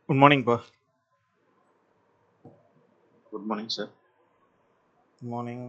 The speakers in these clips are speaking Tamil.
Good morning, Pa. Good morning, sir. Good morning.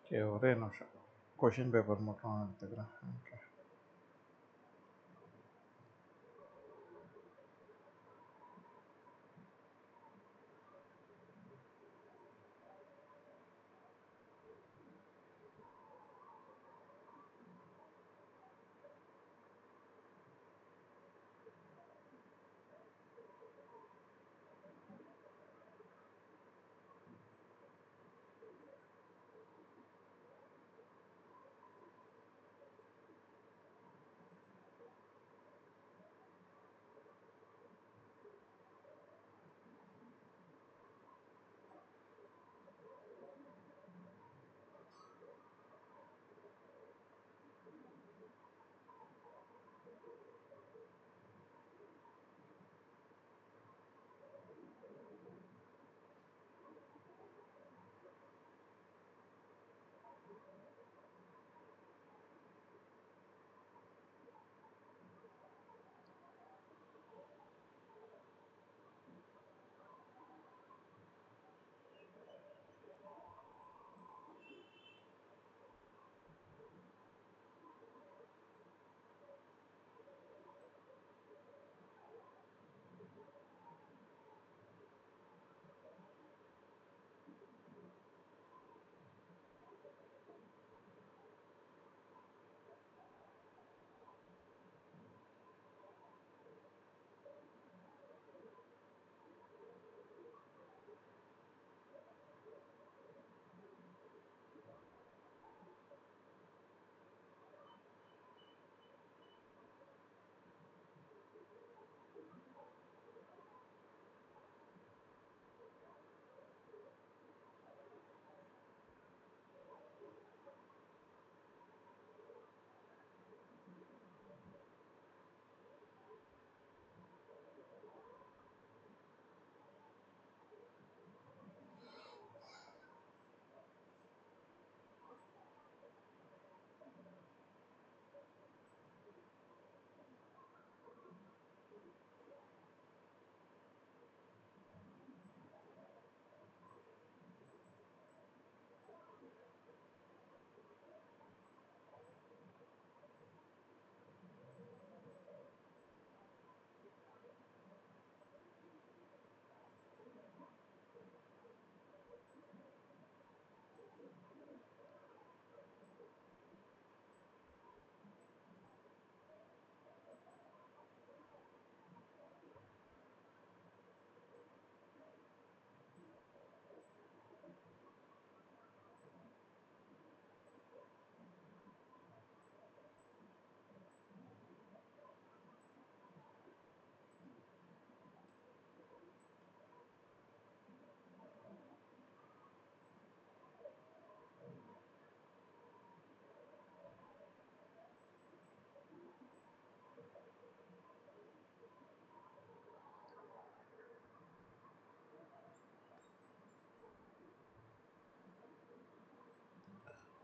Okay, ஒரே நிமிஷம் கொஷின் பேப்பர் மட்டும் எடுத்துக்கிறேன். ஓகே.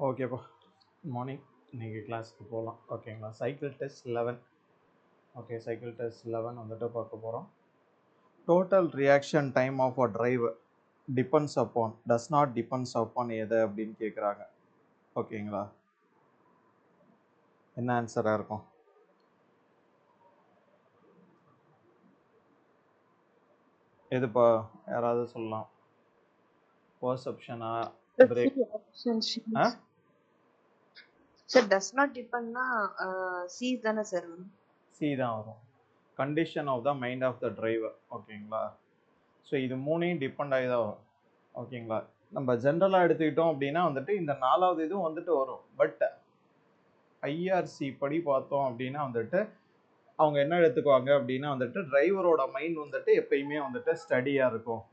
ஓகேப்பா. Good morning. நீங்கள் கிளாஸுக்கு போகலாம். ஓகேங்களா? Cycle test 11. Okay, cycle test 11 வந்துட்டு பார்க்க போகிறோம். Total reaction time of a driver depends upon does not depends upon எதை அப்படின்னு கேட்குறாங்க. ஓகேங்களா? என்ன ஆன்சராக இருக்கும்? எதுப்பா? யாராவது சொல்லலாம். பர்செப்ஷனா? பிரேக்? சார் டஸ் நாட் டிபெண்ட்னா சி தானே சார் வரும்? சி தான் வரும். Condition of the mind of the driver. ஓகேங்களா? ஸோ இது மூணையும் டிபெண்ட் ஆகி தான் வரும். ஓகேங்களா? நம்ம ஜென்ரலாக எடுத்துக்கிட்டோம் அப்படின்னா வந்துட்டு இந்த 4வது இதுவும் வந்துட்டு வரும். பட் ஐஆர்சி படி பார்த்தோம் அப்படின்னா வந்துட்டு அவங்க என்ன எடுத்துக்குவாங்க அப்படின்னா வந்துட்டு டிரைவரோட மைண்ட் வந்துட்டு எப்பயுமே வந்துட்டு ஸ்டடியாக இருக்கும்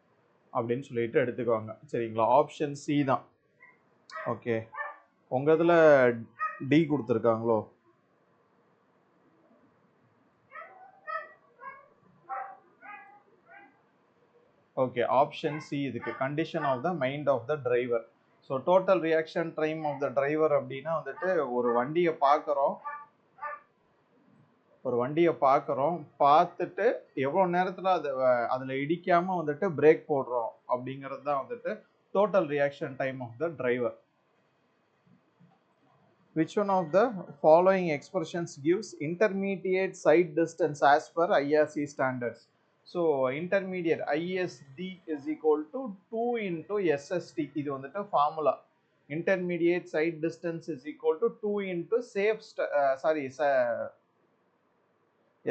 அப்படின்னு சொல்லிட்டு எடுத்துக்குவாங்க. சரிங்களா? ஆப்ஷன் சி தான். ஓகே, உங்கள் இதில் டி கொடுத்துருக்காங்களோ? ஓகே, ஆப்ஷன் சி இதுக்கு condition of the mind of the driver. So total reaction time of the driver அப்படின்னா வந்துட்டு ஒரு வண்டியை பார்க்குறோம், பார்த்துட்டு எவ்வளோ நேரத்தில் அதில் இடிக்காமல் வந்துட்டு பிரேக் போடுறோம் அப்படிங்கிறது தான் வந்துட்டு total reaction time of the driver. Which one of the following expressions gives intermediate side distance as per IRC standards? So intermediate ISD is equal to 2 into SST. இது வந்துட்டு formula. Intermediate side distance is equal to 2 into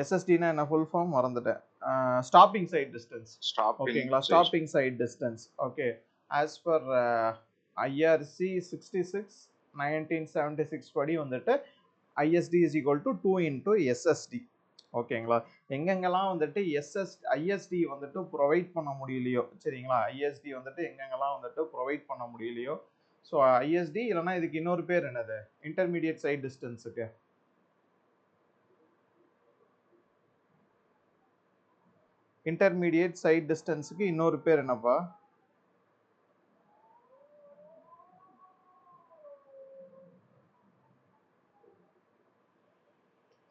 SST னா என்ன ஃபுல் ஃபார்ம் மறந்துட்டேன். Stopping sight distance. ஓகேங்களா? Stopping sight distance. Okay, as per IRC 66/1976 படி வந்துட்டு ISD is equal to 2 into SSD. ஓகேங்களா? எங்கெங்கெல்லாம் வந்துட்டு ISD வந்துட்டு ப்ரொவைட் பண்ண முடியலையோ, சரிங்களா? ISD வந்துட்டு எங்கெங்கெல்லாம் வந்துட்டு ப்ரொவைட் பண்ண முடியலையோ, ஸோ ISD இல்லைன்னா இதுக்கு இன்னொரு பேர் என்னது? இன்டர்மீடியட் சைட் டிஸ்டன்ஸுக்கு இன்டர்மீடியட் சைட் டிஸ்டன்ஸுக்கு இன்னொரு பேர் என்னப்பா?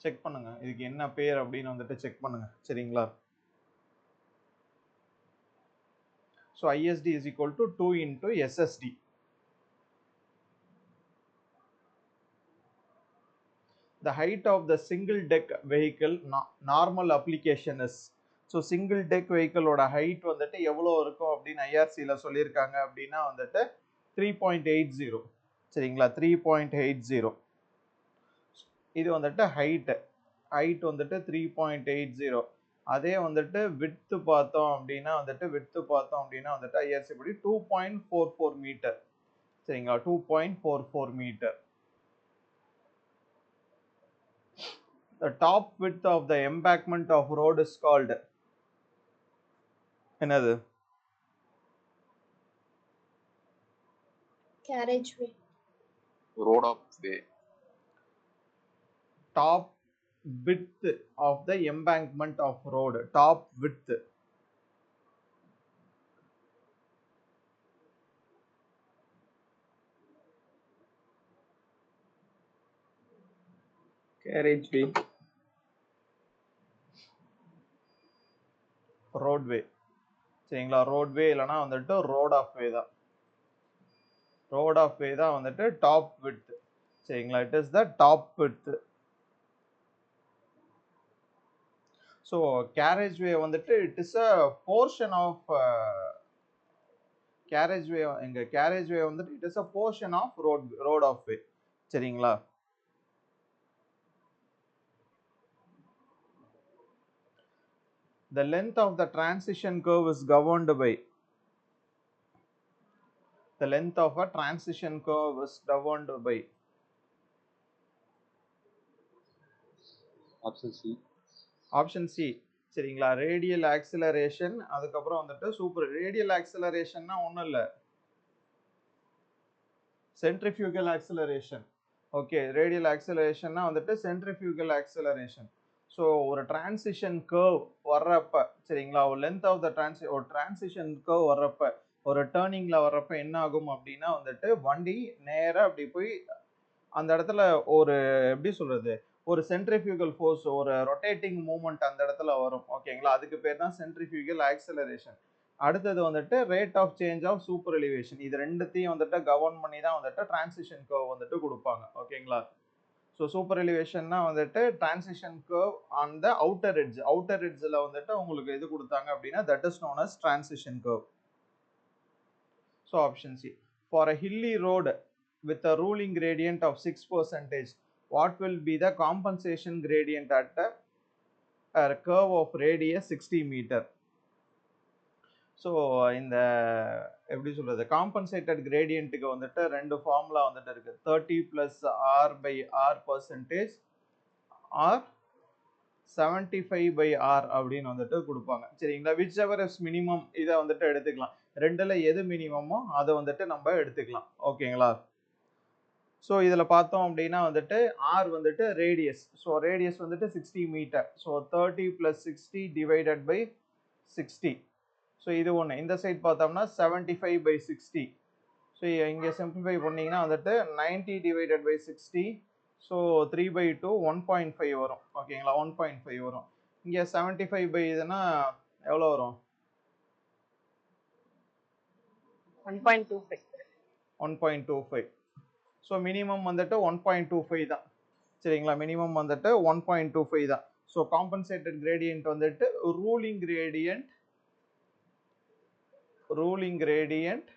செக் பண்ணுங்க, இதுக்கு என்ன பேர் அப்படின்னு வந்துட்டு செக் பண்ணுங்க. சரிங்களா? So ISD is equal to 2 into SSD. The height of the single deck vehicle normal application is. So single deck வெஹிக்கிளோட ஹைட் வந்துட்டு எவ்வளோ இருக்கும் அப்படின்னு ஐஆர்சியில் சொல்லியிருக்காங்க அப்படின்னா வந்துட்டு 3.80. சரிங்களா? 3.80. இது வந்துட்டு ஹைட் வந்துட்டு 3.80. அதே வந்துட்டு விட்த்து பார்த்தோம் அப்படின்னா வந்துட்டு ஐஆர்சி படி 2.44 மீட்டர். சரிங்களா? 2.44 metre. The top width of the embankment of road is called என்னது? Carriageway. Road of way. Top width of the embankment of road. Top width. Carriageway. Roadway. சரிங்களா? ரோட்வே இல்லைன்னா வந்துட்டு ரோட் ஆஃப் வே தான். ரோட் ஆஃப் வே தான் வந்துட்டு டாப் விட்த். சரிங்களா? It is the top width. So carriageway வந்துட்டு it is a portion of carriageway வந்துட்டு it is a portion of road of way. சரிங்களா? The length of the transition curve is governed by. The length of a transition curve is governed by. Option C. சரிங்களா? ரேடியல் ஆக்சிலரேஷன், அதுக்கப்புறம் வந்துட்டு சூப்பர் ரேடியல் ஆக்சிலரேஷன்னா ஒன்றும் இல்லை, சென்ட்ரிஃபியூகல் ஆக்சிலரேஷன். ஓகே, ரேடியல் ஆக்சிலரேஷன்னா வந்துட்டு சென்ட்ரிஃபியூகல் ஆக்சிலரேஷன். ஸோ ஒரு டிரான்சிஷன் கர்வ் வர்றப்ப, சரிங்களா, ஒரு length of the transition curve வர்றப்ப, ஒரு டேர்னிங்கில் வர்றப்ப என்ன ஆகும் அப்படின்னா வந்துட்டு வண்டி நேராக அப்படி போய் அந்த இடத்துல ஒரு எப்படி சொல்றது, ஒரு சென்ட்ரிஃபியூகல் ஃபோர்ஸ், ஒரு ரொட்டேட்டிங் மூவ்மெண்ட் அந்த இடத்துல வரும். ஓகேங்களா, அதுக்கு பேர் தான் சென்ட்ரிஃபியூகல் ஆக்சலரேஷன். அடுத்தது வந்துட்டு rate of change of super elevation. இது ரெண்டுத்தையும் வந்துட்டு கவர்ன் பண்ணி தான் வந்துட்டு டிரான்சிஷன் கர்வ் வந்துட்டு கொடுப்பாங்க. ஓகேங்களா, ஸோ சூப்பர் எலிவேஷன்னா வந்துட்டு transition curve on the outer edge. Outer எட்ஜில் வந்துட்டு உங்களுக்கு இது கொடுத்தாங்க அப்படின்னா that is known as transition curve. So option C. For a hilly road with a ruling gradient of 6%, what will be the compensation gradient at a curve of radius 60 meter? So இந்த எப்படி சொல்றது, காம்பன்சேட்டட் கிரேடியன்ட்டுக்கு வந்துட்டு ரெண்டு ஃபார்முலா வந்துட்டு இருக்கு. 30 plus r by r percentage or 75 by r அப்படின்னு வந்துட்டு கொடுப்பாங்க. சரிங்களா, விச் எவர் இஸ் மினிமம் இதை வந்துட்டு எடுத்துக்கலாம். ரெண்டுல எது மினிமமோ அதை வந்துட்டு நம்ம எடுத்துக்கலாம். ஓகேங்களா, ஸோ இதில் பார்த்தோம் அப்படின்னா வந்துட்டு ஆர் வந்துட்டு ரேடியஸ். ஸோ ரேடியஸ் வந்துட்டு 60 metre. So 30 + 60 divided by 60. So இது ஒன்று. இந்த சைட் பார்த்தோம்னா 75 by 60. ஸோ இங்கே சிம்பிளிஃபை பண்ணிங்கன்னா வந்துட்டு 90 டிவைடட் பை 60. ஸோ 3/2 1.5 வரும். ஓகேங்களா, 1.5 வரும். இங்கே 75 பை இதுனா எவ்வளோ வரும்? 1.25. ஸோ மினிமம் வந்துட்டு 1.25 தான். சரிங்களா, மினிமம் வந்துட்டு 1.25 தான். ஸோ காம்பன்சேட்டட் கிரேடியன்ட் வந்துட்டு ரூலிங் கிரேடியன்ட்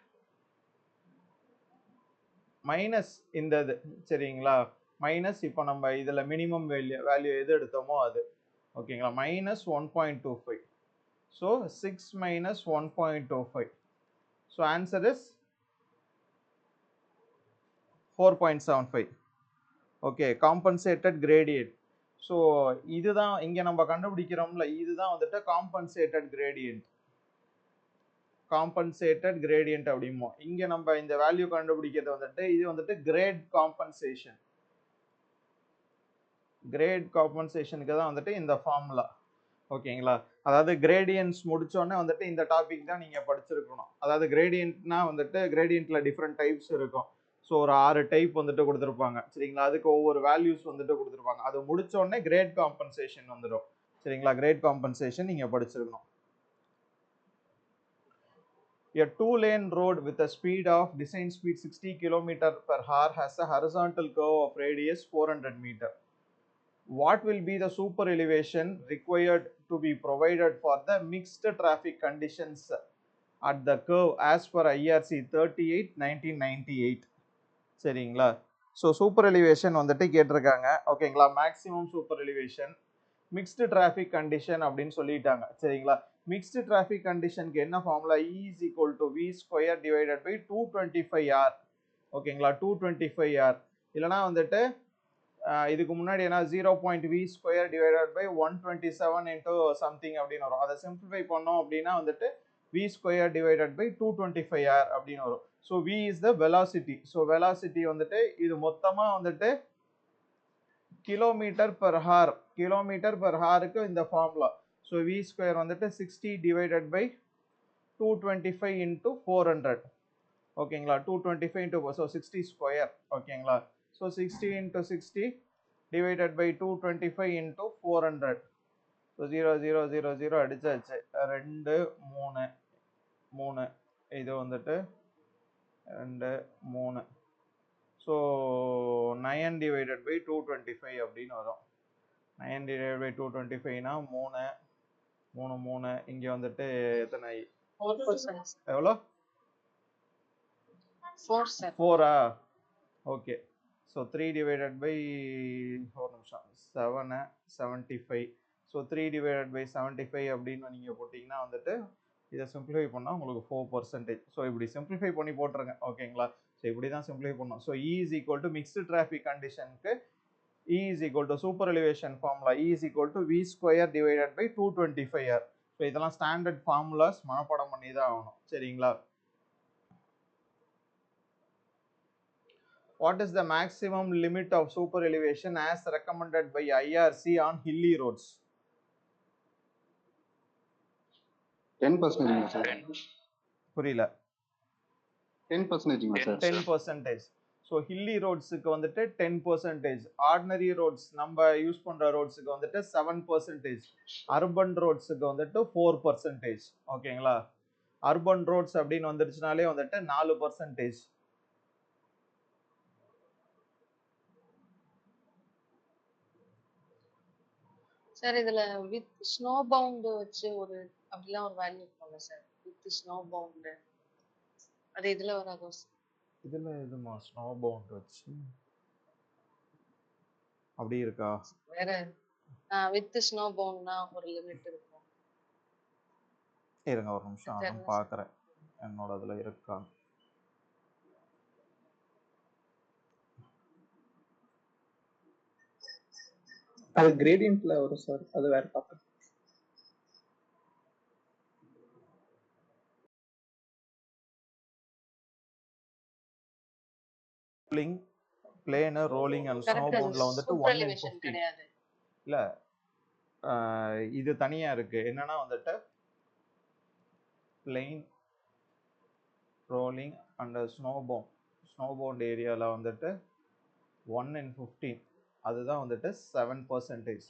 மைனஸ் இந்த இது. சரிங்களா, மைனஸ் இப்போ நம்ம இதில் மினிமம் வேல்யூ எது எடுத்தோமோ அது. ஓகேங்களா, minus 1.25. So 6 minus 1.25. So answer is 4.75. Okay, compensated gradient. So இதுதான் இங்கே நம்ம கண்டுபிடிக்கிறோம்ல, இதுதான் வந்துட்டு காம்பன்சேட்டட் கிரேடியன்ட் அப்படிமோ. இங்கே நம்ம இந்த வேல்யூ கண்டுபிடிக்கிறது வந்துட்டு இது வந்துட்டு கிரேட் காம்பன்சேஷனுக்கு தான் வந்துட்டு இந்த ஃபார்முலா. ஓகேங்களா, அதாவது கிரேடியன்ஸ் முடிச்சோடனே வந்துட்டு இந்த டாபிக் தான் நீங்கள் படிச்சிருக்கணும். அதாவது கிரேடியன்ட்னா வந்துட்டு கிரேடியன்ட்ல டிஃப்ரெண்ட் டைப்ஸ் இருக்கும். ஸோ ஒரு 6 டைப் வந்துட்டு கொடுத்துருப்பாங்க. சரிங்களா, அதுக்கு ஒவ்வொரு வேல்யூஸ் வந்துட்டு கொடுத்துருப்பாங்க. அது முடிச்சோடனே கிரேட் காம்பன்சேஷன் வந்துடும். சரிங்களா, கிரேட் காம்பன்சேஷன் நீங்கள் படிச்சிருக்கணும். A 2-lane road with a design speed 60 km/h has a horizontal curve of radius 400 meter. What will be the super elevation required to be provided for the mixed traffic conditions at the curve as per IRC 38/1998? சரிங்களா, ஸோ சூப்பர் எலிவேஷன் வந்துட்டு கேட்டிருக்காங்க. ஓகேங்களா, maximum super elevation, mixed traffic condition அப்படின்னு சொல்லிட்டாங்க. சரிங்களா, மிக்ஸ்டு டிராஃபிக் கண்டிஷனுக்கு என்ன formula? E is equal to V square divided by 225R. ஓகேங்களா, 225R. இல்லைனா வந்துட்டு இதுக்கு முன்னாடி என்ன 0.V square divided by 127 into something அப்படின்னு வரும். அதை சிம்பிளிஃபை பண்ணோம் அப்படின்னா வந்துட்டு V square divided by 225R அப்படின்னு வரும். So V is the velocity. So velocity வந்துட்டு இது மொத்தமாக வந்துட்டு கிலோமீட்டர் per hour இந்த ஃபார்முலா. ஸோ V square வந்துட்டு 60 divided by 225 into 400. ஓகேங்களா, 225 into ஸோ 60 ஸ்கொயர். ஓகேங்களா, so 60 into 60 divided by 225 into 400. So 0 0 0 0 அடிச்சாச்சு. 2 3 3 இது வந்துட்டு 2 3. ஸோ 9 divided by 225 அப்படின்னு வரும். 9 divided by 225னா 3 3 3. இங்கே வந்துட்டு எத்தனை? எவ்வளோ? 4ஆ? ஓகே, ஸோ 3 divided by 4 நிமிஷம் 7 75. ஸோ 3 divided by 75 அப்படின்னு நீங்கள் போட்டிங்கன்னா வந்துட்டு இதை சிம்பிளிஃபை பண்ணால் உங்களுக்கு 4%. ஸோ இப்படி சிம்பிளிஃபை பண்ணி போட்டுருங்க. ஓகேங்களா, ஸோ இப்படி தான் சிம்பிளிஃபை பண்ணணும். So E is equal to mixed traffic கண்டிஷனுக்கு E is equal to super elevation formula E is equal to V square divided by 225R. So இதெல்லாம் ஸ்டாண்டர்ட் ஃபார்முலாஸ், மனப்பாடம் பண்ணி தான் ஆகணும். சரிங்களா, what is the maximum limit of super elevation as recommended by IRC on hilly roads? 10%. புரியல. 10%. 10%. ஸோ ஹில்லி ரோட்ஸுக்கு வந்துட்டு 10%, ஆர்டினரி ரோட்ஸ் நம்ம யூஸ் பண்ணுற ரோட்ஸுக்கு வந்துட்டு 7%, அர்பன் ரோட்ஸுக்கு வந்துட்டு 4%. ஓகேங்களா, அர்பன் ரோட்ஸ் அப்படின்னு வந்துருச்சுனாலே வந்துட்டு 4%. சார் இதுல வித் ஸ்னோ பவுண்ட் வச்சு ஒரு அப்படிலாம் ஒரு வேல்யூ இருக்கும்ல சார், வித் ஸ்னோ பவுண்ட் அது இதுல வராதோ சார்? இதுல எதுமா ஸ்னோ பவுண்ட் வச்சு அப்படி இருக்கா? வேற வித் ஸ்னோ பவுண்ட்னா ஒரு லிமிட் இருக்கும். இருங்க ஒரு நிமிஷம் நான் தெரியல சார். பார்க்குறேன் என்னோட இதுல இருக்கா. அது கிரேடியன்ட்ல வரும் சார், அது வேற பார்ப்பேன். Plane rolling and snow correct, அது பவுண்ட்ல வந்துட்டு சூப்பர் 1 in எலிவேஷன் 50. கிடையாது. இல்ல இது தனியா இருக்கு. என்னன்னா வந்துட்டு plain rolling and snow bound ஏரியால வந்துட்டு 1 in 15, அதுதான் வந்துட்டு 7%.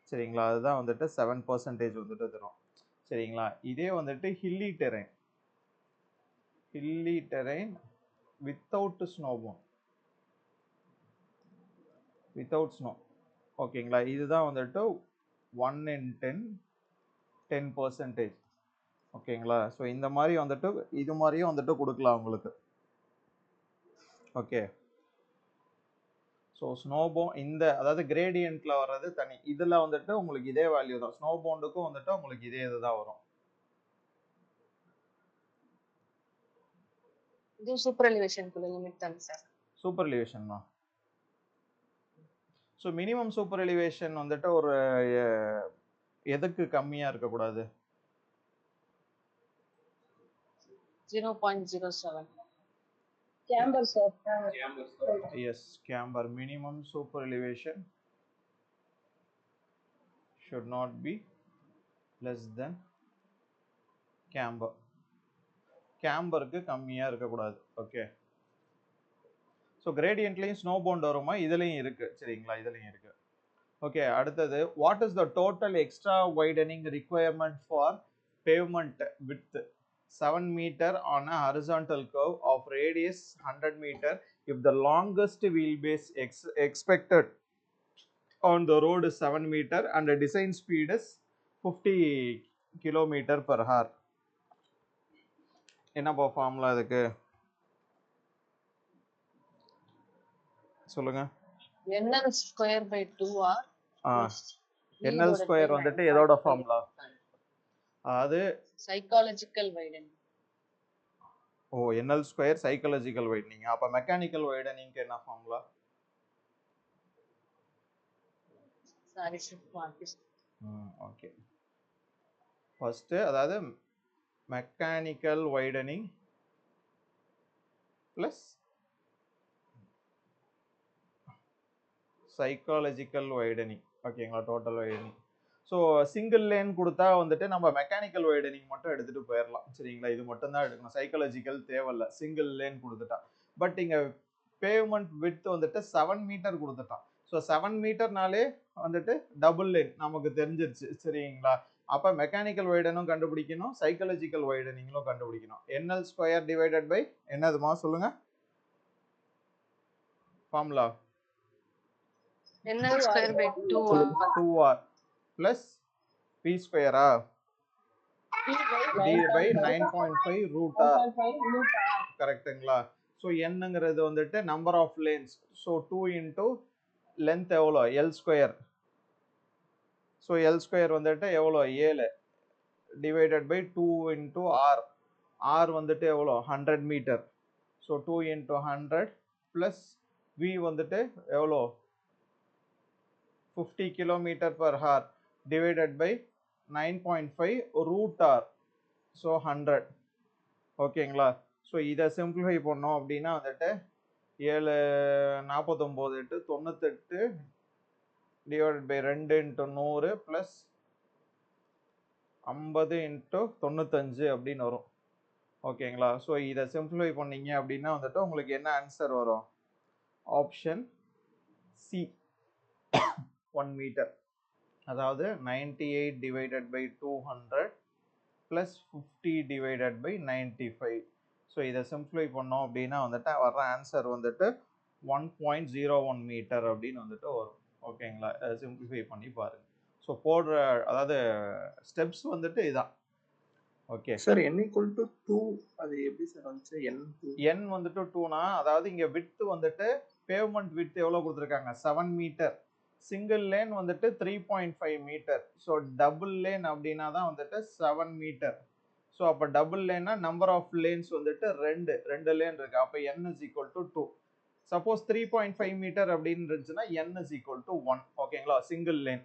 சரிங்களா, அதுதான் வந்துட்டு 7% வந்துட்டு தரும். சரிங்களா, இதே வந்துட்டு ஹில்லி டெரைன் வித்தவுட் ஸ்னோ ஓகேங்களா, இதுதான் வந்துட்டு 1 in 10%. ஓகேங்களா, ஸோ இந்த மாதிரி வந்துட்டு இது மாதிரியும் வந்துட்டு கொடுக்கலாம் உங்களுக்கு. ஓகே, ஸோ ஸ்னோ பவுண்ட் இந்த அதாவது கிரேடியன்ட்ல வர்றது தனி, இதுல வந்துட்டு உங்களுக்கு இதே வேல்யூ தான். ஸ்னோ பவுண்டுக்கும் வந்துட்டு உங்களுக்கு இதே இதுதான் வரும். இது சூப்பர் எலிவேஷனுக்குள்ள லிமிட் தான் சார். சூப்பர் எலிவேஷன் தான். ஸோ மினிமம் சூப்பர் எலிவேஷன் வந்துட்டு ஒரு எதுக்கு கம்மியா இருக்கக்கூடாது? 0.07 Camber sir. Yes, camber minimum super elevation should not be less than camber. கேம்பருக்கு கம்மியா இருக்கக்கூடாது. ஓகே, ஸோ கிரேடியன்ட்லையும் ஸ்னோ பவுண்ட் வருமா? இதுலையும் இருக்கு. சரிங்களா, இதுலையும் இருக்கு. ஓகே, அடுத்தது what is the total extra widening requirement for pavement with 7 meter on a horizontal curve of radius 100 meter if the longest wheelbase expected on the road is 7 meter and the design speed is 50 km/h. என்னப்பா ஃபார்முலா இதுக்கு சொல்லுங்க. NL square by 2R. NL square வந்துட்டு எதோட ஃபார்முலா? அது சைக்காலஜிக்கல் வைடனிங். ஓ, NL square சைக்காலஜிக்கல் வைடனிங். அப்ப மெக்கானிக்கல் வைடனிங்க்கு என்ன formula? Sorry sir. Okay, first அதாவது mechanical widening plus psychological widening. ஓகேங்களா, total widening. So single lane கொடுத்தா வந்துட்டு நம்ம மெக்கானிக்கல் வைடனிங் மட்டும் எடுத்துட்டு போயிடலாம். சரிங்களா, இது மட்டும் தான் எடுக்கணும், சைக்காலஜிக்கல் தேவையில்ல சிங்கிள் லேன் கொடுத்துட்டா. பட் இங்க பேவ்மெண்ட் வித் வந்துட்டு 7 மீட்டர் கொடுத்துட்டான். ஸோ 7 மீட்டர்னாலே வந்துட்டு டபுள் லேன் நமக்கு தெரிஞ்சிருச்சு. சரிங்களா, அப்ப மெக்கானிக்கல் வைடனும் கண்டுபிடிக்கணும், சைக்காலஜிக்கல் வைடனிங்களும் கண்டுபிடிக்கணும். NL ஸ்கொயர் டிவைடட் பை என்னதுமா சொல்லுங்க formula? NL square by 2R plus p square d by 9.5 root r. கரெக்ட்டுங்களா? ஸோ என்னங்கிறது வந்துட்டு number of lanes. So 2 into length எவ்வளோ? L square. So L square வந்துட்டு எவ்வளோ? 7 divided by 2 into r. r வந்துட்டு எவ்வளோ? 100 metre. So 2 into 100 plus v வந்துட்டு எவ்வளோ? 50 km/h divided by 9.5 root r. So 100. ஓகேங்களா, ஸோ இதை சிம்பிளிஃபை பண்ணோம் அப்படின்னா வந்துட்டு 7 49 8 98 divided by 2 into 100 plus 50 into 95 அப்படின்னு வரும். ஓகேங்களா, ஸோ இதை சிம்பிளிஃபை பண்ணீங்க அப்படின்னா வந்துட்டு உங்களுக்கு என்ன ஆன்சர் வரும்? ஆப்ஷன் சி 1 மீட்டர், அதாவது 98 divided by 200 plus 50 divided by 95. So இதை சிம்பிளை பண்ணோம் அப்படின்னா வந்துட்டு வர்ற ஆன்சர் வந்துட்டு 1.01 மீட்டர் அப்படின்னு வந்துட்டு வரும். ஓகேங்களா, சிம்பிளிஃபை பண்ணி பாருங்க. ஸோ போடுற அதாவது ஸ்டெப்ஸ் வந்துட்டு இதான். Okay sir n equal to 2 அது எப்படி சார் வந்துச்சு? n வந்துட்டு 2னா, அதாவது இங்க விட்த் வந்துட்டு பேவ்மெண்ட் விட்த் எவ்வளவு கொடுத்துருக்காங்க? 7 மீட்டர். சிங்கிள் லேன் வந்துட்டு 3.5 மீட்டர். ஸோ டபுள் லேன் அப்படின்னா தான் வந்துட்டு 7 மீட்டர். ஸோ அப்போ டபுள் லேன்னா நம்பர் ஆஃப் லேன்ஸ் வந்துட்டு ரெண்டு லேன் இருக்கு. அப்போ n is equal to 2. Suppose 3.5 metre அப்படின்னு இருந்துச்சுன்னா n is equal to 1. ஓகேங்களா, single lane.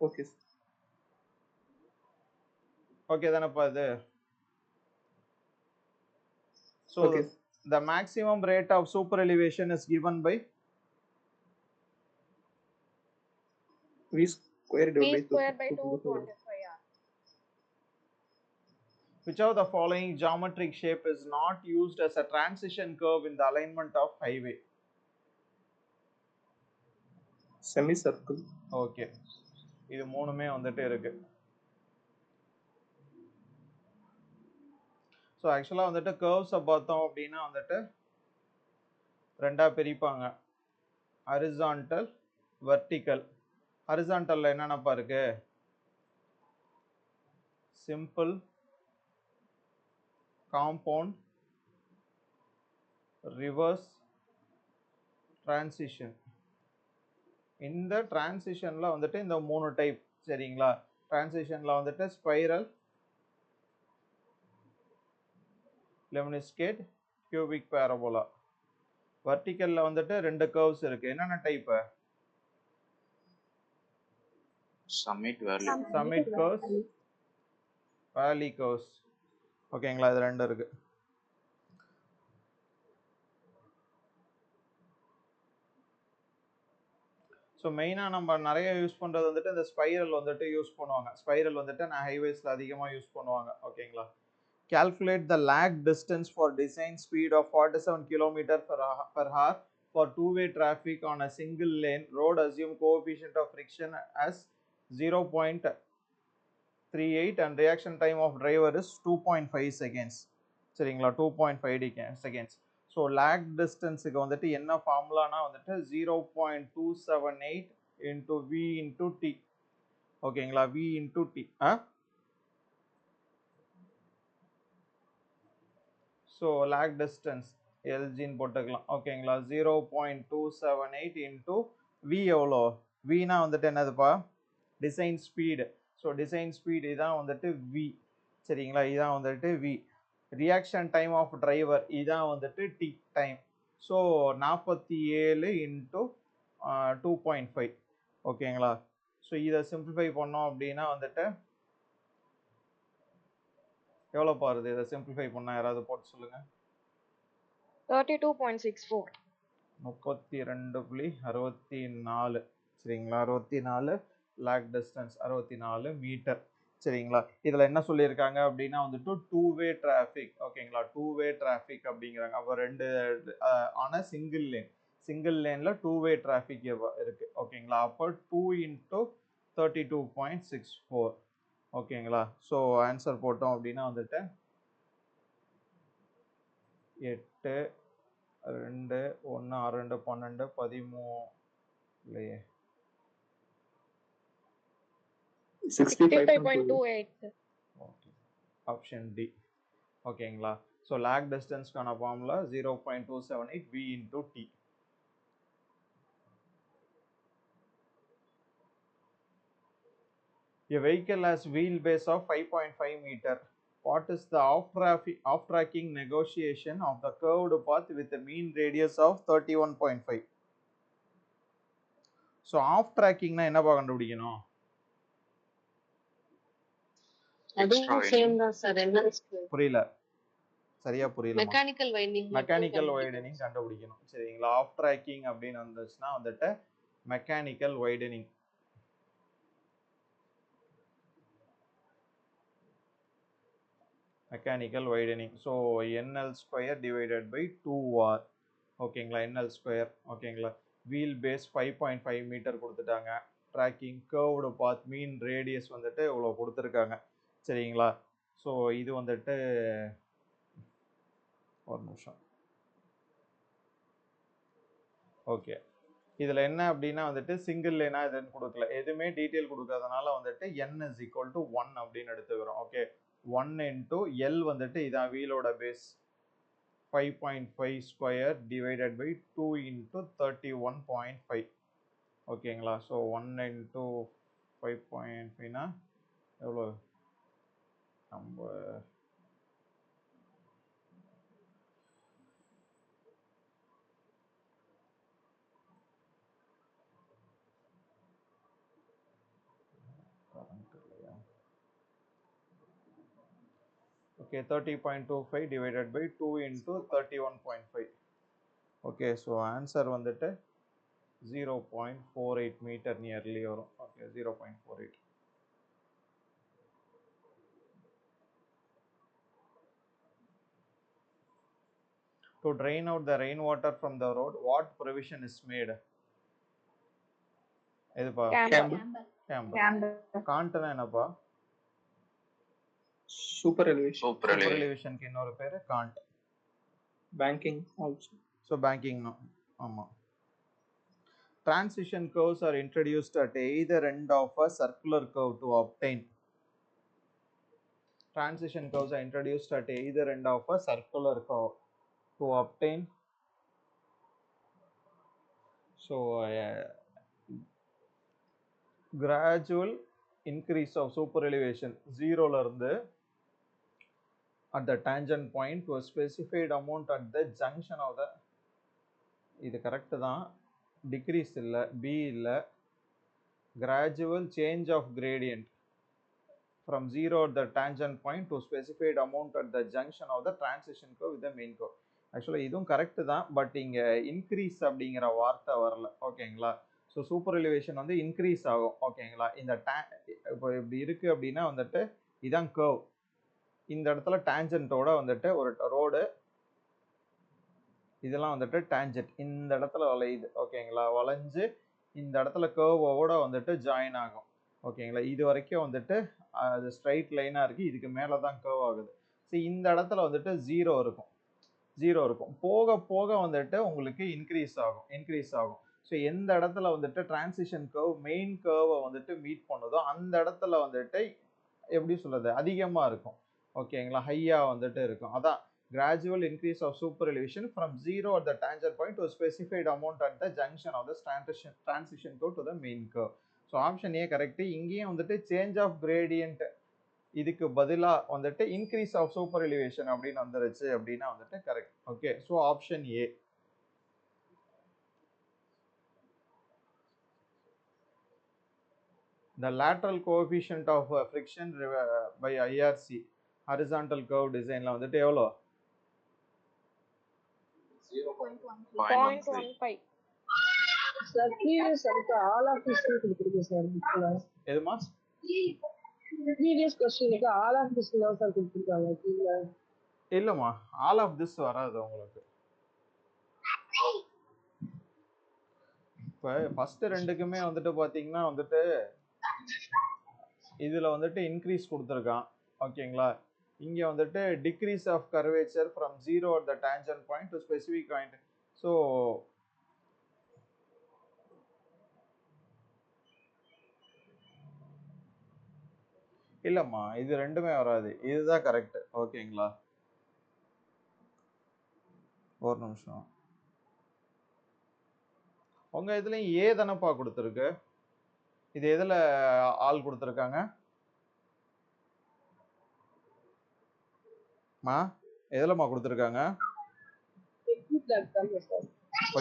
Okay sir. Okay தானேப்பா இது? So Okay. the maximum rate of super elevation is given by V square V divided square by 2 to the power. 225R. which of the following geometric shape is not used as a transition curve in the alignment of highway? Semicircle. Okay, இது மூணுமே வந்துட்டு இருக்கு. ஸோ ஆக்சுவலாக வந்துட்டு கர்வ்ஸை பார்த்தோம் அப்படின்னா வந்துட்டு ரெண்டா பிரிப்பாங்க, ஹரிசான்டல், வெர்டிக்கல். ஹரிசான்டல்ல என்னென்னப்பா இருக்கு? Simple, compound, reverse, transition. இந்த டிரான்சிஷன்ல வந்துட்டு இந்த மூணு டைப். சரிங்களா, டிரான்சிஷன்ல வந்துட்டு ஸ்பைரல், லெமனிஸ்கேட், கியூபிக் பேரபோலா. வெர்டிக்கல்ல வந்துட்டு ரெண்டு கர்வ்ஸ் இருக்கு. என்னென்ன டைப்? சமிட் கர்வ்ஸ், வேலி கர்வ்ஸ். ஓகேங்களா, இது ரெண்டு இருக்கு. ஸோ மெயினாக நம்ம நிறைய யூஸ் பண்ணுறது வந்துட்டு இந்த ஸ்பைரல் வந்துட்டு யூஸ் பண்ணுவாங்க. ஸ்பைரல் வந்துட்டு நான் ஹைவேஸில் அதிகமாக யூஸ் பண்ணுவாங்க. ஓகேங்களா, calculate the lag distance for design speed of 47 km per hour for two-way traffic on a single lane road. Assume coefficient of friction as 0.38 and reaction time of driver is 2.5 seconds. சரிங்களா, 2.5 seconds. ஸோ லேக் டிஸ்டன்ஸுக்கு வந்துட்டு என்ன ஃபார்முலானா வந்துட்டு 0.278 இன்டூ வி இன்டூ டி. ஓகேங்களா, V into T. So lag distance எல்ஜின்னு போட்டுக்கலாம். ஓகேங்களா, 0.278 இன்டூ வி எவ்வளோ? வினா வந்துட்டு என்னதுப்பா? Design speed. So design speed இதான் வந்துட்டு வி. சரிங்களா, இதான் வந்துட்டு V. Reaction time of driver இதான் வந்துட்டு டி டைம். So 47 into 2.5. ஓகேங்களா, ஸோ இதை சிம்பிளிஃபை பண்ணோம் அப்படின்னா வந்துட்டு எவ்வளோ பாருது? இதை சிம்பிளிஃபை பண்ணால் யாராவது போட்டு சொல்லுங்க. 32.64. 32.64. சரிங்களா, 64 லேக் டிஸ்டன்ஸ் 64 மீட்டர். சரிங்களா, இதில் என்ன சொல்லியிருக்காங்க அப்படின்னா வந்துட்டு டூ வே டிராஃபிக். ஓகேங்களா, டூ வே டிராஃபிக் அப்படிங்கிறாங்க. அப்போ ரெண்டு ஆனால் சிங்கிள் லேன், சிங்கிள் லேனில் டூ வே டிராஃபிக் இருக்கு. ஓகேங்களா, அப்போ 2 இன்டூ 32.64. ஓகேங்களா, ஸோ ஆன்சர் போட்டோம் அப்படின்னா வந்துட்டு 8 2 1 6 2 12 13 இல்லையே 65.28. Okay, option D. ஓகேங்களா, ஸோ லேக் டிஸ்டன்ஸ்க்கான formula 0.278 v into T. A vehicle has wheelbase of 5.5 meter. What is the off-tracking negotiation of the curved path with a mean radius of 31.5? So off-tracking-னா என்னப்பா கண்டுபிடிக்கணும்? அதுவும் சேம் தான் சார். என்ன புரியல, சரியா புரியல. மெக்கானிக்கல் வைண்டிங் மெக்கானிக்கல் வைடனிங் கண்டுபிடிக்கணும். சரிங்களா, ஆஃப் ட்ராக்கிங் அப்படின்னு வந்துச்சுன்னா வந்துட்டு mechanical widening. Mechanical widening. So NL square divided by 2R. ஓகேங்களா, NL ஸ்கொயர். ஓகேங்களா, வீல் பேஸ் 5.5 மீட்டர் கொடுத்துட்டாங்க. Tracking curved path mean radius வந்துட்டு இவ்வளோ கொடுத்துருக்காங்க. சரிங்களா, ஸோ இது வந்துட்டு ஒரு நிமிஷம். ஓகே, இதில் என்ன அப்படின்னா வந்துட்டு சிங்கிள் லைனா இதுன்னு கொடுக்கல, எதுவுமே டீட்டெயில் கொடுக்காதனால வந்துட்டு n is equal to 1 அப்படின்னு எடுத்துக்கிறோம். ஓகே, 1 into L வந்துட்டு இதான் வீலோட base 5.5 square divided by 2 into 31.5. ஓகேங்களா, ஸோ 1 into 5.5னா எவ்வளோ நம்ம okay 30.25 divided by 2 into 31.5. okay, so answer வந்துட்டு 0.48 meter nearly வரும். okay, 0.48. to drain out the rainwater from the road, what provision is made? எதுப்பா? camber. காண்ட்னா என்னப்பா? Super elevation. சூப்பர் எலிவேஷனுக்கு இன்னொரு பேரு cant. Banking also. So banking ஆமாம். Transition curves are introduced at either end of a circular curve to obtain. Transition curves are introduced at either end of a circular curve to obtain. So, gradual increase of super elevation 0 ல இருந்து at the tangent point to a specified amount at the junction of the, இது கரெக்ட் தான், டிக்ரீஸ் இல்லை, பி இல்லை, gradual change of gradient from 0 at the tangent point to specified amount at the junction of the transition curve with the main curve. ஆக்சுவலாக இதுவும் கரெக்டு தான், பட் இங்கே இன்க்ரீஸ் அப்படிங்கிற வார்த்தை வரல. ஓகேங்களா, ஸோ சூப்பர் எலிவேஷன் வந்து இன்க்ரீஸ் ஆகும். ஓகேங்களா, இந்த இப்போ இப்படி இருக்குது அப்படின்னா வந்துட்டு இதான் கர்வ், இந்த இடத்துல டேஞ்சன்ட்டோட வந்துட்டு ஒரு ரோடு, இதெல்லாம் வந்துட்டு டேஞ்சன்ட் இந்த இடத்துல வளையுது. ஓகேங்களா, வளைஞ்சு இந்த இடத்துல கர்வோட வந்துட்டு ஜாயின் ஆகும். ஓகேங்களா, இது வரைக்கும் வந்துட்டு அது ஸ்ட்ரைட் லைனாக இருக்குது, இதுக்கு மேலே தான் கர்வ் ஆகுது. ஸோ இந்த இடத்துல வந்துட்டு ஜீரோ இருக்கும், போக போக வந்துட்டு உங்களுக்கு இன்க்ரீஸ் ஆகும். ஸோ எந்த இடத்துல வந்துட்டு டிரான்சிஷன் கர்வ் மெயின் கர்வை வந்துட்டு மீட் பண்ணுதோ அந்த இடத்துல வந்துட்டு எப்படி சொல்றது அதிகமாக இருக்கும். ஓகேங்களா, ஹையாக வந்துட்டு இருக்கும். அதான் gradual increase of super elevation from 0 at the tangent point to a specified amount at the junction of the transition curve to the main curve. So option A correct. இங்கேயும் வந்துட்டு சேஞ்ச் ஆஃப் கிரேடியன்ட் இதுக்கு பதிலாக வந்துட்டு இன்க்ரீஸ் ஆஃப் சூப்பர் எலிவேஷன் அப்படின்னு வந்துருச்சு அப்படின்னா வந்துட்டு correct. Okay, so option A. The lateral coefficient of friction by IRC horizontal curve designல வந்துட்டு எவ்வளோ? 0.15. சார் ப்ரீவியஸ் அதுக்கு ஆல் ஆஃப் திஸ் கொடுத்துருக்கு சார். எதுமா? ப்ரீவியஸ் क्वेश्चनக்கு ஆல் ஆஃப் திஸ் தான் சார் கொடுத்துருக்காங்க. இல்லம்மா, ஆல் ஆஃப் திஸ் வராது உங்களுக்கு. இப்போ ஃபர்ஸ்ட் ரெண்டுக்குமே வந்துட்டு பார்த்தீங்கன்னா வந்துட்டு இதில் வந்துட்டு இன்க்ரீஸ் கொடுத்துருக்கான். ஓகேங்களா, இங்கே வந்துட்டு decrease of curvature from 0 at the tangent point to specific point. So இல்லைம்மா, இது ரெண்டுமே வராது, இதுதான் கரெக்ட். ஓகேங்களா, ஒரு நிமிஷம். உங்கள் இதுலேயும் ஏ தானப்பா கொடுத்துருக்கு, இது எதில் ஆள் கொடுத்துருக்காங்க? எதுலமா கொடுத்துருக்காங்க?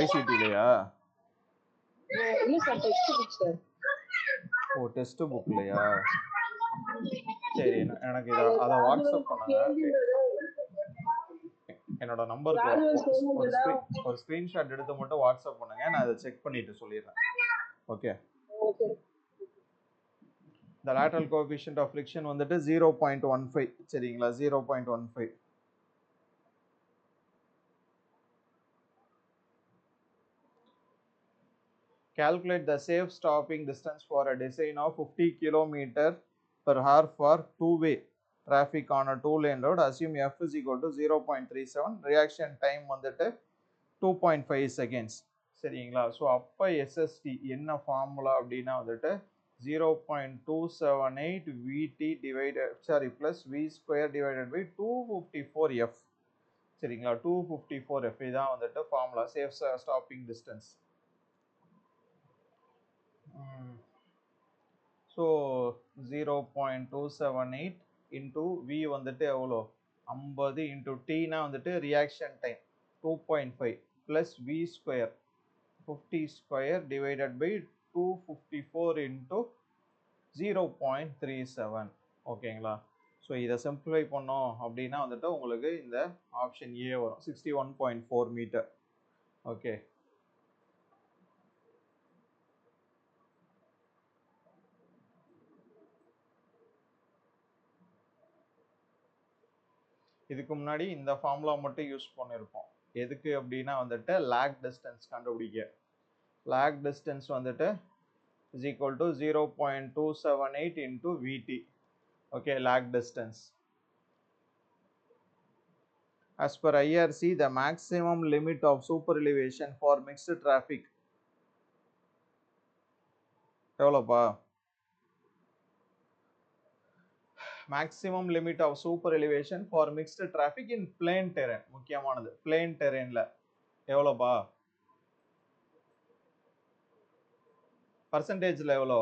YCT-லயா? இல்ல சார், டெக்ஸ்ட் புக் சார். ஓ, டெஸ்ட் புக்லயா? சரி, எனக்கு இதை அதை வாட்ஸ்அப் பண்ணுங்க. என்னோட நம்பருக்கு ஒரு ஸ்கிரீன்ஷாட் எடுத்து மட்டும் வாட்ஸ்அப் பண்ணுங்க, நான் அதை செக் பண்ணிட்டு சொல்லிடுறேன். Okay. The lateral coefficient of friction வந்துட்டு 0.15. சரிங்களா, 0.15. Calculate the safe stopping distance for a design of 50 km per hour for two-way traffic on a two-lane road. Assume f is equal to 0.37. Reaction time வந்துட்டு 2.5 seconds. சரிங்களா? ஸோ அப்போ எஸ்எஸ்டி என்ன ஃபார்முலா அப்படின்னா வந்துட்டு 0.278 VT divided plus V square divided by 254F. சரிங்களா? 254F இதான் வந்துட்டு formula safe stopping distance. So 0.278 into V வந்துட்டு எவ்வளோ 50 இன்டூ டீனா வந்துட்டு reaction time 2.5 plus V square 50 square divided by 254 into 0.37. ஓகேங்களா? ஸோ இதை சிம்பிளிஃபை பண்ணோம் அப்படின்னா வந்துட்டு உங்களுக்கு இந்த ஆப்ஷன் ஏ வரும் 61.4 மீட்டர். ஓகே, இதுக்கு முன்னாடி இந்த ஃபார்முலா மட்டும் யூஸ் பண்ணியிருப்போம். எதுக்கு அப்படின்னா வந்துட்டு லேக் டிஸ்டன்ஸ் கண்டுபிடிக்க. லேக் டிஸ்டன்ஸ் வந்துட்டு is equal to 0.278 into VT. Okay, lag distance. As per IRC, the maximum limit of super elevation for mixed traffic எவ்வளோப்பா? Maximum limit of super elevation for mixed traffic in plain terrain. முக்கியமானது plain terrainல எவ்வளோப்பா? பர்சன்டேஜ்ல எவ்வளோ?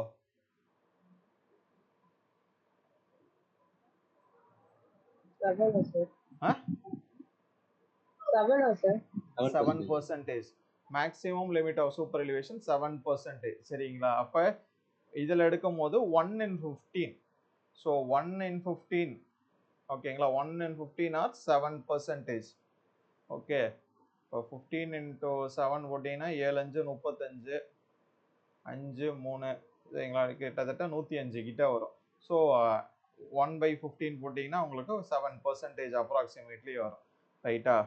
7%. Maximum limit of super elevation 7%. சரிங்களா? அப்ப இதுல எடுக்கும் போது 1 in 15. So 1 in 15. ஓகேங்களா? 1 in 15 or 7%. ஓகே, இப்போ 15 into 7 போட்டீங்கன்னா 7 5 35 5 3 சரிங்களா? கிட்டத்தட்ட 105 கிட்ட வரும். ஸோ 1/15 போட்டிங்கன்னா உங்களுக்கு 7% அப்ராக்சிமேட்லி வரும். ரைட்டா?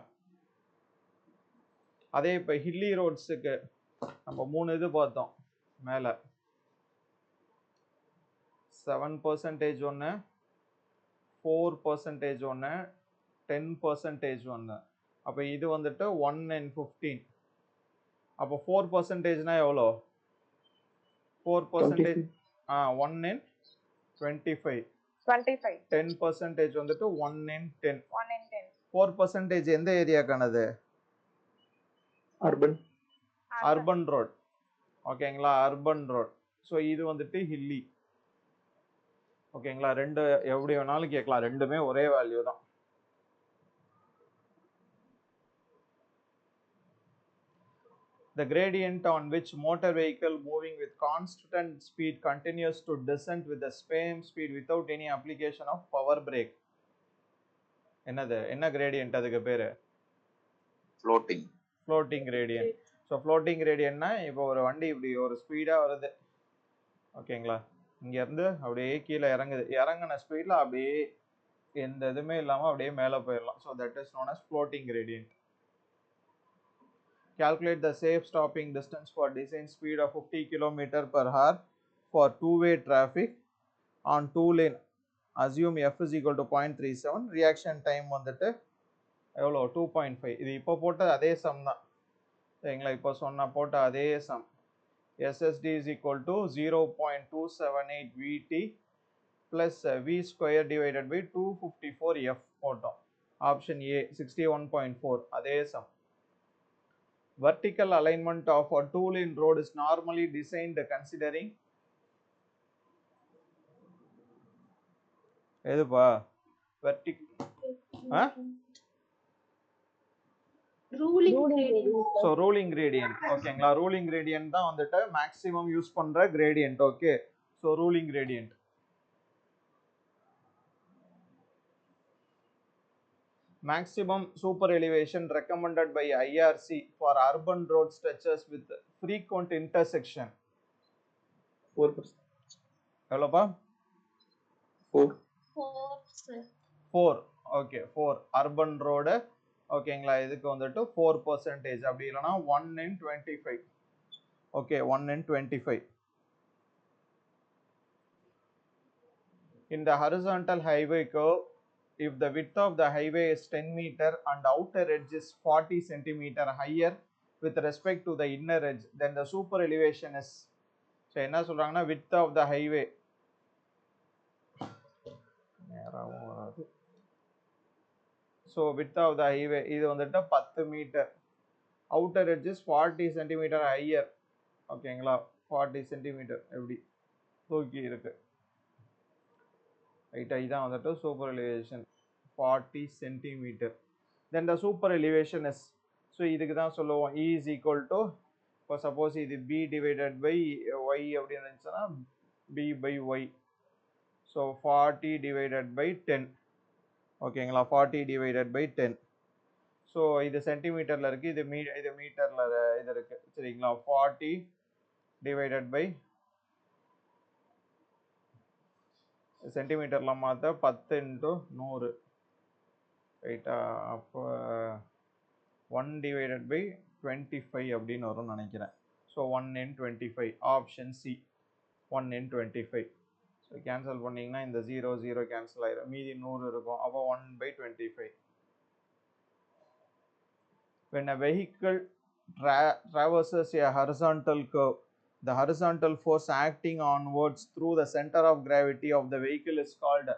அதே இப்போ ஹில்லி ரோட்ஸுக்கு நம்ம 3 இது பார்த்தோம் மேலே. 7% ஒன்று, 4% ஒன்று, 10% ஒன்று. அப்போ இது வந்துட்டு 1 in 15. அப்போ 4%னா எவ்வளோ? 4% 1 in 25. 10% வந்துட்டு 1 in 10. 4% எந்த ஏரியாக்கானது? Urban road. ஓகேங்களா? Urban road. ஸோ இது வந்துட்டு ஹில்லி. ஓகேங்களா? ரெண்டு எப்படி வேணாலும் கேட்கலாம், ரெண்டுமே ஒரே வேல்யூ தான். The gradient on which motor vehicle moving with constant speed continues to descend with the same speed without any application of power brake. என்னது? என்ன gradient அதுக்கு பேரு? floating gradient. So floating gradient இப்போ ஒரு வண்டி இப்படி ஒரு ஸ்பீடா வருது. ஓகேங்களா? இங்க இருந்து அப்படியே கீழே இறங்குது. இறங்கின ஸ்பீட்ல அப்படியே எந்த இதுவுமே இல்லாம அப்படியே மேலே போயிடலாம். So that is known as floating gradient. Calculate the safe stopping distance for design speed of 50 km/h for two-way traffic on two lane. Assume f is equal to 0.37. Reaction time வந்துட்டு எவ்வளோ? 2.5. இது இப்போ போட்ட அதே சம் தான். சரிங்களா? இப்போ சொன்ன போட்ட அதே some. SSD is equal to 0.278 VT plus V square divided by 254F போட்டோம். ஆப்ஷன் A 61.4 அதே some. Vertical alignment of a two-lane road is normally designed considering எதுப்பா? So ruling gradient. ஓகேங்களா? ரூலிங் கிரேடியன்ட் தான் வந்துட்டு மேக்ஸிமம் யூஸ் பண்ற gradient. Okay, so ruling gradient. Maximum super elevation recommended by IRC for urban road stretches with frequent intersection. 4%. எவ்வளோப்பா? 4. Okay, 4 urban road. ஓகேங்களா? இதுக்கு வந்துட்டு 4%. அப்படி இல்லைன்னா 1 in 25. Okay, Okay, 1 in 25. In the horizontal highway curve, if the width of the highway is 10 meter and outer edge is 40 centimeter higher with respect to the inner edge, then the super elevation is. So என்ன சொல்றாங்கன்னா width of the highway நேராவும் வராது. So width of the highway இது வந்துட்டு 10 metre, outer edge is 40 centimeter higher. ஓகேங்களா, 40 சென்டிமீட்டர் எப்படி தூக்கி இருக்கு ரைட்டா. இதான் வந்துட்டு super elevation 40 centimetre. Then the super elevation is, so இதுக்கு தான் சொல்லுவோம் E is equal to, இப்போ சப்போஸ் இது B டிவைடட் பை ஒய் அப்படின்னு இருந்துச்சுன்னா B by Y. So 40 divided by 10. ஓகேங்களா, 40 டிவைடட் பை 10. ஸோ இது சென்டிமீட்டரில் இருக்குது, இது மீட்டரில் இது இருக்குது சரிங்களா. 40 டிவைடட் பை சென்டிமீட்டரில் மாற்ற 10 into 100 ரைட்டா. அப்போ 1 டிவைடட் பை 25 அப்படின்னு வரும்னு நினைக்கிறேன். So 1 in 25, option C 1 in 25. So cancel பண்ணிங்கன்னா இந்த 0 0 கேன்சல் ஆயிரும், மீதி 100 இருக்கும். அப்போ 1 by 25. When a vehicle traverses a horizontal curve, the horizontal force acting onwards through the center of gravity of the vehicle is called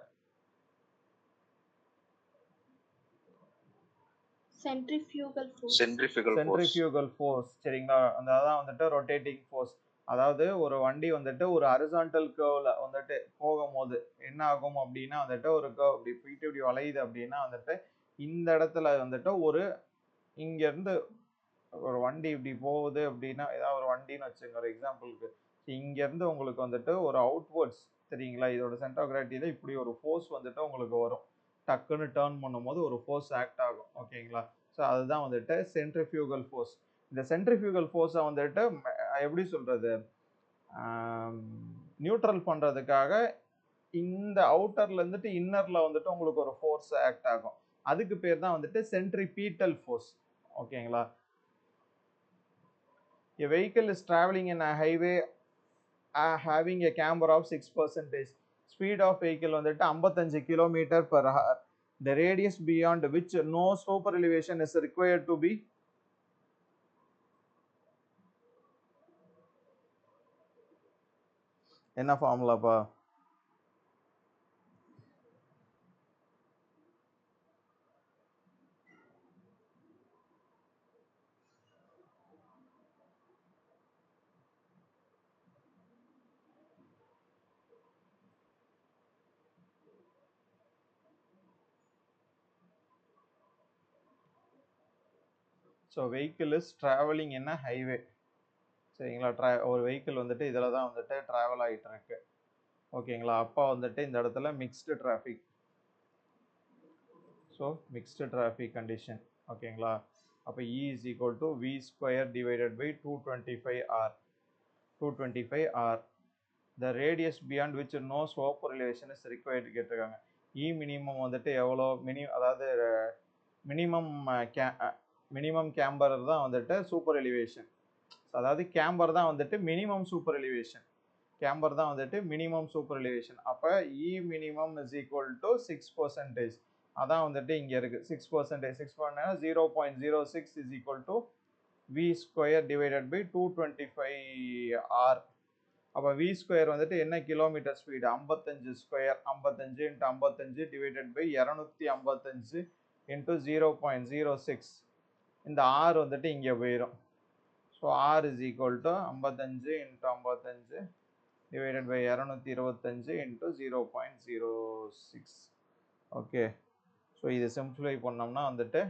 centrifugal force. centrifugal force சரிங்களா. அதான் வந்துட்டு ரொட்டேட்டிங் ஃபோர்ஸ். அதாவது ஒரு வண்டி வந்துட்டு ஒரு ஹரிசான்டல் கர்வ்ல வந்துட்டு போகும்போது என்ன ஆகும் அப்படின்னா வந்துட்டு ஒரு கர்வ் இப்படி போயிட்டு இப்படி வளையுது அப்படின்னா வந்துட்டு இந்த இடத்துல வந்துட்டு ஒரு இங்க இருந்து ஒரு வண்டி இப்படி போகுது அப்படின்னா, ஏதாவது ஒரு வண்டின்னு வச்சுங்க ஒரு எக்ஸாம்பிளுக்கு, இங்க இருந்து உங்களுக்கு வந்துட்டு ஒரு அவுட்வர்ட்ஸ் சரிங்களா, இதோட சென்டர் ஆஃப் கிராவிட்டியில இப்படி ஒரு ஃபோர்ஸ் வந்துட்டு உங்களுக்கு வரும். டக்குன்னு டேர்ன் பண்ணும்போது ஒரு ஃபோர்ஸ் ஆக்ட் ஆகும். ஓகேங்களா, ஸோ அதுதான் வந்துட்டு சென்ட்ரிஃபியூகல் ஃபோர்ஸ். இந்த சென்ட்ரிஃபியூகல் ஃபோர்ஸை வந்துட்டு எப்படி சொல்றது, நியூட்ரல் பண்றதுக்காக இந்த அவுட்டர்ல இருந்துட்டு இன்னர்ல வந்துட்டு உங்களுக்கு ஒரு ஃபோர்ஸ் ஆக்ட் ஆகும். அதுக்கு பேர் தான் வந்துட்டு சென்ட்ரிபீட்டல் ஃபோர்ஸ். ஓகேங்களா. A vehicle is traveling in a highway having a camber of 6%. Speed of vehicle வந்துட்டு 55 km/h. The radius beyond which no super elevation is required to be. என்ன ஃபார்முலாப்பா? So vehicle is travelling in a highway சரிங்களா. ஒரு வெஹிக்கிள் வந்துட்டு இதில் தான் வந்துட்டு ட்ராவல் ஆகிட்டு இருக்கு. ஓகேங்களா, அப்போ வந்துட்டு இந்த இடத்துல mixed traffic. So mixed traffic condition. ஓகேங்களா, அப்போ E is equal to V square divided by 225R. 225R. The radius beyond which no slope elevation is required கேட்டிருக்காங்க. E minimum வந்துட்டு எவ்வளோ அதாவது மினிமம் கேம்பர் தான் வந்துட்டு சூப்பர் எலிவேஷன். அதாவது கேம்பர் தான் வந்துட்டு மினிமம் சூப்பர் எலிவேஷன். கேம்பர் தான் வந்துட்டு மினிமம் சூப்பர் எலிவேஷன். அப்போ E minimum is equal to 6%. அதான் வந்துட்டு இங்கே இருக்கு 6%. 6 0.06 is equal to V square divided by 225R. அப்போ V ஸ்கொயர் வந்துட்டு என்ன kilometre speed 55 square 55 × 55 divided by 255 × 0.06. இந்த R வந்துட்டு இங்கே போயிடும். So R is equal to 55 × 55 divided by 225 × 0.06. Okay, so இது சிம்பிளிஃபை பண்ணோம்னா வந்துட்டு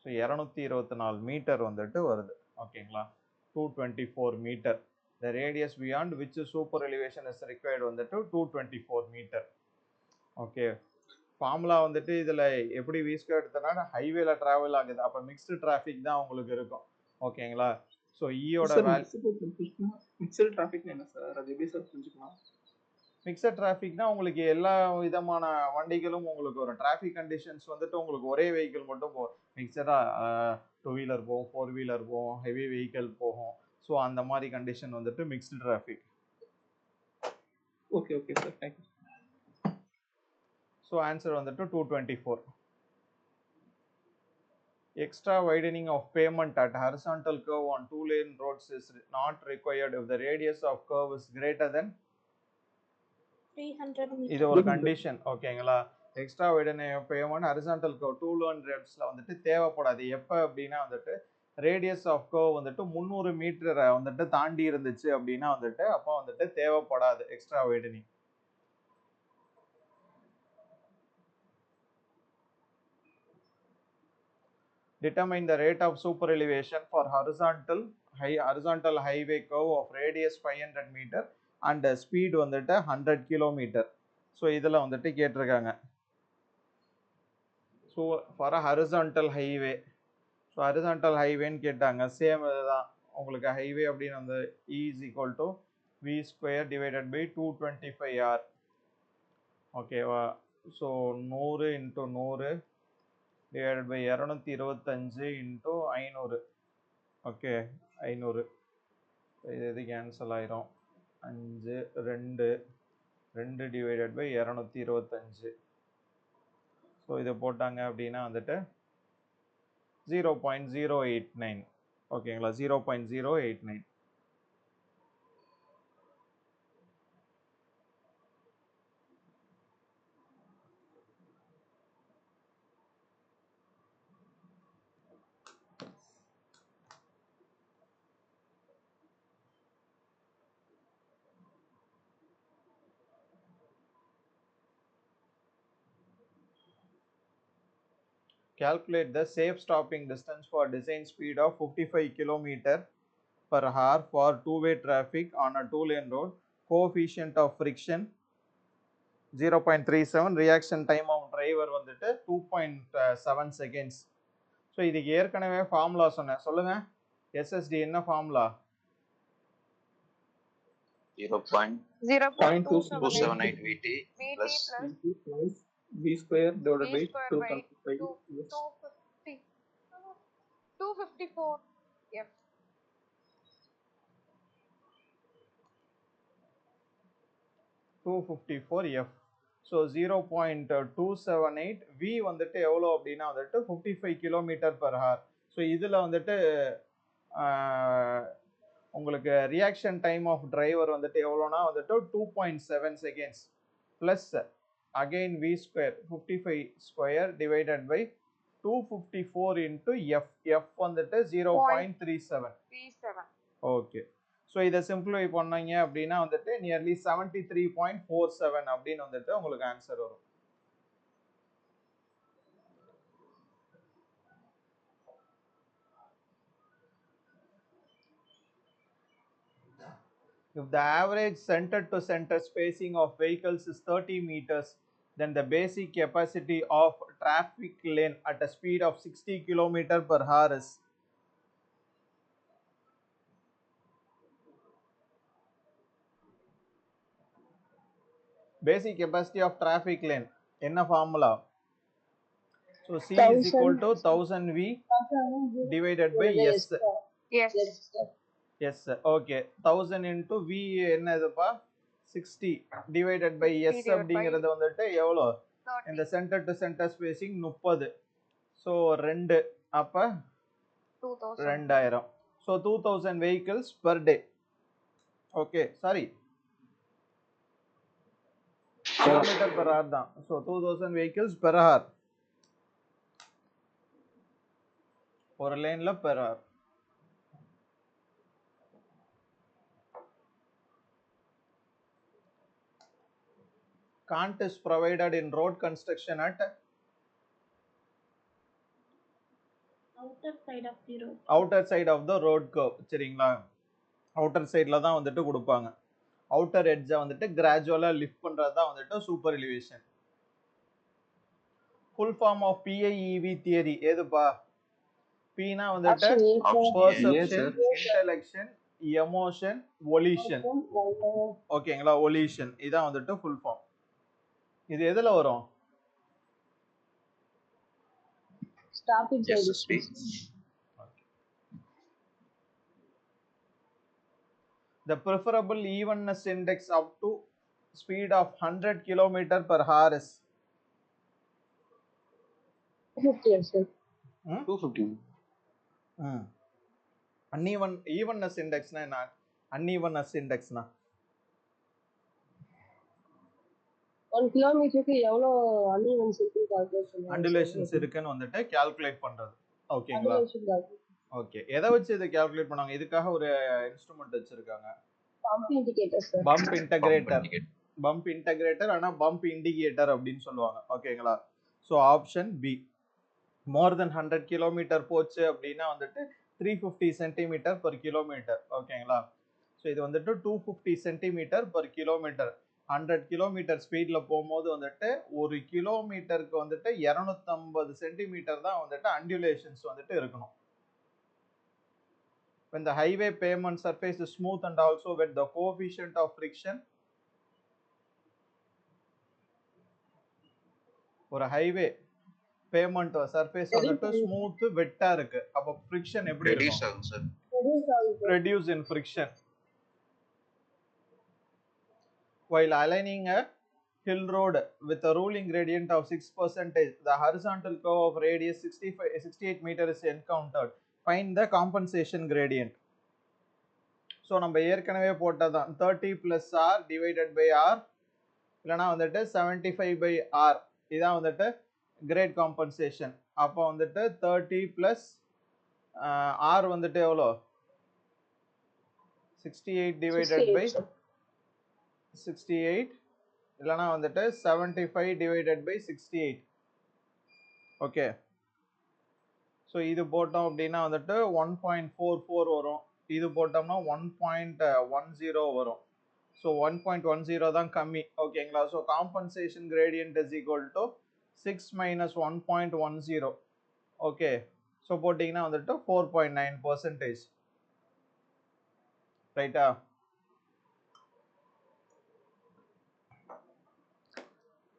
ஸோ 224 மீட்டர் வந்துட்டு வருது. ஓகேங்களா, 224 metre. The radius beyond which super elevation is required வந்துட்டு 224 மீட்டர். ஓகே, ஃபார்முலா வந்துட்டு இதில் எப்படி V ஸ்கொயர் எடுத்தோம்னா ஹைவேல ட்ராவல் ஆகுது, அப்போ மிக்ஸ்டு டிராஃபிக் தான் உங்களுக்கு இருக்கும். ஓகேங்களா, ஸோ ஈயோட மிக்சட் டிராஃபிக் என்ன சார், அது எப்படி சார் புரிஞ்சுக்கலாம்? மிக்சட் டிராஃபிக்னா உங்களுக்கு எல்லா விதமான வண்டிகளும் உங்களுக்கு ஒரு டிராஃபிக் கண்டிஷன்ஸ் வந்துட்டு உங்களுக்கு ஒரே வெஹிக்கிள் மட்டும் மிக்சடா டூ வீலர் போகும், ஃபோர் வீலர் போகும், ஹெவி வெஹிக்கல் போகும். ஸோ அந்த மாதிரி கண்டிஷன் வந்துட்டு mixed traffic. Okay okay sir, thank you. So answer வந்துட்டு 224. Extra widening of pavement at horizontal curve on two-lane roads is not required if the radius of curve is greater than 300 meters. இது ஒரு கண்டிஷன். ஓகேங்களா? Extra widening of pavement horizontal curve two lane ரோட்ஸ்ல வந்துட்டு தேவைப்படாது. எப்போ அப்படின்னா வந்துட்டு ரேடியஸ் ஆஃப் கர்வ் வந்துட்டு 300 மீட்டரை வந்துட்டு தாண்டி இருந்துச்சு அப்படின்னா வந்துட்டு அப்போ வந்துட்டு தேவைப்படாது extra widening. Determine the rate of super elevation for horizontal highway curve of radius 500 meter and speed வந்துட்டு 100 kilometer. ஸோ இதில் வந்துட்டு கேட்டிருக்காங்க. So for horizontal highway, so horizontal ஹைவேன்னு கேட்டாங்க. சேம் இதுதான் உங்களுக்கு ஹைவே அப்படின்னு வந்து E is equal to V square divided by 225R. ஓகேவா? So 100 into 100 divided by 225 into 500. Okay 500 இது கேன்சல் ஆயிரும். 5 2 divided by 225. ஸோ இதை போட்டாங்க அப்படின்னா வந்துட்டு 0.089. ஓகேங்களா? 0.089. Calculate the safe stopping distance for design speed of 55 km per hour for two-way traffic on a two-lane road. Coefficient of friction 0.37. Reaction time of driver வந்துட்டு 2.7 seconds. ஸோ இதுக்கு ஏற்கனவே ஃபார்முலா சொன்னேன். சொல்லுங்க, SSD என்ன formula? 0.278 VT plus V square divided by 225. 254 F. F. So 0.278. V வந்துட்டு எவ்வளோ அப்படின்னா வந்துட்டு 55 km per hour. ஸோ இதில் வந்துட்டு உங்களுக்கு ரியாக்ஷன் டைம் ஆஃப் டிரைவர் வந்துட்டு எவ்வளோனா வந்துட்டு 2.7 seconds plus again V square 55 square divided by 254 into F. F வந்துட்டு 0.37. ஓகே. ஸோ இதை சிம்பிளிஃபை பண்ணீங்க அப்படின்னா வந்துட்டு நியர்லி 73.47 அப்படின்னு வந்துட்டு உங்களுக்கு ஆன்சர் வரும். If the average center to center spacing of vehicles is 30 meters, then the basic capacity of traffic lane at a speed of 60 km per hour is basic capacity of traffic lane என்ன formula? So C is equal to 1000 V divided by S. Yes, okay. 1000 into V என்னதுப்பா? 60 divided by S அப்படிங்கிறது வந்துட்டு எவ்வளோ? இந்த centre to centre spacing 30. So 2 அப்போ 2000. So 2000 vehicles per day. Okay, sorry kilometre per hour தான். ஸோ 2000 vehicles per hour ஒரு லேன்ல per hour. Cant is provided in road construction at outer side of the road curve. சரிங்களா? அவுட்டர் சைடில் தான் வந்துட்டு கொடுப்பாங்க. அவுட்டர் எட்ஜை வந்துட்டு கிராஜுவலாக லிஃப்ட் பண்ணுறது தான் வந்துட்டு super elevation. Full form of PIEV theory எதுப்பா? Pனா வந்துட்டு பர்செப்ஷன், இன்டெலெக்ஷன், எமோஷன், ஒலிஷன். ஓகேங்களா? ஒலிஷன் இதான் வந்துட்டு ஃபுல் ஃபார்ம். இது எதுல வரும்? Stopping SSP. The preferable evenness index up to speed of 100 kilometer per hour is 250 sir. 250. evenness index na என்ன? Unevenness index na 1 கிலோமீட்டருக்கு எவ்வளோ அன்இவன்ஸ் இருக்குன்னு கால்குலேட் பண்ணுவாங்க undulations இருக்குன்னு வந்துட்டு கால்குலேட் பண்றது. ஓகேங்களா? அன்இவன்ஸ் கால்குலேட் ஓகே, எதை வச்சு இதை கால்குலேட் பண்ணாங்க? இதுக்காக ஒரு இன்ஸ்ட்ருமெண்ட் வச்சிருக்காங்க, pump indicator sir. Pump integrator. indicate. Pump integrator ஆனா பம்ப் இண்டிகேட்டர் அப்படின்னு சொல்லுவாங்க. ஓகேங்களா? ஸோ ஆப்ஷன் பி, மோர் தென் 100 கிலோமீட்டர் போச்சு அப்படின்னா வந்துட்டு 350 சென்டிமீட்டர் per கிலோமீட்டர். ஓகேங்களா? ஸோ இது வந்துட்டு 250 சென்டிமீட்டர் per கிலோமீட்டர். 100 கிலோமீட்டர் ஸ்பீட்ல போகும்போது வந்துட்டு ஒரு கிலோமீட்டருக்கு வந்துட்டு 250 சென்டிமீட்டர் தான் வந்துட்டு அண்டுலேஷன்ஸ் வந்துட்டு இருக்கணும். When the highway pavement surface is smooth and also with the coefficient of friction, ஒரு ஹைவே பேமெண்ட் சர்ஃபேஸ் வந்துட்டு ஸ்மூத் வெட்டா இருக்கு, அப்ப ஃப்ரிக்ஷன் எப்படி Reduce இருக்கும்? ஆகும் sir. Reduce in friction. While aligning a hill road with a ruling gradient of 6%, the horizontal curve of radius 68 meter is encountered. Find the compensation gradient. So நம்ம ஏற்கனவே போட்டதான் 30 plus r divided by r இல்லைனா வந்துட்டு 75 by r, இதான் வந்துட்டு கிரேட் காம்பன்சேஷன். அப்போ வந்துட்டு 30 plus r வந்துட்டு எவ்வளோ? 68 divided by 68 இல்லைனா வந்துட்டு 75 divided by 68. ஓகே, ஸோ இது போட்டோம் அப்படின்னா வந்துட்டு 1.44 வரும், இது போட்டோம்னா 1.10 வரும். ஸோ 1.10 தான் கம்மி. ஓகேங்களா? So compensation gradient is equal to 6 minus 1.10. Okay, so போட்டிங்கன்னா வந்துட்டு 4.9%. ரைட்டா?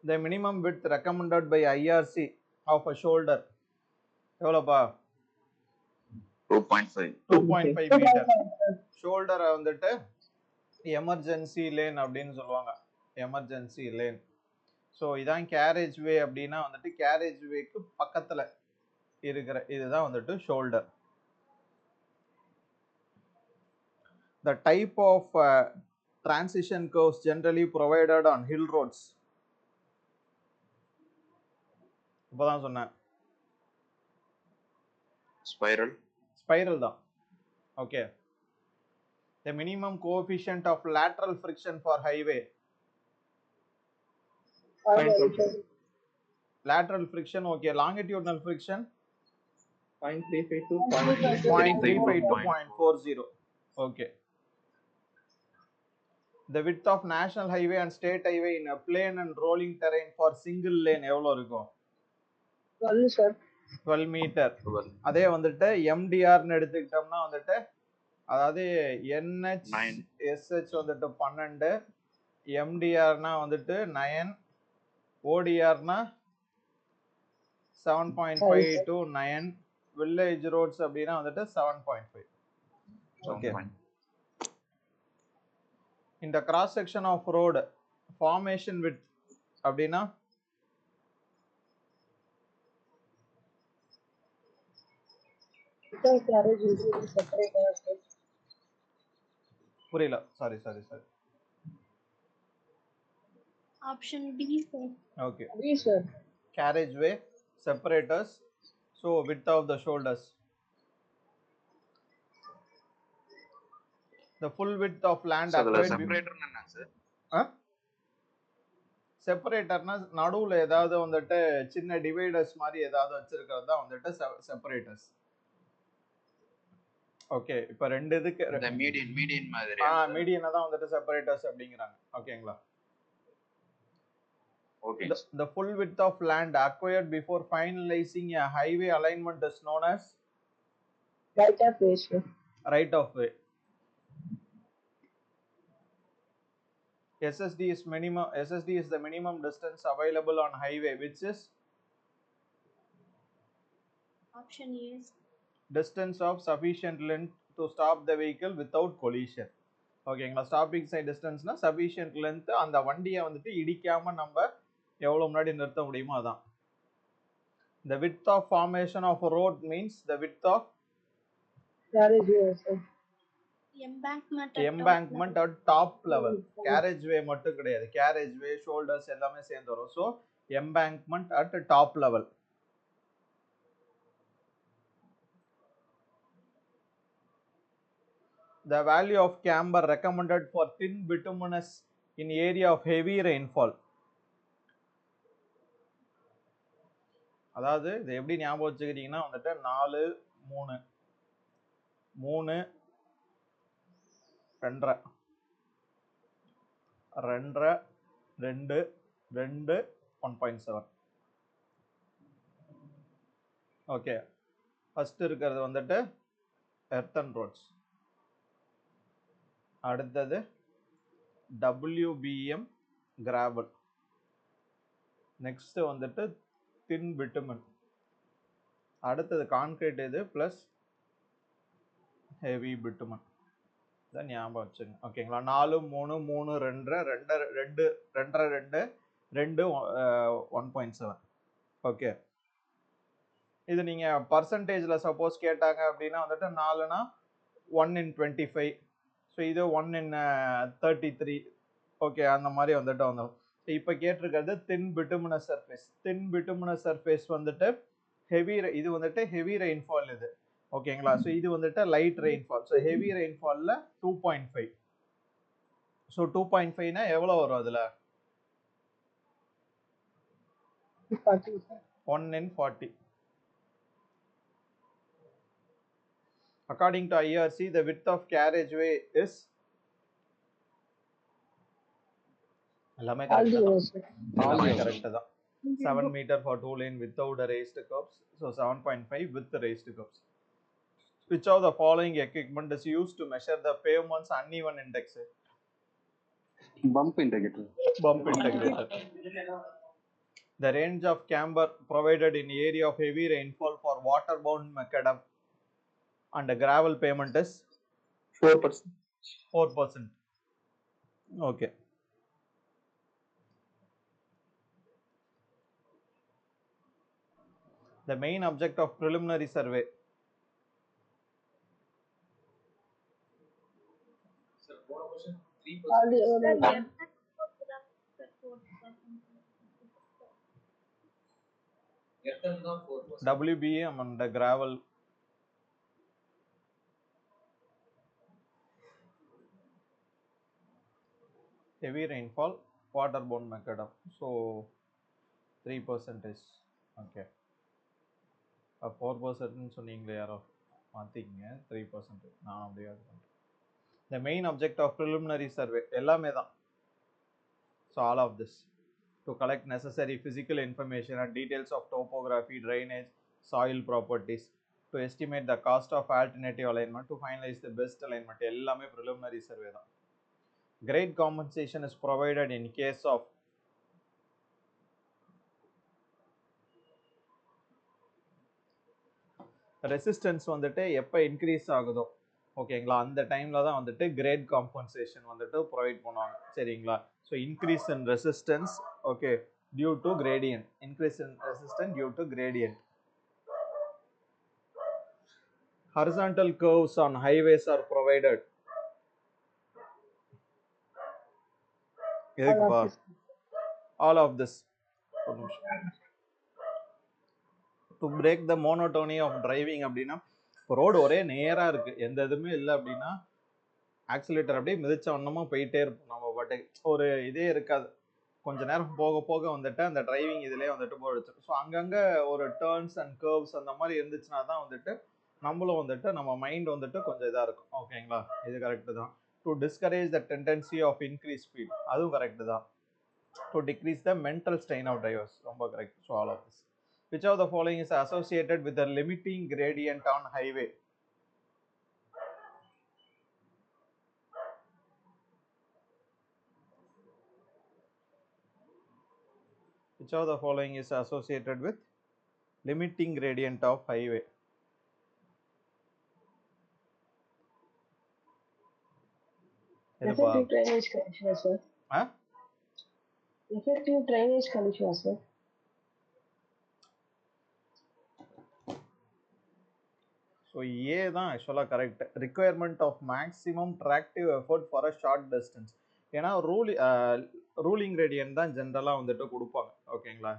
The minimum width recommended by IRC of a shoulder எவ்வளோப்பா? 2.5. 2.5 மீட்டர். ஷோல்டரை வந்துட்டு எமர்ஜென்சி லேன் அப்படின்னு சொல்லுவாங்க, எமர்ஜென்சி லேன். ஸோ இதான் கேரேஜ் வே அப்படின்னா வந்துட்டு கேரேஜ் வேக்கு பக்கத்தில் இருக்கிற இதுதான் வந்துட்டு shoulder. The type of transition curves generally provided on hill roads. இப்போதான் சொன்னேன், Spiral. ஸ்பைரல் தான். Okay, the minimum coefficient of lateral friction for highway. Lateral friction, okay. Longitudinal friction 0.35 to 0.35 to 0.40. Okay. The width of national highway and state highway in a plain and rolling terrain for single lane எவ்வளோ இருக்கும்? 12 சார். 12 மீட்டர். 12. அதே வந்துட்டு எம்டிஆர்னு எடுத்துக்கிட்டோம்னா வந்துட்டு, அதாவது என்ஹெச் எஸ்ஹெச் வந்துட்டு 12, எம்டிஆர்னா வந்துட்டு 9, ஓடிஆர்னா 7.5 to 9, வில்லேஜ் ரோட்ஸ் அப்படின்னா வந்துட்டு 7.5. Okay. In the cross section of road formation width அப்படின்னா கேரேஜ் செப்பரேட்டர் சார். புரியல, sorry. Option B, sir. Okay. B sir. Carriageway, separators, so width of the shoulders. The full width of land So அதுல acquired separator என்ன sir? செப்பரேட்டர்னா நடுவுல ஏதாவது வந்துட்டு சின்ன டிவைடர்ஸ் மாதிரி ஏதாவது வச்சிருக்கிறது தான் வந்துட்டு செப்பரேட்டர்ஸ். ஓகே, இப்போ ரெண்டு இதுக்கு இந்த மீடியன் மாதிரி. மீடியனை தான் வந்துட்டு செப்பரேட்டர்ஸ் அப்படிங்கிறாங்க. ஓகேங்களா? Okay. The full width of land acquired before finalizing a highway alignment is known as right of way sir. right of way. SSD is the minimum distance available on highway, which is Option A is distance of sufficient length to stop the vehicle without collision. ஓகேங்களா. ஸ்டாப்பிங் சைட் டிஸ்டன்ஸ்னா சஃபிஷியன்ட் லென்த், அந்த வண்டியை வந்துட்டு இடிக்காம நம்ம எவ்வளவு முன்னாடி நிறுத்த முடியுமோ அதான். The width of formation of a road means the width of carriageway, sir. Embankment at at top top level. Carriageway மட்டும் கிடையாது, carriageway, shoulders எல்லாமே சேர்ந்து வரும். So embankment at top level. The value of camber recommended for thin bituminous in area of heavy rainfall. அதாவது இது எப்படி ஞாபகம் வச்சுக்கிறீங்கன்னா வந்துட்டு 4 3 3 2 2 2 2 1.7. ஓகே, ஃபர்ஸ்ட் இருக்கிறது வந்துட்டு எர்த்தன் ரோட்ஸ், அடுத்தது WBM கிராவல், நெக்ஸ்ட் வந்துட்டு தின் பிட்டுமன், அடுத்தது கான்கிரீட் இது பிளஸ் ஹெவி பிட்டுமன். இதான் ஞாபகம் வச்சுங்க. ஓகேங்களா. 4 3 3 2 2 2 2 1.7. ஓகே, இது நீங்க பர்சன்டேஜ்ல சப்போஸ் கேட்டாங்க அப்படின்னா வந்துட்டு 4னா 1 in 25, ஸோ இது 1 in 33. ஓகே, அந்த மாதிரி வந்துட்டு வந்துடும். இப்போ கேட்டிருக்கிறது thin bituminous surface. Thin bituminous surface வந்துட்டு ஹெவி, இது வந்துட்டு ஹெவி ரெயின்ஃபால் இது. ஓகேங்களா. ஸோ இது வந்துட்டு லைட் ரெயின்ஃபால். ஸோ ஹெவி ரெயின்ஃபால்ல 2.5. ஸோ 2.5னா எவ்வளோ வரும் அதில்? 1 in 40. According to IRC, the width of carriageway is எல்லாமே கரெக்ட் தான். 7 meter for 2 lane without a raised curbs. So 7.5 with the raised curbs. Which of the following equipment is used to measure the pavement's uneven index? Bump integrator. Bump integrator. The range of camber provided in area of heavy rainfall for waterbound macadam and gravel pavement is 4%. 4%. Okay. The main object of preliminary survey. WBM and the gravel. Heavy rainfall, waterborne macadam. So 3% is okay. 4% சொன்னீங்களே யாரோ மாத்திக்கங்க, 3% நான் அப்படியே. The main object of preliminary survey எல்லாமே தான். So all of this to collect necessary physical information and details of topography, drainage, soil properties, to estimate the cost of alternative alignment, to finalize the best alignment. எல்லாமே preliminary survey தான். Grade compensation is provided in case of resistance வந்துட்டு எப்போ இன்க்ரீஸ் ஆகுதோ ஓகேங்களா, அந்த டைம்ல தான் வந்துட்டு கிரேட் காம்பன்சேஷன் வந்துட்டு ப்ரொவைட் பண்ணுவாங்க. சரிங்களா. So increase in resistance, okay, due to gradient. Increase in resistance due to gradient. Horizontal curves on highways are provided. எதுக்குப்பா? All of this. To break the monotony of driving அப்படின்னா, ரோடு ஒரே நேரா இருக்கு, எந்த இதுவுமே இல்லை அப்படின்னா ஆக்சிலேட்டர் அப்படியே மிதிச்ச ஒன்னமா போயிட்டே இருப்போம் நம்ம பாட்டு, ஒரு இதே இருக்காது. கொஞ்ச நேரம் போக போக வந்துட்டு அந்த டிரைவிங் இதுலேயே வந்துட்டு போயிடுச்சு. ஸோ அங்கங்கே ஒரு டேர்ன்ஸ் அண்ட் கர்வ்ஸ் அந்த மாதிரி இருந்துச்சுன்னா தான் வந்துட்டு நம்மளும் வந்துட்டு நம்ம மைண்ட் வந்துட்டு கொஞ்சம் இதாக இருக்கும். ஓகேங்களா, இது கரெக்டு தான். To discourage the tendency of increase speed, அதுவும் கரெக்டு தான். To decrease the mental strain of drivers, ரொம்ப correct. So all of this. Which of the following is associated with the limiting gradient on highway? Which of the following is associated with limiting gradient of highway? எதுப்பா? Effective drainage condition, sir. ஆ Effective drainage condition, sir. So A தான் ஆக்சுவலாக correct. Requirement of maximum tractive effort for a short distance. ஏன்னா ரூலிங் ரேடியன் தான் ஜென்ரலாக வந்துட்டு கொடுப்பாங்க, ஓகேங்களா,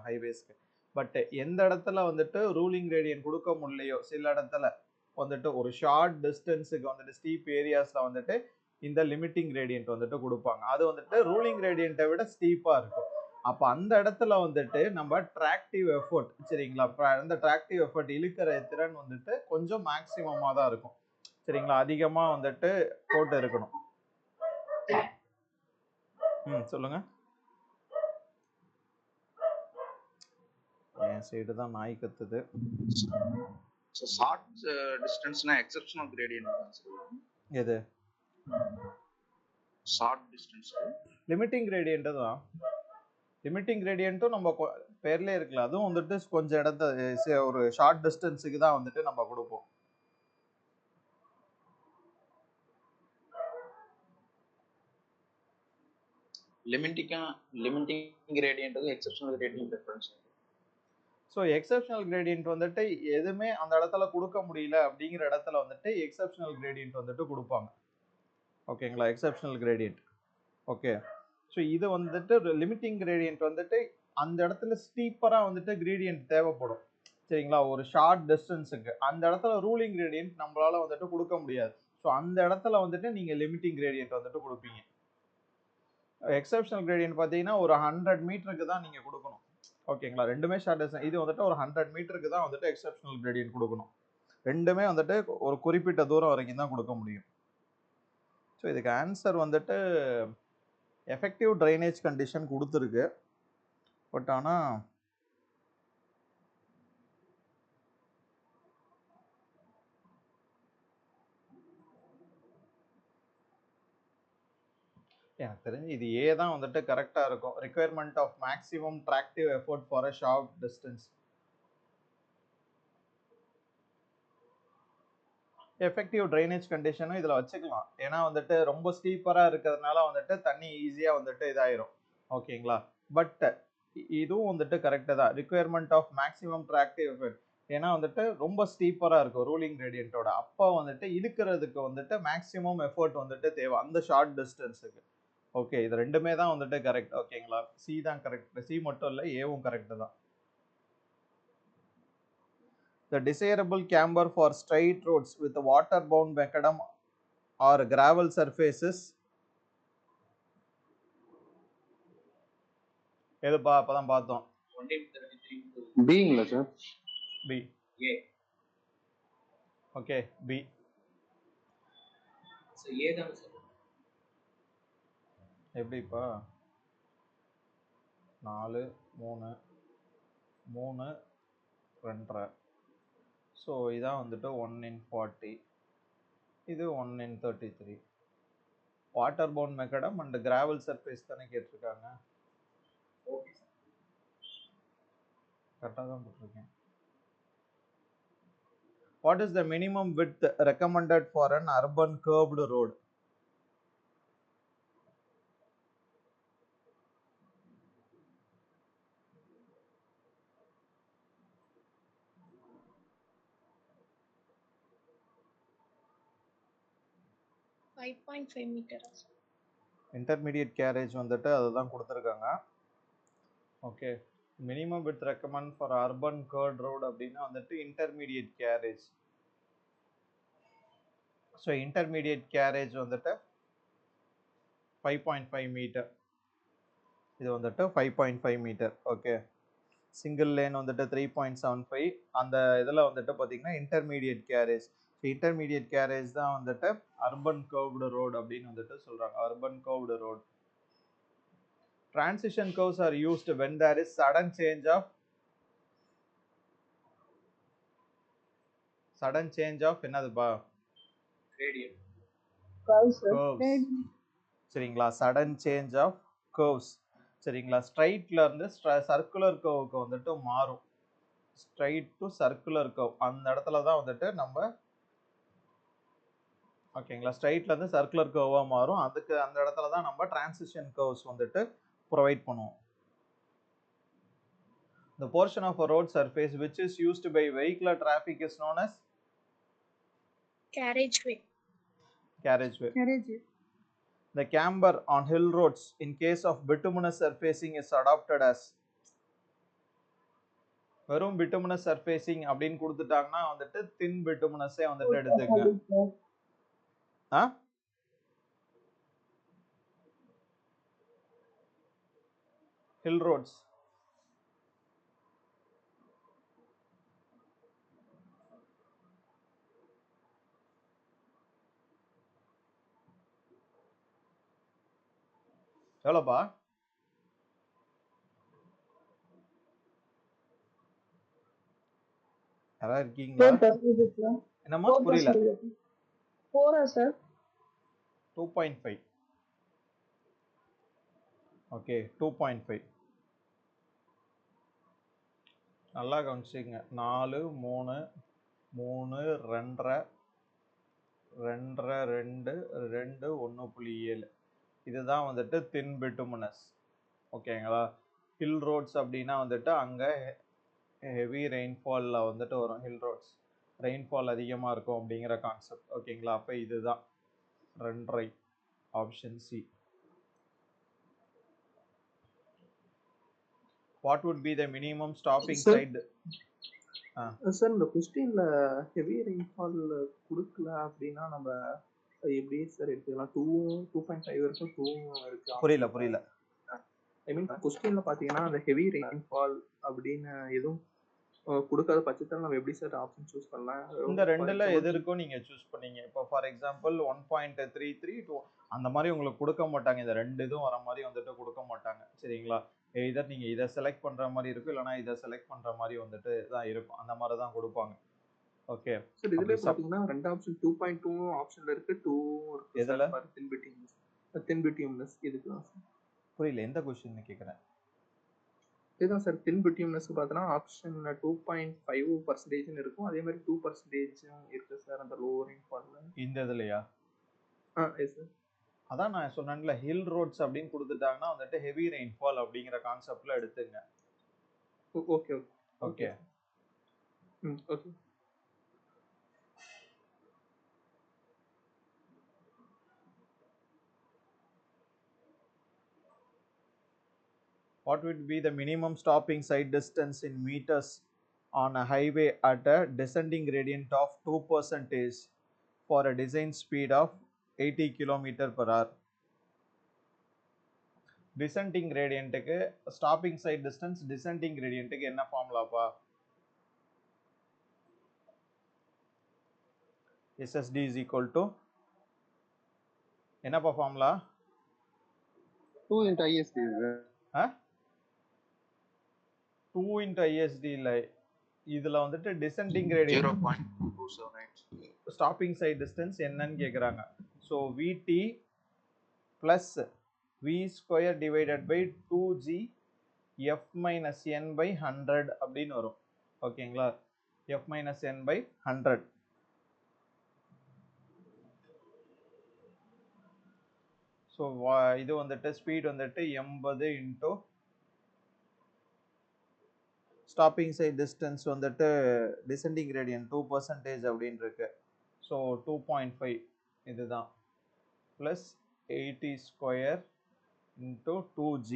ஹைவேஸ்க்கு. பட் எந்த இடத்துல வந்துட்டு ரூலிங் ரேடியன் கொடுக்க முடியலையோ, சில இடத்துல வந்துட்டு ஒரு ஷார்ட் டிஸ்டன்ஸுக்கு வந்துட்டு ஸ்டீப் ஏரியாஸில் வந்துட்டு இந்த லிமிட்டிங் ரேடியன்ட் வந்துட்டு கொடுப்பாங்க. அது வந்துட்டு ரூலிங் ரேடியன்ட்டை விட ஸ்டீப்பாக இருக்கும். அப்போ அந்த இடத்துல வந்துட்டு நம்ம ட்ராக்டிவ் எஃபர்ட், சரிங்களா, அந்த ட்ராக்டிவ் எஃபர்ட் இழுக்கிற திறன் வந்துட்டு கொஞ்சம் மேக்ஸிமமாக தான் இருக்கும், சரிங்களா, அதிகமாக வந்துட்டு போட்டு இருக்கணும். சொல்லுங்க. என் சைடு தான் நாய் கத்துது. ஸோ ஷார்ட் டிஸ்டன்ஸ்னா எக்ஸெப்ஷனல் கிரேடியன்ட் தான் சொல்லுவாங்க. எது ஷார்ட் டிஸ்டன்ஸ் லிமிட்டிங் கிரேடியன்ட் தான். லிமிட்டிங் கிரேடியன்ட்டும் நம்ம பேர்லேயே இருக்குல்ல, அதுவும் வந்துட்டு கொஞ்சம் இடத்த ஒரு ஷார்ட் டிஸ்டன்ஸுக்கு தான் வந்துட்டு நம்ம கொடுப்போம். Limiting gradient exceptional gradient difference. So exceptional gradient வந்துட்டு எதுவுமே அந்த இடத்துல கொடுக்க முடியல அப்படிங்கிற இடத்துல வந்துட்டு எக்ஸப்ஷனல் கிரேடியன்ட் வந்துட்டு கொடுப்பாங்க, ஓகேங்களா, எக்ஸப்ஷனல் கிரேடியன்ட். ஓகே, ஸோ இது வந்துட்டு லிமிட்டிங் கிரேடியன்ட் வந்துட்டு அந்த இடத்துல ஸ்டீப்பராக வந்துட்டு கிரேடியன்ட் தேவைப்படும், சரிங்களா, ஒரு ஷார்ட் டிஸ்டன்ஸுக்கு. அந்த இடத்துல ரூலிங் கிரேடியன்ட் நம்மளால வந்துட்டு கொடுக்க முடியாது. ஸோ அந்த இடத்துல வந்துட்டு நீங்கள் லிமிட்டிங் கிரேடியன்ட் வந்துட்டு கொடுப்பீங்க. எக்ஸப்ஷனல் கிரேடியன்ட் பார்த்தீங்கன்னா ஒரு 100 மீட்டருக்கு தான் நீங்கள் கொடுக்கணும், ஓகேங்களா. ரெண்டுமே ஷார்ட் டிஸ்டன்ஸ். இது வந்துட்டு ஒரு 100 மீட்டருக்கு தான் வந்துட்டு எக்ஸப்ஷனல் கிரேடியன்ட் கொடுக்கணும். ரெண்டுமே வந்துட்டு ஒரு குறிப்பிட்ட தூரம் வரைக்கும் தான் கொடுக்க முடியும். ஸோ இதுக்கு ஆன்சர் வந்துட்டு எஃபெக்டிவ் ட்ரைனேஜ் கண்டிஷன் கொடுத்துருக்கு. பட் ஆனால் எனக்கு தெரிஞ்சு இது ஏ தான் வந்துட்டு கரெக்டாக இருக்கும். Requirement of maximum tractive effort for a short distance. Effective drainage கண்டிஷனும் இதில் வச்சுக்கலாம். ஏன்னா வந்துட்டு ரொம்ப ஸ்டீப்பராக இருக்கிறதுனால வந்துட்டு தண்ணி ஈஸியாக வந்துட்டு இதாயிரும், ஓகேங்களா. பட் இதுவும் வந்துட்டு கரெக்டாக தான். Requirement of maximum tractive effort, ஏன்னா வந்துட்டு ரொம்ப ஸ்டீப்பராக இருக்கும் ரூலிங் கிரேடியன்ட்டோட. அப்போ வந்துட்டு இழுக்கிறதுக்கு வந்துட்டு மேக்ஸிமம் எஃபோர்ட் வந்துட்டு தேவை அந்த ஷார்ட் டிஸ்டன்ஸுக்கு. ஓகே, இது ரெண்டுமே தான் வந்துட்டு கரெக்ட், ஓகேங்களா. சி தான் கரெக்ட். சி மட்டும் இல்லை, ஏவும் கரெக்ட் தான். The desirable camber for straight roads with water-bound macadam or gravel surfaces. எதுப்பா அப்பதான் பார்த்தோம். பிங்களா sir? B. A. Okay, B. So A தான் சார். எப்படிப்பா? 4 3 3 2.5. ஸோ இதான் வந்துட்டு 1 in 40, இது 1 in 33. Water bound macadam and gravel surface தானே கேட்டிருக்காங்க. ஓகே சார், கரெக்டாக தான் போட்டிருக்கேன். What is the minimum width recommended for an urban curved road? meters. Intermediate carriage வந்துட்டு அதுதான் கொடுத்துருக்காங்க. Okay, minimum width recommend for urban curved road அப்படின்னா வந்துட்டு intermediate carriage. So intermediate carriage வந்துட்டு 5.5 மீட்டர். இது வந்துட்டு 5.5 மீட்டர். ஓகே, சிங்கிள் லேன் வந்துட்டு 3.75. அந்த இதில் வந்துட்டு பார்த்தீங்கன்னா இன்டர்மீடியட் கேரேஜ். இன்டர்மீடியட் கேரேஜ் தான் வந்துட்டு அர்பன் கர்வ்டு ரோடு அப்படின்னு வந்துட்டு சொல்றாங்க. Urban curved road. Transition curves are used when there is sudden change of என்னதுப்பா? கிரேடியன்ட். Curves. சரிங்களா, சடன் சேஞ்ச் ஆஃப் கர்வ்ஸ். சரிங்களா, ஸ்ட்ரைட்ல இருந்து சர்க்குலர் கர்வுக்கு வந்துட்டு மாறும். ஸ்ட்ரைட் டு சர்க்குலர் கர்வ், அந்த இடத்துல தான் வந்துட்டு நம்ம ஓகேங்களா. ஸ்ட்ரைட்ல இருந்து சர்க்குலர் கர்வா மாறும். அதுக்கு அந்த இடத்துல தான் நம்ம டிரான்சிஷன் கர்வ்ஸ் வந்துட்டு ப்ரொவைட் பண்ணுவோம். The portion of a road surface which is used by vehicular traffic is known as Carriageway. carriageway. Carriageway. The camber on hill roads in case of bituminous surfacing is adopted as வெறும் bituminous surfacing அப்படின்னு கொடுத்துட்டாங்கன்னா வந்துட்டு thin bituminous-ஏ வந்துட்டு எடுத்துக்கங்க. ஆ hill roads எவ்வளோப்பா? யாராவது இருக்கீங்களா? என்னம்மா புரியல? 4 சார். 2.5. ஓகே 2.5. நல்லா கவனிச்சுங்க. 4 3 3 2 2 2 2 1.7 இதுதான் வந்துட்டு தின் பிட்டுமினஸ். ஓகேங்களா. ஹில் ரோட்ஸ் அப்படின்னா வந்துட்டு அங்கே ஹெவி ரெயின்ஃபாலில் வந்துட்டு வரும். ஹில் ரோட்ஸ் ரெயின்ஃபால் அதிகமாக இருக்கும் அப்படிங்கிற கான்செப்ட். ஓகேங்களா. அப்போ இதுதான் 2 option C. What would be the minimum stopping Sir? side? Sir இந்த கொஸ்டின்ல ஹெவி ரெயின்ஃபால் கொடுக்கல அப்படின்னா நம்ம எப்படி சார் எடுத்துக்கலாம்? 2.5 வரைக்கும் 2 இருக்கு. புரியல. ஐ மீன் கொஸ்டின்ல பாத்தீங்கன்னா அந்த ஹெவி ரெயின்ஃபால் அப்படின்னு எதுவும் கொடுக்காத பட்சத்தில் நம்ம எப்படி சார் ஆப்ஷன் சூஸ் பண்ணலாம்? இந்த ரெண்டுல எது இருக்கோ நீங்க சூஸ் பண்ணீங்க. இப்போ ஃபார் எக்ஸாம்பிள் 1.33 அந்த மாதிரி உங்களுக்கு கொடுக்க மாட்டாங்க. இந்த ரெண்டு இதுவும் வர மாதிரி வந்துட்டு கொடுக்க மாட்டாங்க. சரிங்களா. எய்தர் நீங்க இதை செலக்ட் பண்ற மாதிரி இருக்கும், இல்லைனா இதை செலக்ட் பண்ற மாதிரி வந்துட்டு தான் இருக்கும். அந்த மாதிரி தான் கொடுப்பாங்க. ஓகே சார் இதுல பாத்தீங்கன்னா ரெண்டு ஆப்ஷன் 2.2 ஆப்ஷன்ல இருக்கு, 2 இருக்கு. எதுல? தின் பிட்யூம்னஸ் இதுக்குதான் சார். புரியல, எந்த क्वेश्चन கேக்குறேன்? இதுதான் சார் தின் பிட்யூம்னஸ்க்கு பார்த்தனா ஆப்ஷன் 2.5% இருக்கும். அதே மாதிரி 2% இருக்கு சார் அந்த லோ ரெயின்ஃபால்ல. இந்த இதுலயா? Yes sir. அதான் நான் சொன்னேன்ல, ஹில் ரோட்ஸ் அப்படின்னு கொடுத்துட்டாங்கன்னா வந்துட்டு ஹெவி ரெயின்ஃபால் அப்படிங்கிற கான்செப்ட்ல எடுத்துங்க. Okay okay okay. What would be the minimum stopping side distance in meters on a highway at a descending gradient of 2% for a design speed of 80 km/h? Descending gradient க்கு stopping side distance descending gradient க்கு என்ன ஃபார்முலாப்பா? SSD is equal to என்னப்பா formula? 2 into ISD. 2 into ISD இல்ல, இதுல வந்துட்டு descending gradient 0.278 stopping side distance என்னன்னு கேக்குறாங்க. So VT plus V square divided by 2G F minus N by 100 அப்படின்னு வரும். ஓகேங்களா. F minus N by 100. So இது வந்துட்டு ஸ்பீட் வந்துட்டு 80 into ஸ்டாப்பிங் சைட் டிஸ்டன்ஸ் வந்துட்டு டிசெண்டிங் கிரேடியன்ட் 2% அப்படின்னு இருக்கு. ஸோ 2.5 இதுதான் plus 80 square into 2G.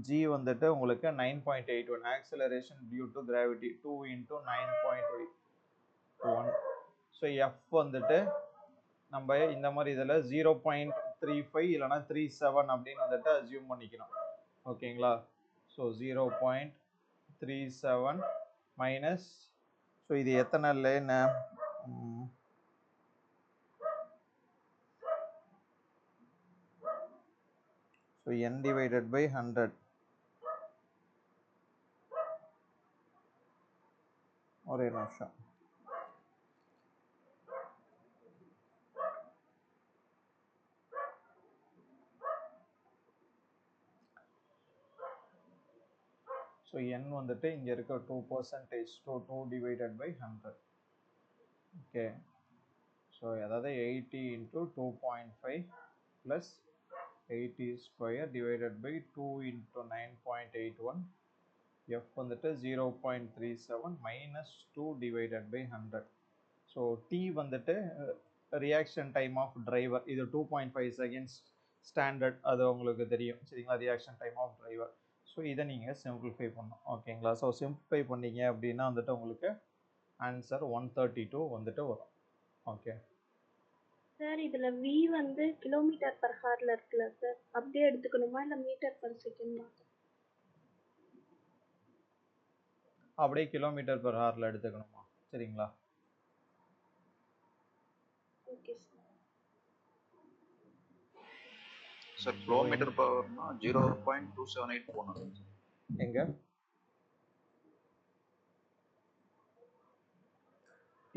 G வந்துட்டு உங்களுக்கு 9.81 acceleration due to gravity 2 into 9.81. So F வந்துட்டு நம்ம இந்த மாதிரி இதில் 0.35 இல்லைனா 37 அப்படின்னு வந்துட்டு அசியூம் பண்ணிக்கணும். ஓகேங்களா. ஸோ 0.37 மைனஸ், ஸோ இது எத்தனை லேன்னு ஸோ n divided by 100. ஒரே நிமிஷம். ஸோ n வந்துட்டு இங்கே இருக்க 2%, so 2 divided by 100. Okay. So so அதாவது 80 into 2.5 plus 80 square divided by 2 into 9.81 f வந்துட்டு 0.37 minus 2 divided by 100. So t வந்துட்டு ரியாக்ஷன் டைம் ஆஃப் டிரைவர், இது 2.5 செகண்ட்ஸ் ஸ்டாண்டர்ட், அது உங்களுக்கு தெரியும் சரிங்களா, reaction time of driver. So இதை நீங்கள் சிம்பிளிஃபை பண்ணணும் ஓகேங்களா. ஸோ சிம்பிளிஃபை பண்ணீங்க அப்படின்னா வந்துட்டு உங்களுக்கு ஆன்சர் 132 வந்துட்டு வரும். ஓகே சார் இதுல v வந்து கிலோமீட்டர் பர் ஹார்ல இருக்குல்ல சார், அப்படியே எடுத்துக்கணுமா இல்ல மீட்டர் பர் செகண்ட்? அப்படியே கிலோமீட்டர் பெர் ஹார்ல எடுத்துக்கணுமா சரிங்களா. Okay sir. சார் கிலோமீட்டர் பவர்னா 0.278 போனது எங்க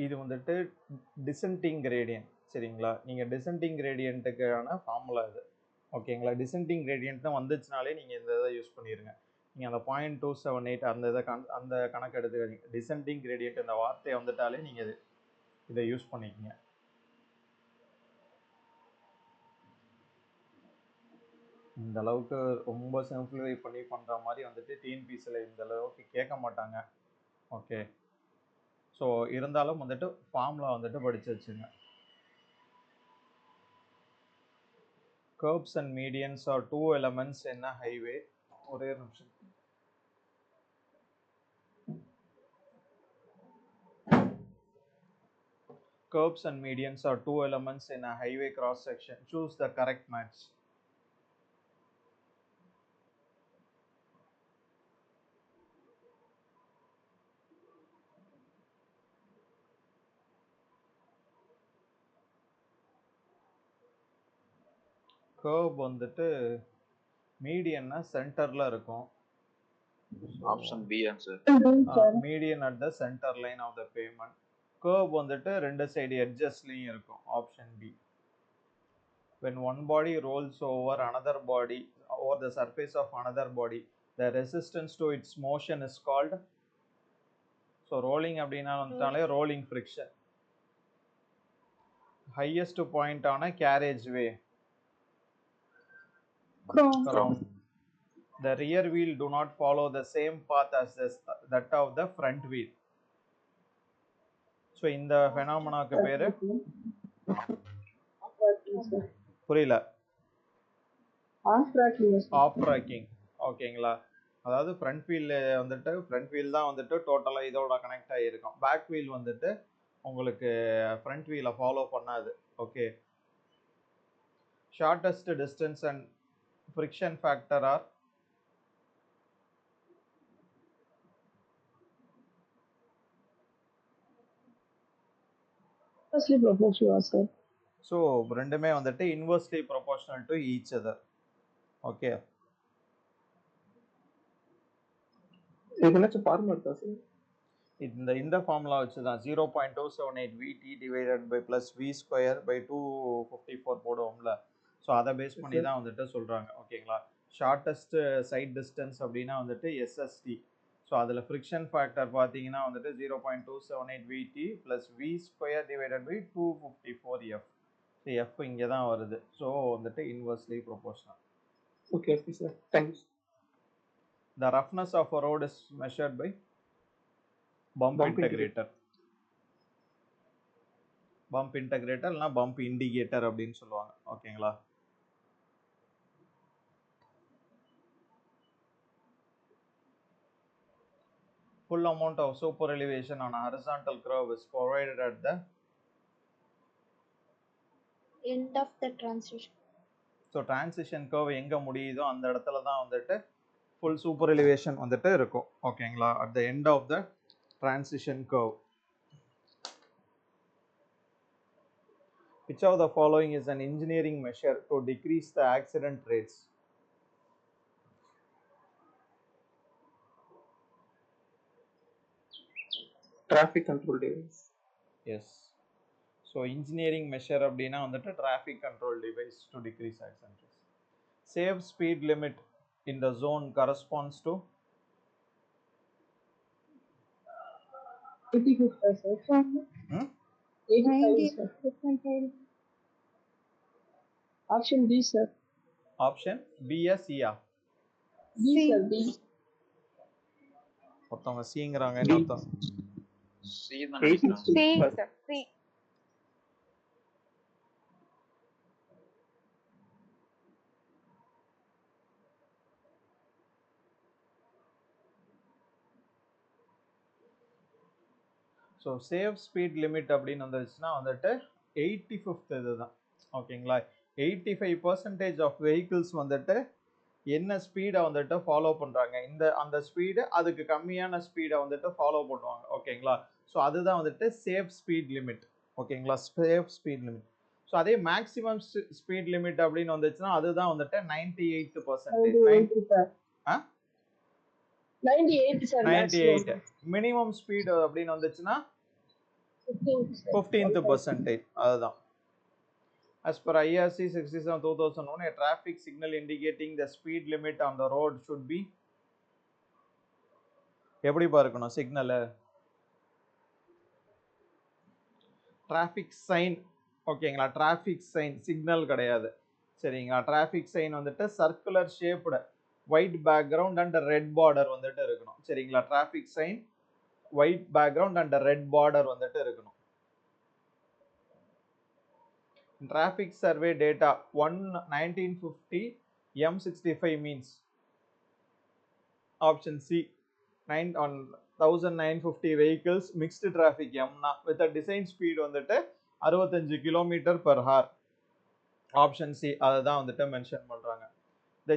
இது வந்துட்டு டிசென்டிங் கிரேடியன்ட் சரிங்களா. நீங்கள் டிசென்டிங் கிரேடியன்ட்டுக்கான ஃபார்முலா இது ஓகேங்களா. டிசென்டிங் கிரேடியன்ட்னு வந்துச்சுனாலே நீங்கள் இந்த இதை யூஸ் பண்ணிடுங்க. நீங்கள் அந்த 0.278 அந்த இதை அந்த கணக்கு எடுத்துக்காதீங்க. டிசென்டிங் கிரேடியன்ட் இந்த வார்த்தையை வந்துட்டாலே நீங்கள் இதை யூஸ் பண்ணிக்கங்க. இந்த அளவுக்கு ரொம்ப சிம்பிளிஃபை பண்ணி பண்ணுற மாதிரி வந்துட்டு டிஎன்பிசியில் இந்த அளவுக்கு கேட்க மாட்டாங்க. ஓகே ஸோ இருந்தாலும் வந்துட்டு ஃபார்முலா வந்துட்டு படித்து வச்சுங்க. Curbs and medians are two elements in a highway. ஒரே நிமிஷம். Curbs and medians are two elements in a highway cross section. Choose the correct match. Curve வந்துட்டு மீடியன்னா சென்டர்ல இருக்கும். Option B answer. Median at the center line of the pavement. Curve வந்துட்டு ரெண்டு சைடு எட்ஜஸ்லயும் இருக்கும். Option B. When one body rolls over another body over the surface of another body, the resistance to its motion is called. So rolling அப்படின்னா வந்துட்டாலே rolling friction. Highest point on a carriage way. Crown. The rear wheel do not follow the same path as that of the front wheel. So இந்த ஃபெனாமெனாக்கு பேரு புரியல. ஆஃப் ட்ராக்கிங் ஓகேங்களா. அதாவது ஃப்ரண்ட் வீல் வந்துட்டு ஃப்ரண்ட் வீல் தான் வந்துட்டு டோட்டலாக இதோட கனெக்ட் ஆகிருக்கும். பேக் வீல் வந்துட்டு உங்களுக்கு ஃப்ரண்ட் வீலை ஃபாலோ பண்ணாது. Okay. Shortest distance and friction factor are inversely proportional, sir. So ரெண்டுமே வந்துட்டு inversely proportional to each other. Okay. இதுனாச்சும் ஃபார்முலா இருக்கா சார்? இந்த ஃபார்முலா வச்சு தான் 0.278 VT divided by plus V square by 254 போடுவோம்ல. ஸோ அதை பேஸ் பண்ணி தான் வந்துட்டு சொல்கிறாங்க ஓகேங்களா. ஷார்ட்டஸ்ட் சைட் டிஸ்டன்ஸ் அப்படின்னா வந்துட்டு எஸ்எஸ்டி. ஸோ அதில் ஃப்ரிக்ஷன் ஃபேக்டர் பார்த்தீங்கன்னா வந்துட்டு 0.278 VT plus V square divided by 254 F. So F இங்கே தான் வருது. ஸோ வந்துட்டு inversely proportional. Okay okay sir, thanks. The roughness of a road is measured by bump integrator. Bump integrator இல்லைனா bump indicator அப்படின்னு சொல்லுவாங்க ஓகேங்களா. Full amount of super elevation on a horizontal curve is provided at the End of the transition. So transition curve எங்கே முடியுதோ அந்த இடத்துல தான் வந்துட்டு ஃபுல் சூப்பர் எலிவேஷன் வந்துட்டு இருக்கும் ஓகேங்களா. At the end of the transition curve. Which of the following is an engineering measure to decrease the accident rates? Traffic control device. Yes. So engineering measure அப்படின்னா வந்துட்டு traffic control device to decrease accident rates. Safe speed limit in the zone corresponds to 85, sir. 85 sir. Option B sir. Option பிஎஸ்சியா? B sir. B. ஒருத்தவங்க சிங்கிறாங்க, B. இன்னொருத்தவங்க சி தான் நினைக்கிறேன். C, Super. sir. C. So save speed limit அப்படின்னு வந்துருச்சுன்னா வந்துட்டு 85th இதுதான். ஓகேங்களா? 85% ஆஃப் வெஹிக்கிள்ஸ் வந்துட்டு என்ன ஸ்பீடை வந்துட்டு ஃபாலோ பண்ணுறாங்க, அந்த ஸ்பீடு அதுக்கு கம்மியான ஸ்பீடை வந்துட்டு ஃபாலோ பண்ணுவாங்க. ஓகேங்களா? ஸோ அதுதான் வந்துட்டு சேஃப் ஸ்பீட் லிமிட். ஓகேங்களா? Safe speed limit. ஸோ அதே மேக்ஸிமம் ஸ்பீட் லிமிட் அப்படின்னு வந்துச்சுன்னா அதுதான் வந்துட்டு 98%. 98 sir. ஆ 98 sir. 98. மினிமம் ஸ்பீடு அப்படின்னு வந்துச்சுன்னா 15%. அதுதான். As per IRC 67/2001, a traffic signal indicating the speed limit on the road should be எப்படி பார்க்கணும் சிக்னல்? Traffic sign. ஓகேங்களா? டிராஃபிக் சைன் சிக்னல் கிடையாது. சரிங்களா? டிராஃபிக் சைன் வந்துட்டு circular shaped white background and red border வந்துட்டு இருக்கணும். சரிங்களா? Traffic sign white background and red border வந்துட்டு இருக்கணும். Traffic survey data 1950 M65 means option C 1950 vehicles mixed traffic M with a design speed வந்துட்டு 65 km/h. option C அதுதான் வந்துட்டு மென்ஷன் பண்றாங்க. the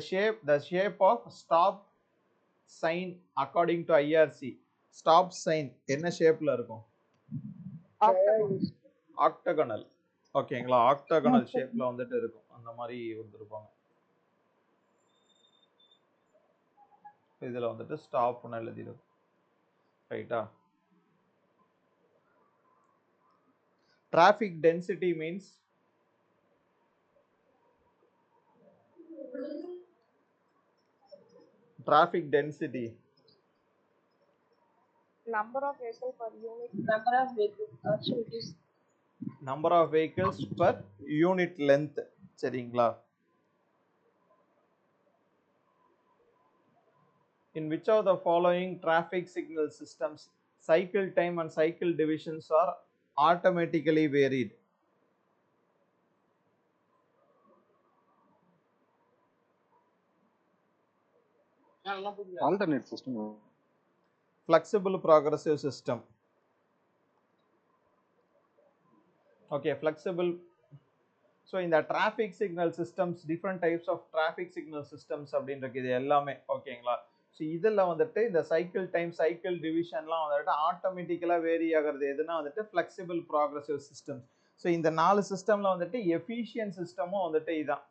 shape of stop sign according to IRC, stop sign என்ன ஷேப்ல இருக்கும்? octagonal. ஓகேங்களா? ஆக்டகனல் ஷேப்ல வந்துட்டு இருக்கும். அந்த மாதிரி வந்துருப்பாங்க. இதுல வந்துட்டு ஸ்டாப்னு எழுதிடும். ரைட்டா? Traffic density means traffic density Number of vehicles per unit. Number of vehicles. Option B. number of vehicles per unit length. சரிங்களா? in which of the following traffic signal systems cycle time and cycle divisions are automatically varied? alternate system. flexible progressive system. okay, flexible. so in the traffic signal systems different types of traffic signal systems அப்படின்றது இது எல்லாமே. ஓகேங்களா? ஸோ இதில் வந்துட்டு இந்த சைக்கிள் டைம் சைக்கிள் டிவிஷன்லாம் வந்துட்டு ஆட்டோமேட்டிக்கலாக வேரி ஆகிறது எதுனா வந்துட்டு ஃப்ளெக்சிபிள் ப்ராக்ரஸிவ் சிஸ்டம்ஸ். ஸோ இந்த 4 சிஸ்டமில் வந்துட்டு எஃபிஷியன்ட் சிஸ்டமும் வந்துட்டு இதுதான்.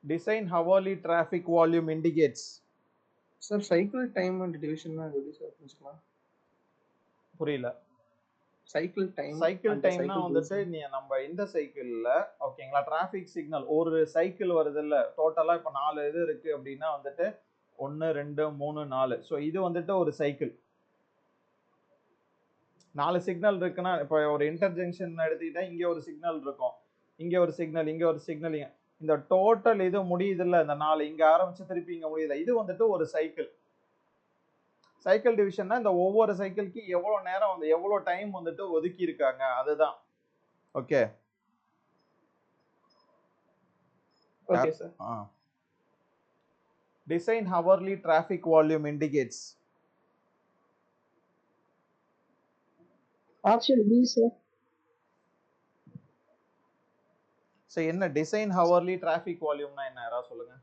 Design hourly traffic volume indicates. Sir cycle time and division எப்படி சார் புரிஞ்சுக்கலாம்? புரியல. சைக்கிள் டைம் டைம்னா வந்துட்டு நம்ம இந்த சைக்கிள்ல ஓகேங்களா டிராஃபிக் சிக்னல் ஒரு சைக்கிள் வருது இல்ல, டோட்டலா இப்ப 4 இது இருக்கு அப்படின்னா வந்துட்டு 1 2 3 4. ஸோ இது வந்துட்டு ஒரு சைக்கிள். 4 சிக்னல் இருக்குன்னா இப்போ ஒரு இன்டர்ஜங்ஷன் எடுத்துக்கிட்டா இங்க ஒரு சிக்னல் இருக்கும், இங்க ஒரு சிக்னல், இங்க ஒரு சிக்னல், இந்த டோட்டல் இது முடியுது இல்ல, இந்த 4 இங்க ஆரம்பிச்சு திருப்பி இங்க முடியுது, இது வந்துட்டு ஒரு சைக்கிள். சைக்கிள் டிவிஷன்னா இந்த ஒவ்வொரு சைக்கிளுக்கு எவ்வளவு நேரம் வந்து எவ்வளவு டைம் வந்துட்டு ஒதுக்கி இருக்காங்க அதுதான். Okay okay sir. Design hourly traffic volume indicates. Option B sir. So என்ன டிசைன் ஹவர்லி டிராஃபிக் வால்யூம்னா என்ன யாராவது சொல்லுங்க.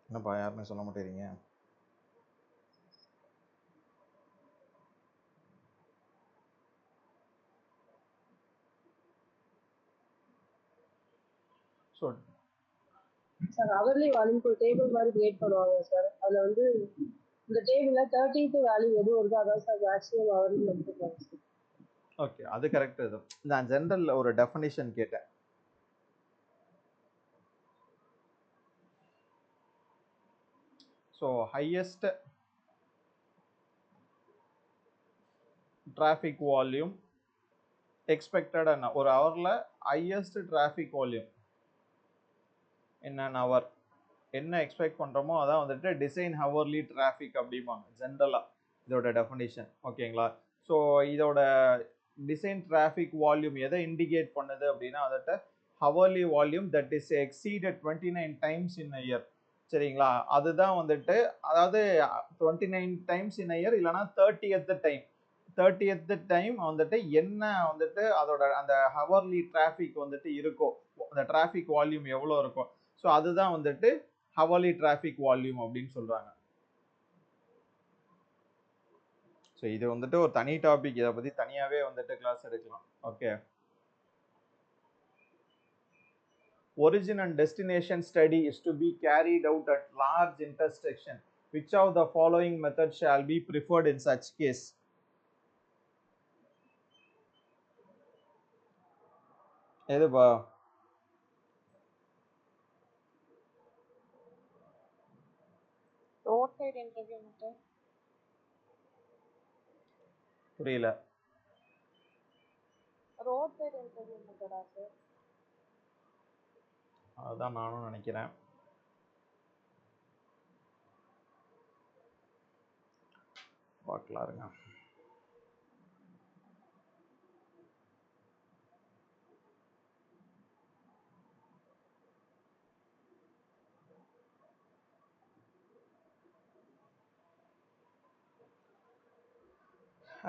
என்னப்பா யாருமே சொல்ல மாட்டேறீங்க? சார் அவர்லி வால்யூம் ஒரு டேபிள் மாதிரி கிரியேட் பண்ணுவாங்க சார். அதுல வந்து இந்த டேபிள்ல 30th வேல்யூ எது வருதோ அதான் சார் மேக்ஸிமம் அவர்லி எடுத்துப்பாங்க சார். ஓகே, அது கரெக்ட். இது நான் ஜெனரல் ஒரு டெஃபினிஷன் கேட்டேன். So highest traffic volume expected ஒரு ஹவர்ல highest traffic volume in an hour என்ன எக்ஸ்பெக்ட் பண்றோமோ அதான் வந்துட்டு டிசைன் ஹவர்லி டிராஃபிக் அப்படிம்பாங்க ஜென்ரலா இதோட டெஃபினிஷன். ஓகேங்களா? ஸோ இதோட டிசைன் டிராஃபிக் வால்யூம் எதை இண்டிகேட் பண்ணுது அப்படின்னா வந்துட்டு hourly volume that is exceeded 29 times in a year. சரிங்களா? அதுதான் வந்துட்டு, அதாவது 29 டைம்ஸ் இன் அ இயர் இல்லைன்னா 30th டைம் வந்துட்டு என்ன வந்துட்டு அதோட அந்த ஹவர்லி டிராஃபிக் வந்துட்டு இருக்கோ, அந்த டிராஃபிக் வால்யூம் எவ்வளோ இருக்கும், ஸோ அதுதான் வந்துட்டு ஹவர்லி டிராஃபிக் வால்யூம் அப்படின்னு சொல்றாங்க. ஸோ இது வந்துட்டு ஒரு தனி டாபிக், இதை பத்தி தனியாவே வந்துட்டு கிளாஸ் எடுக்கலாம். Okay. Origin and destination study is to be carried out at large intersection. Which of the following methods shall be preferred in such case? எதுபா? roadside interview method. புரியல. roadside interview method sir. அதான் நானும் நினைக்கிறேன். பார்க்கலாம் இருங்க.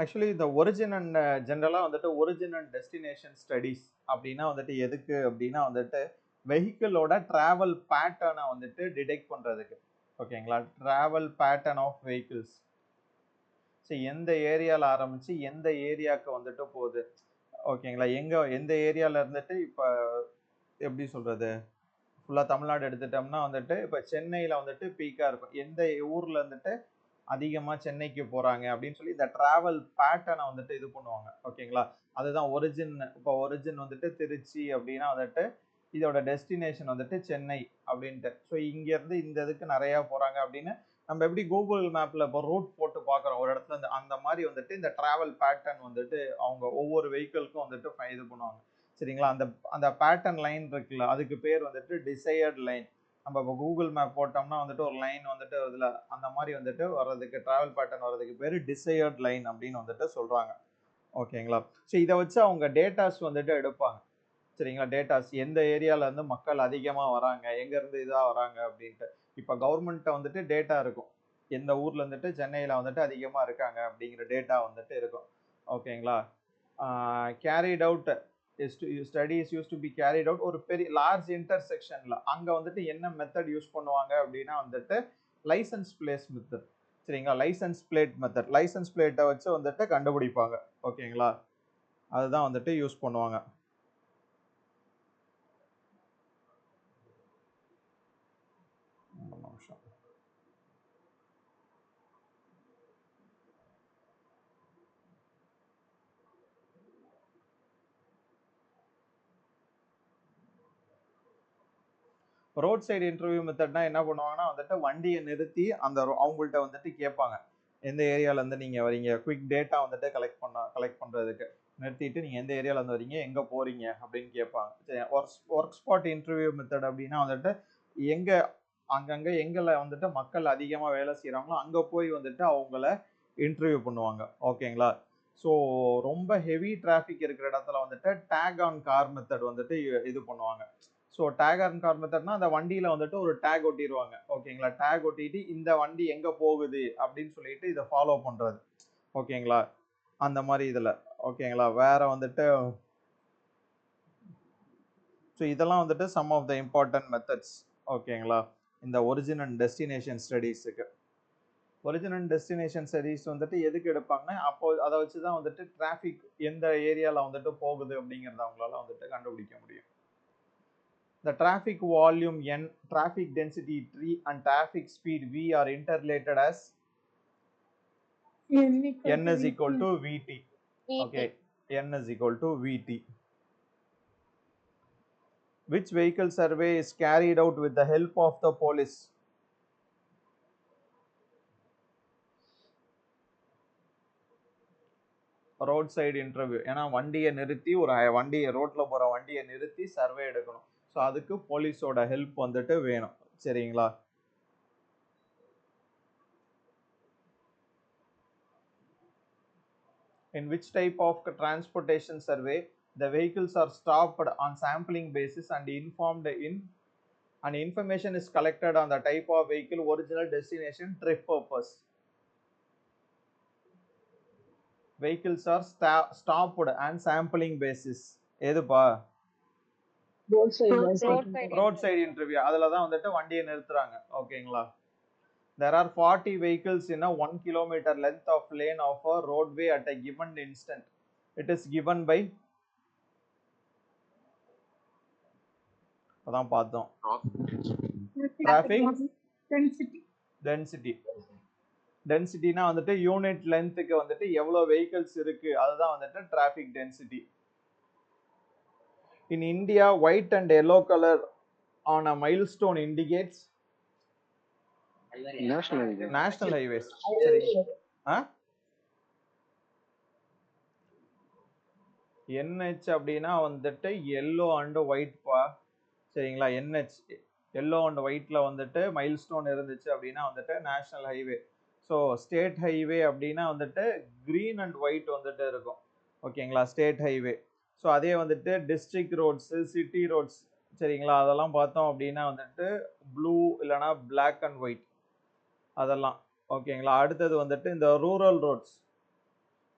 ஆக்சுவலி இந்த ஒரிஜின் அண்ட் ஜென்ரலாக வந்துட்டு ஒரிஜின் அண்ட் டெஸ்டினேஷன் ஸ்டடீஸ் அப்படின்னா வந்துட்டு எதுக்கு அப்படின்னா வந்துட்டு வெஹிக்கிளோட ட்ராவல் பேட்டர்னை வந்துட்டு டிடெக்ட் பண்ணுறதுக்கு. ஓகேங்களா? Travel pattern of vehicles. So எந்த ஏரியாவில் ஆரம்பித்து எந்த ஏரியாவுக்கு வந்துட்டு போகுது. ஓகேங்களா? எந்த ஏரியாவில் இருந்துட்டு இப்போ எப்படி சொல்கிறது, ஃபுல்லாக தமிழ்நாடு எடுத்துட்டோம்னா வந்துட்டு இப்போ சென்னையில் வந்துட்டு பீக்காக இருக்கும், எந்த ஊரில் வந்துட்டு அதிகமாக சென்னைக்கு போகிறாங்க அப்படின்னு சொல்லி இந்த ட்ராவல் பேட்டர்னை வந்துட்டு இது பண்ணுவாங்க. ஓகேங்களா? அதுதான் ஒரிஜின். இப்போ ஒரிஜின் வந்துட்டு திருச்சி அப்படின்னா வந்துட்டு இதோட டெஸ்டினேஷன் வந்துட்டு சென்னை அப்படின்ட்டு. ஸோ இங்கேருந்து இந்த இதுக்கு நிறையா போகிறாங்க அப்படின்னு நம்ம எப்படி கூகுள் மேப்பில் இப்போ ரூட் போட்டு பார்க்குறோம் ஒரு இடத்துல இருந்து, அந்த மாதிரி வந்துட்டு இந்த ட்ராவல் பேட்டர்ன் வந்துட்டு அவங்க ஒவ்வொரு வெஹிக்கிள்க்கும் வந்துட்டு இது பண்ணுவாங்க. சரிங்களா? அந்த பேட்டர்ன் லைன் இருக்குல்ல, அதுக்கு பேர் வந்துட்டு டிசையர்ட் லைன். நம்ம இப்போ கூகுள் மேப் போட்டோம்னா வந்துட்டு ஒரு லைன் வந்துட்டு அதில் அந்த மாதிரி வந்துட்டு வர்றதுக்கு ட்ராவல் பேட்டர்ன் வர்றதுக்கு பேர் டிசையர்ட் லைன் அப்படின்னு வந்துட்டு சொல்கிறாங்க. ஓகேங்களா? ஸோ இதை வச்சு அவங்க டேட்டாஸ் வந்துட்டு எடுப்பாங்க. சரிங்களா? டேட்டாஸ் எந்த ஏரியாவிலேருந்து மக்கள் அதிகமாக வராங்க, எங்கேருந்து இதாக வராங்க அப்படின்ட்டு. இப்போ கவர்மெண்ட்டை வந்துட்டு டேட்டா இருக்கும், எந்த ஊரில் வந்துட்டு சென்னையில் வந்துட்டு அதிகமாக இருக்காங்க அப்படிங்கிற டேட்டா வந்துட்டு இருக்கும். ஓகேங்களா? Carried out studies use to be carried out ஒரு பெரிய லார்ஜ் இன்டர்செக்ஷனில். அங்கே வந்துட்டு என்ன மெத்தட் யூஸ் பண்ணுவாங்க அப்படின்னா வந்துட்டு லைசன்ஸ் பிளேட் மெத்தட். சரிங்களா? License plate method. லைசன்ஸ் பிளேட்டை வச்சு வந்துட்டு கண்டுபிடிப்பாங்க. ஓகேங்களா? அதுதான் வந்துட்டு யூஸ் பண்ணுவாங்க. ரோட் சைடு இன்டர்வியூ மெத்தட்னா என்ன பண்ணுவாங்கன்னா வந்துட்டு வண்டியை நிறுத்தி அந்த அவங்கள்ட்ட வந்துட்டு கேட்பாங்க, எந்த ஏரியாவிலேருந்து நீங்கள் வரீங்க, குவிக் டேட்டா வந்துட்டு கலெக்ட் பண்ணுறதுக்கு நிறுத்திட்டு நீங்கள் எந்த ஏரியாவிலேருந்து வரீங்க, எங்கே போகிறீங்க அப்படின்னு கேட்பாங்க. ஒர்க் ஸ்பாட் இன்டர்வியூ மெத்தட் அப்படின்னா வந்துட்டு அங்கங்கே எங்களை வந்துட்டு மக்கள் அதிகமாக வேலை செய்கிறாங்களோ அங்கே போய் வந்துட்டு அவங்கள இன்டர்வியூ பண்ணுவாங்க. ஓகேங்களா? ஸோ ரொம்ப ஹெவி டிராஃபிக் இருக்கிற இடத்துல வந்துட்டு டேக் ஆன் கார் மெத்தட் வந்துட்டு இது பண்ணுவாங்க. ஸோ டேக் ஆன் கார் மெத்தட்னா அந்த வண்டியில் வந்துட்டு ஒரு டேக் ஒட்டிடுவாங்க. ஓகேங்களா? டேக் ஒட்டிட்டு இந்த வண்டி எங்கே போகுது அப்படின்னு சொல்லிட்டு இதை ஃபாலோ பண்ணுறது. ஓகேங்களா? அந்த மாதிரி இதில். ஓகேங்களா? வேற வந்துட்டு ஸோ இதெல்லாம் வந்துட்டு some of the important methods. ஓகேங்களா? இந்த ஒரிஜின் அண்ட் டெஸ்டினேஷன் ஸ்டடீஸுக்கு. ஒரிஜின் அண்ட் டெஸ்டினேஷன் ஸ்டடீஸ் வந்துட்டு எதுக்கு எடுப்பாங்கன்னா அப்போ அதை வச்சு தான் வந்துட்டு டிராஃபிக் எந்த ஏரியாவில் வந்துட்டு போகுது அப்படிங்கிறத அவங்களால வந்துட்டு கண்டுபிடிக்க முடியும். The traffic volume N, traffic density T and traffic speed V are interrelated as N is equal to VT. Okay. N is equal to VT. Which vehicle survey is carried out with the help of the police? Road side interview. ஏன்னா வண்டியை நிறுத்தி வண்டியை ரோட்ல போற வண்டியை நிறுத்தி சர்வே எடுக்கணும். ஸோ அதுக்கு போலீஸோட ஹெல்ப் வந்துட்டு வேணும். சரிங்களா? In which type of transportation survey the vehicles are stopped on sampling basis and informed in and information is collected on the type of vehicle, original destination, trip purpose? Vehicles are stopped on sampling basis. எதுப்பா? Road side interview. அதுல தான் வந்துட்டு வண்டியை நிறுத்துறாங்க. ஓகேங்களா? There are 40 vehicles in a 1 kilometer length of lane of a roadway at a given instant. It is given by அதான் பார்த்தோம். Traffic density. டென்சிட்டினா வந்துட்டு யூனிட் லென்த்துக்கு வந்துட்டு எவ்வளோ வெஹிக்கிள்ஸ் இருக்கு அதுதான் வந்துட்டு traffic density. In India, white and yellow color on a milestone indicates national highways. சரி. NH அப்படின்னா வந்துட்டு yellow and white பா. சரிங்களா? NH yellow and whiteல வந்துட்டு மைல்ஸ்டோன் இருந்துச்சு அப்படின்னா வந்துட்டு national highway. So state highway அப்படின்னா வந்துட்டு கிரீன் அண்ட் ஒயிட் வந்துட்டு இருக்கும். ஓகேங்களா? State highway. ஸோ அதே வந்துட்டு டிஸ்ட்ரிக்ட் ரோட்ஸு, சிட்டி ரோட்ஸ், சரிங்களா, அதெல்லாம் பார்த்தோம் அப்படின்னா வந்துட்டு ப்ளூ இல்லைனா பிளாக் அண்ட் ஒயிட் அதெல்லாம். ஓகேங்களா? அடுத்தது வந்துட்டு இந்த ரூரல் ரோட்ஸ்.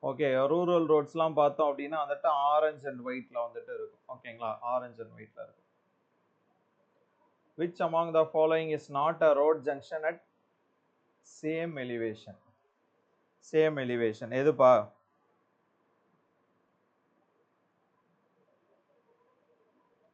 ஓகே, ரூரல் ரோட்ஸ்லாம் பார்த்தோம் அப்படின்னா வந்துட்டு ஆரஞ்ச் அண்ட் ஒயிட்ல வந்துட்டு இருக்கும். ஓகேங்களா? ஆரஞ்ச் அண்ட் ஒயிட்ல இருக்கும். Which among the following is not a road junction at same elevation? Same elevation. எதுப்பா?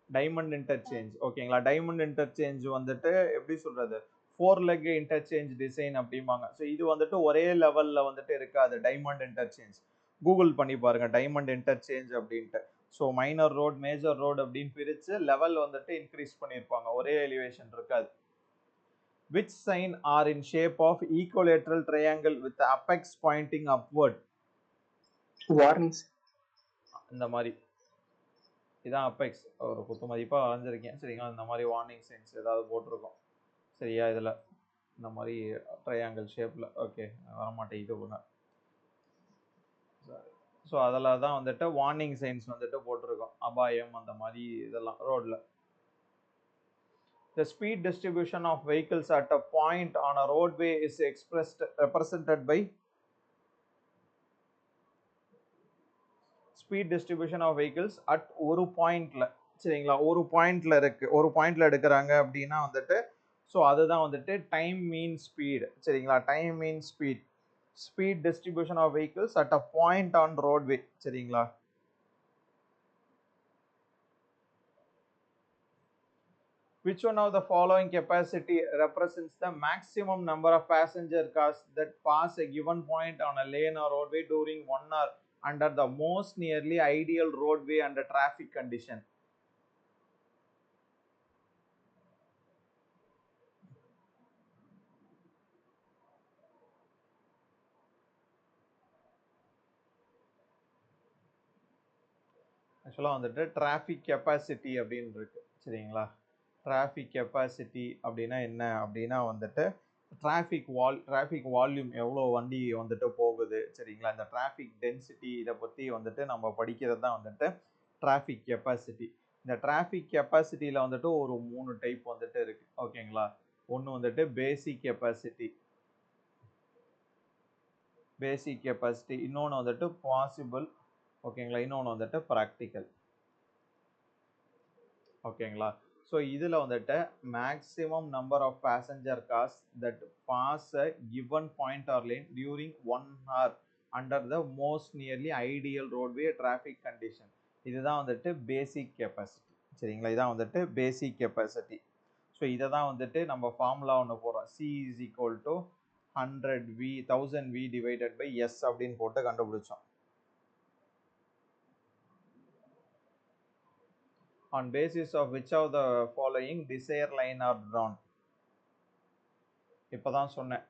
Diamond interchange. ஓகேங்களா? டைமண்ட் இன்டர்சேஞ்ச் வந்துட்டு எப்படி சொல்றது, 4 leg இன்டர்சேஞ்ச் டிசைன் அப்படிம்பாங்க. ஸோ இது வந்துட்டு ஒரே லெவல்ல வந்துட்டு இருக்காது. டைமண்ட் இன்டர்சேஞ்ச் கூகுள் பண்ணி பாருங்க டைமண்ட் இன்டர்சேஞ்ச் அப்படின்ட்டு. So minor road, major road அப்படின்னு பிரித்து லெவல் வந்துட்டு இன்க்ரீஸ் பண்ணியிருப்பாங்க. ஒரே எலிவேஷன் இருக்காது. Which sign are in shape of equilateral triangle with the apex pointing upward? Warnings. இந்த மாதிரி இதான் அபெக்ஸ். ஒரு குத்து மதிப்பாக வரைஞ்சிருக்கேன். சரிங்களா? இந்த மாதிரி வார்னிங் சைன்ஸ் ஏதாவது போட்டிருக்கோம். சரியா? இதில் இந்த மாதிரி ட்ரையாங்கிள் ஷேப்பில். ஓகே, வரமாட்டேங்குது ஒன்று. ஸோ அதில் தான் வந்துட்டு வார்னிங் சைன்ஸ் வந்துட்டு போட்டிருக்கோம். அபாயம் அந்த மாதிரி இதெல்லாம் ரோடில். The speed distribution of vehicles at a point on a roadway is represented by speed distribution of vehicles at ஒரு பாயிண்ட்ல. சரிங்களா? ஒரு பாயிண்ட்ல இருக்கு, ஒரு பாயிண்ட்ல எடுக்கிறாங்க அப்படின்னா வந்துட்டு ஸோ அதுதான் வந்துட்டு டைம் மீன் ஸ்பீட். சரிங்களா? Time mean speed. Speed distribution of vehicles at a point on roadway. சரிங்களா? Which one of the following capacity represents the maximum number of passenger cars that pass a given point on a lane or roadway during 1 hour under the most nearly ideal roadway and traffic condition? ஆக்சுவலாக வந்துட்டு டிராஃபிக் கெப்பாசிட்டி அப்படின்னு இருக்கு. சரிங்களா? டிராஃபிக் கெப்பாசிட்டி அப்படின்னா என்ன அப்படின்னா வந்துட்டு டிராஃபிக் வால்யூம் எவ்வளோ வண்டி வந்துட்டு போகுது. சரிங்களா? இந்த டிராஃபிக் டென்சிட்டி இதை பற்றி வந்துட்டு நம்ம படிக்கிறது தான் வந்துட்டு டிராஃபிக் கெப்பாசிட்டி. இந்த டிராஃபிக் கெப்பாசிட்டியில் வந்துட்டு ஒரு 3 டைப் வந்துட்டு இருக்கு. ஓகேங்களா? ஒன்று வந்துட்டு பேசிக் கெப்பாசிட்டி, இன்னொன்று வந்துட்டு பாசிபிள். ஓகேங்களா? இன்னொன்று வந்துட்டு ப்ராக்டிக்கல். ஓகேங்களா? ஸோ இதில் வந்துட்டு maximum number of passenger cars that pass a given point or lane during 1 hour under the most nearly ideal roadway traffic condition. இதுதான் வந்துட்டு பேசிக் கெப்பாசிட்டி. சரிங்களா? இதான் வந்துட்டு பேசிக் கெப்பாசிட்டி. ஸோ இதை தான் வந்துட்டு நம்ம ஃபார்முலா ஒன்று போடுறோம். C is equal to 1000V divided by S அப்படின்னு போட்டு கண்டுபிடிச்சோம். on basis of which of the following desire line are drawn. இப்போதான் சொன்னேன்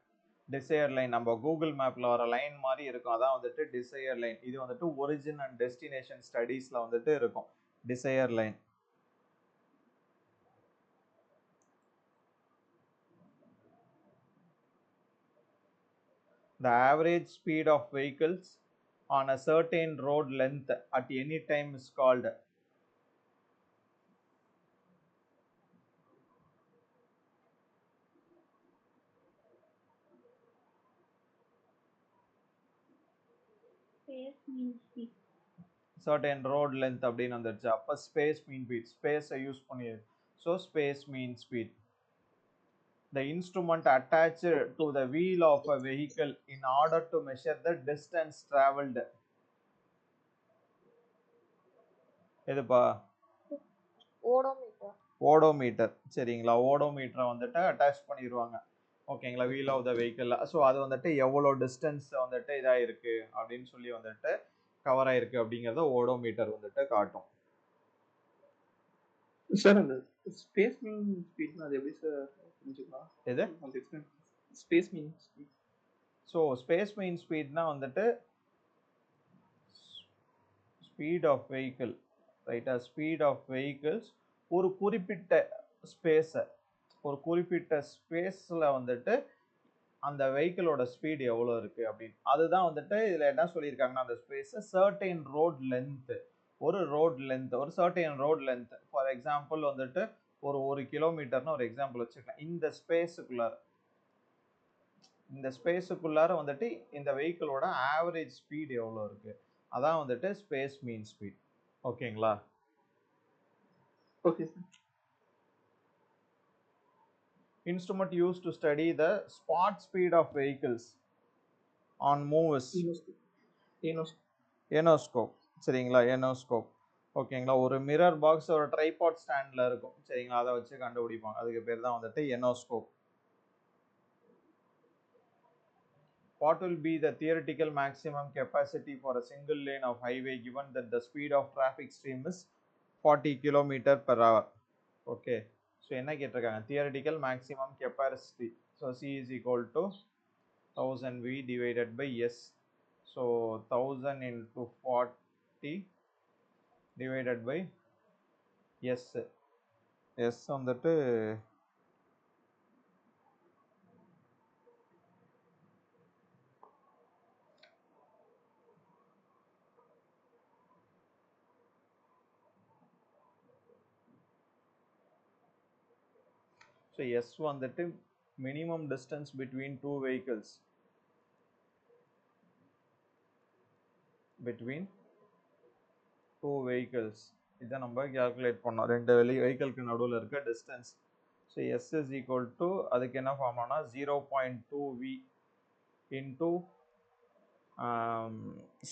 டிசையர் லைன் நம்ம கூகுள் மேப்பில் வர லைன் மாதிரி இருக்கும், அதான் வந்துட்டு டிசையர் லைன். இது வந்துட்டு ஒரிஜின் அண்ட் டெஸ்டினேஷன் ஸ்டடீஸில் வந்துட்டு இருக்கும் desire line. The average speed of vehicles on a certain road length at any time is called Space means speed. certain road length அப்படின்னு வந்துருச்சு. அப்போ space mean speed, space use பண்ணி, so space means speed. The instrument attached to the wheel of a vehicle in order to measure the distance traveled. எதுப்பா? ஓடோமீட்டர். ஓடோமீட்டர். சரிங்களா, ஓடோமீட்டரை வந்துட்டு அட்டாச் பண்ணிடுவாங்க. ஓகேங்களா, wheel of the vehicle. So அது வந்துட்டு எவ்வளோ டிஸ்டன்ஸ் வந்துட்டு இதாக இருக்குது அப்படின்னு சொல்லி வந்துட்டு கவர் ஆயிருக்கு அப்படிங்கிறத ஓடோமீட்டர் வந்துட்டு காட்டும். சார் அந்த ஸ்பேஸ் மீன் ஸ்பீட்னா அது எப்படி சார் புரிஞ்சுக்கலாம்? எது ஸ்பேஸ் மீன் ஸ்பீட்? ஸோ ஸ்பேஸ் மீன் ஸ்பீட்னா வந்துட்டு ஸ்பீட் ஆஃப் வெஹிக்கிள், ரைட்டா? ஸ்பீட் ஆஃப் வெஹிக்கிள்ஸ் ஒரு குறிப்பிட்ட ஸ்பேஸில் வந்துட்டு அந்த வெஹிக்கிளோட ஸ்பீடு எவ்வளோ இருக்குது அப்படின்னு, அதுதான் வந்துட்டு இதில் என்ன சொல்லியிருக்காங்கன்னா அந்த ஸ்பேஸை சர்டைன் ரோட் லென்த்து, ஒரு ரோட் லென்த், ஒரு certain road length. For example வந்துட்டு ஒரு கிலோமீட்டர்னு ஒரு எக்ஸாம்பிள் வச்சுக்கலாம். இந்த ஸ்பேஸுக்குள்ளார வந்துட்டு இந்த வெஹிக்கிளோட ஆவரேஜ் ஸ்பீடு எவ்வளோ இருக்குது, அதான் வந்துட்டு ஸ்பேஸ் மீன் ஸ்பீட். ஓகேங்களா? Okay sir. Instrument used to study the spot speed of vehicles on move is எனோஸ்கோப். சரிங்களா, எனோஸ்கோப். ஓகேங்களா, ஒரு மிரர் பாக்ஸ் ஒரு ட்ரைபாட் ஸ்டாண்டில் இருக்கும். சரிங்களா, அதை வச்சு கண்டுபிடிப்பாங்க. அதுக்கு பேர் தான் வந்துட்டு எனோஸ்கோப். What will be the theoretical maximum capacity for a single lane of highway given that the speed of traffic stream is 40 km/h? Okay. So என்ன கேட்டிருக்காங்க? Theoretical maximum capacity. So C is equal to 1000 V divided by S. So 1000 into 40 divided by S. S வந்துட்டு ஸோ எஸ் வந்துட்டு minimum distance between two vehicles, இதை நம்ம கேல்குலேட் பண்ணோம். ரெண்டு வெஹிக்கிளுக்கு நடுவில் இருக்க distance. So S is equal to அதுக்கு என்ன ஃபார்ம்னா 0.2 V இன்டூ